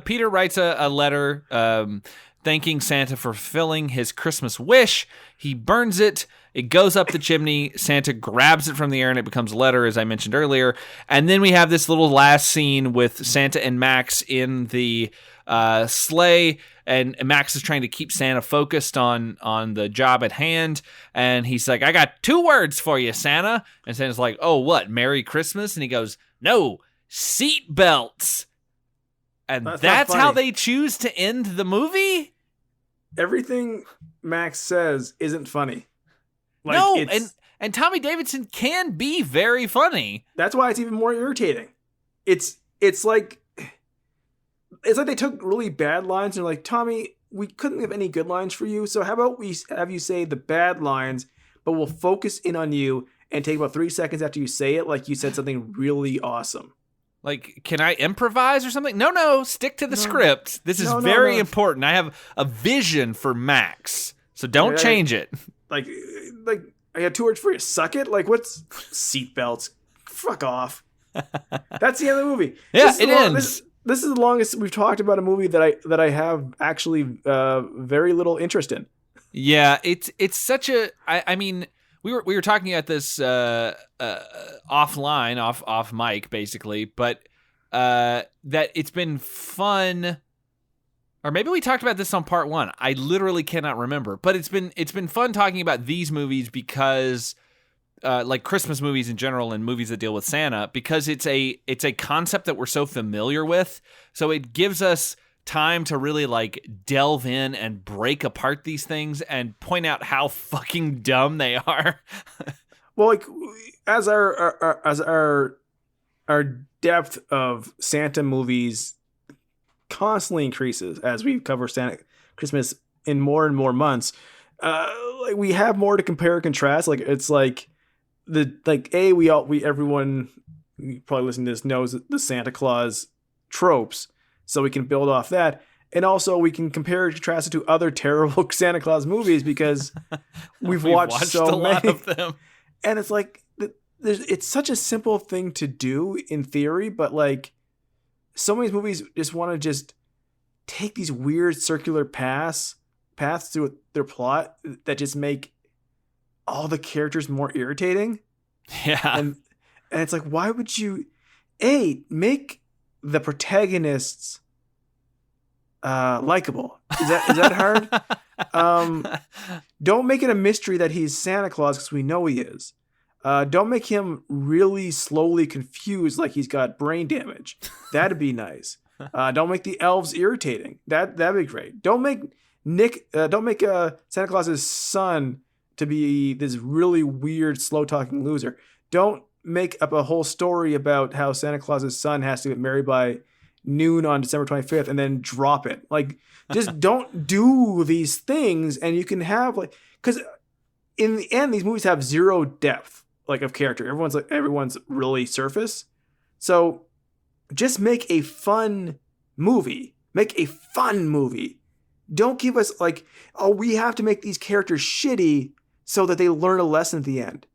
Peter writes a letter thanking Santa for fulfilling his Christmas wish. He burns it. It goes up the chimney. Santa grabs it from the air and it becomes a letter, as I mentioned earlier. And then we have this little last scene with Santa and Max in the sleigh. And Max is trying to keep Santa focused on the job at hand. And he's like, "I got 2 words for you, Santa." And Santa's like, "Oh, what? Merry Christmas?" And he goes, "No, seat belts." And that's how they choose to end the movie? Everything Max says isn't funny. Like, no, and Tommy Davidson can be very funny. That's why it's even more irritating. It's like they took really bad lines and they're like, "Tommy, we couldn't have any good lines for you, so how about we have you say the bad lines, but we'll focus in on you and take about 3 seconds after you say it like you said something really awesome." Like, can I improvise or something? No, stick to the script. This is very important. I have a vision for Max, so don't change it. Like, I got 2 words for you. Suck it? Like, what's seatbelts? Fuck off. That's the end of the movie. Yeah, it ends. This is the longest we've talked about a movie that I have actually very little interest in. Yeah, it's such a. I mean, we were talking about this offline, off mic, basically, but that it's been fun. Or maybe we talked about this on part 1. I literally cannot remember, but it's been fun talking about these movies because, like Christmas movies in general and movies that deal with Santa, because it's a concept that we're so familiar with. So it gives us time to really like delve in and break apart these things and point out how fucking dumb they are. Well, like as our depth of Santa movies constantly increases as we cover Santa Christmas in more and more months, like we have more to compare and contrast. Like it's like everyone probably listening to this knows the Santa Claus tropes, so we can build off that, and also we can compare and contrast it to other terrible Santa Claus movies because we've watched so a many lot of them, and it's like it's such a simple thing to do in theory, but like so many movies just want to just take these weird circular paths through their plot that just make all the characters more irritating. Yeah. And it's like, why would you make the protagonists likable? Is that hard? Don't make it a mystery that he's Santa Claus because we know he is. Don't make him really slowly confused like he's got brain damage. That'd be nice. Don't make the elves irritating. That'd be great. Don't make Santa Claus's son to be this really weird, slow-talking loser. Don't make up a whole story about how Santa Claus's son has to get married by noon on December 25th and then drop it. Like, just don't do these things, and you can have like, because in the end, these movies have zero depth like of character. Everyone's really surface. So just make a fun movie. Make a fun movie. Don't give us like, oh, we have to make these characters shitty so that they learn a lesson at the end.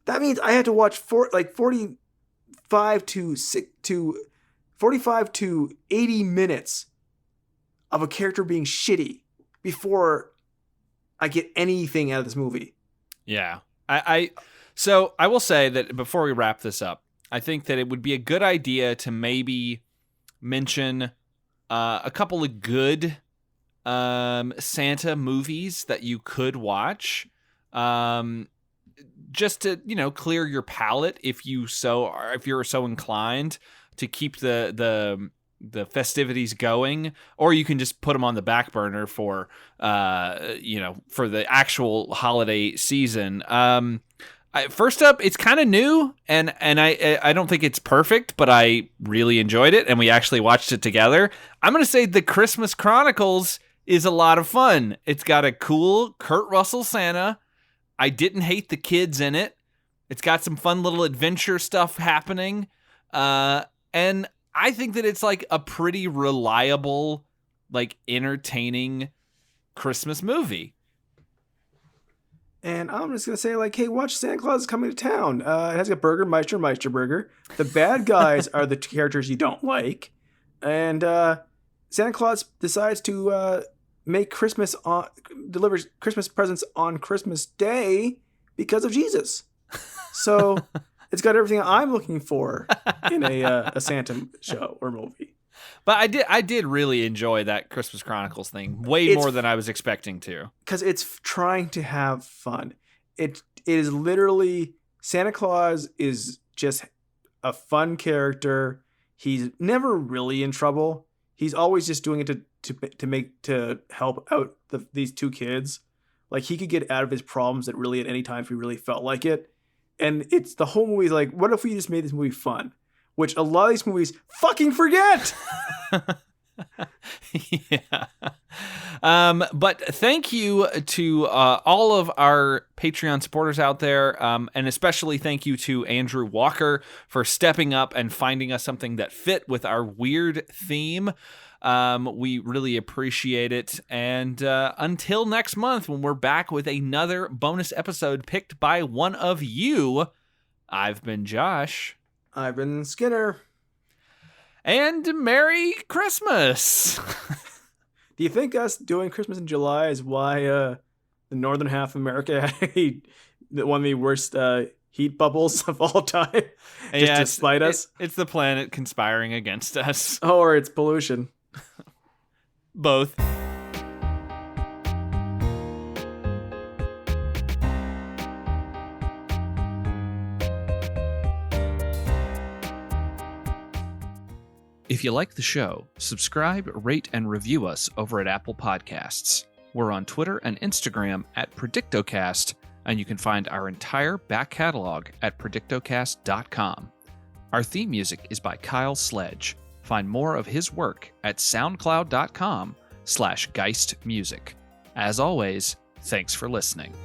That means I had to watch 45 to 80 minutes of a character being shitty before I get anything out of this movie. Yeah. So I will say that before we wrap this up, I think that it would be a good idea to maybe mention a couple of good Santa movies that you could watch, just to clear your palate if you're so inclined to keep the festivities going, or you can just put them on the back burner for for the actual holiday season. First up, it's kind of new, and I don't think it's perfect, but I really enjoyed it, and we actually watched it together. I'm going to say The Christmas Chronicles is a lot of fun. It's got a cool Kurt Russell Santa. I didn't hate the kids in it. It's got some fun little adventure stuff happening, and I think that it's like a pretty reliable, like entertaining Christmas movie. And I'm just going to say, like, hey, watch Santa Claus is Coming to Town. It has a burger, Meister Burger. The bad guys are the characters you don't like. And Santa Claus decides to delivers Christmas presents on Christmas Day because of Jesus. So it's got everything I'm looking for in a Santa show or movie. But I did really enjoy that Christmas Chronicles thing way more than I was expecting to. Because it's trying to have fun. It is literally, Santa Claus is just a fun character. He's never really in trouble. He's always just doing it to help out these two kids. Like, he could get out of his problems at any time if he really felt like it. And it's the whole movie is like, what if we just made this movie fun? Which a lot of these movies fucking forget. Yeah. But thank you to all of our Patreon supporters out there, and especially thank you to Andrew Walker for stepping up and finding us something that fit with our weird theme. We really appreciate it. And until next month, when we're back with another bonus episode picked by one of you, I've been Josh. I've been Skinner. And Merry Christmas. Do you think us doing Christmas in July is why the northern half of America had one of the worst heat bubbles of all time? Just to spite us? It's the planet conspiring against us. Oh, or it's pollution. Both. If you like the show, subscribe, rate, and review us over at Apple Podcasts. We're on Twitter and Instagram at predictocast, and you can find our entire back catalog at predictocast.com. Our theme music is by Kyle Sledge. Find more of his work at soundcloud.com/geistmusic. As always, thanks for listening.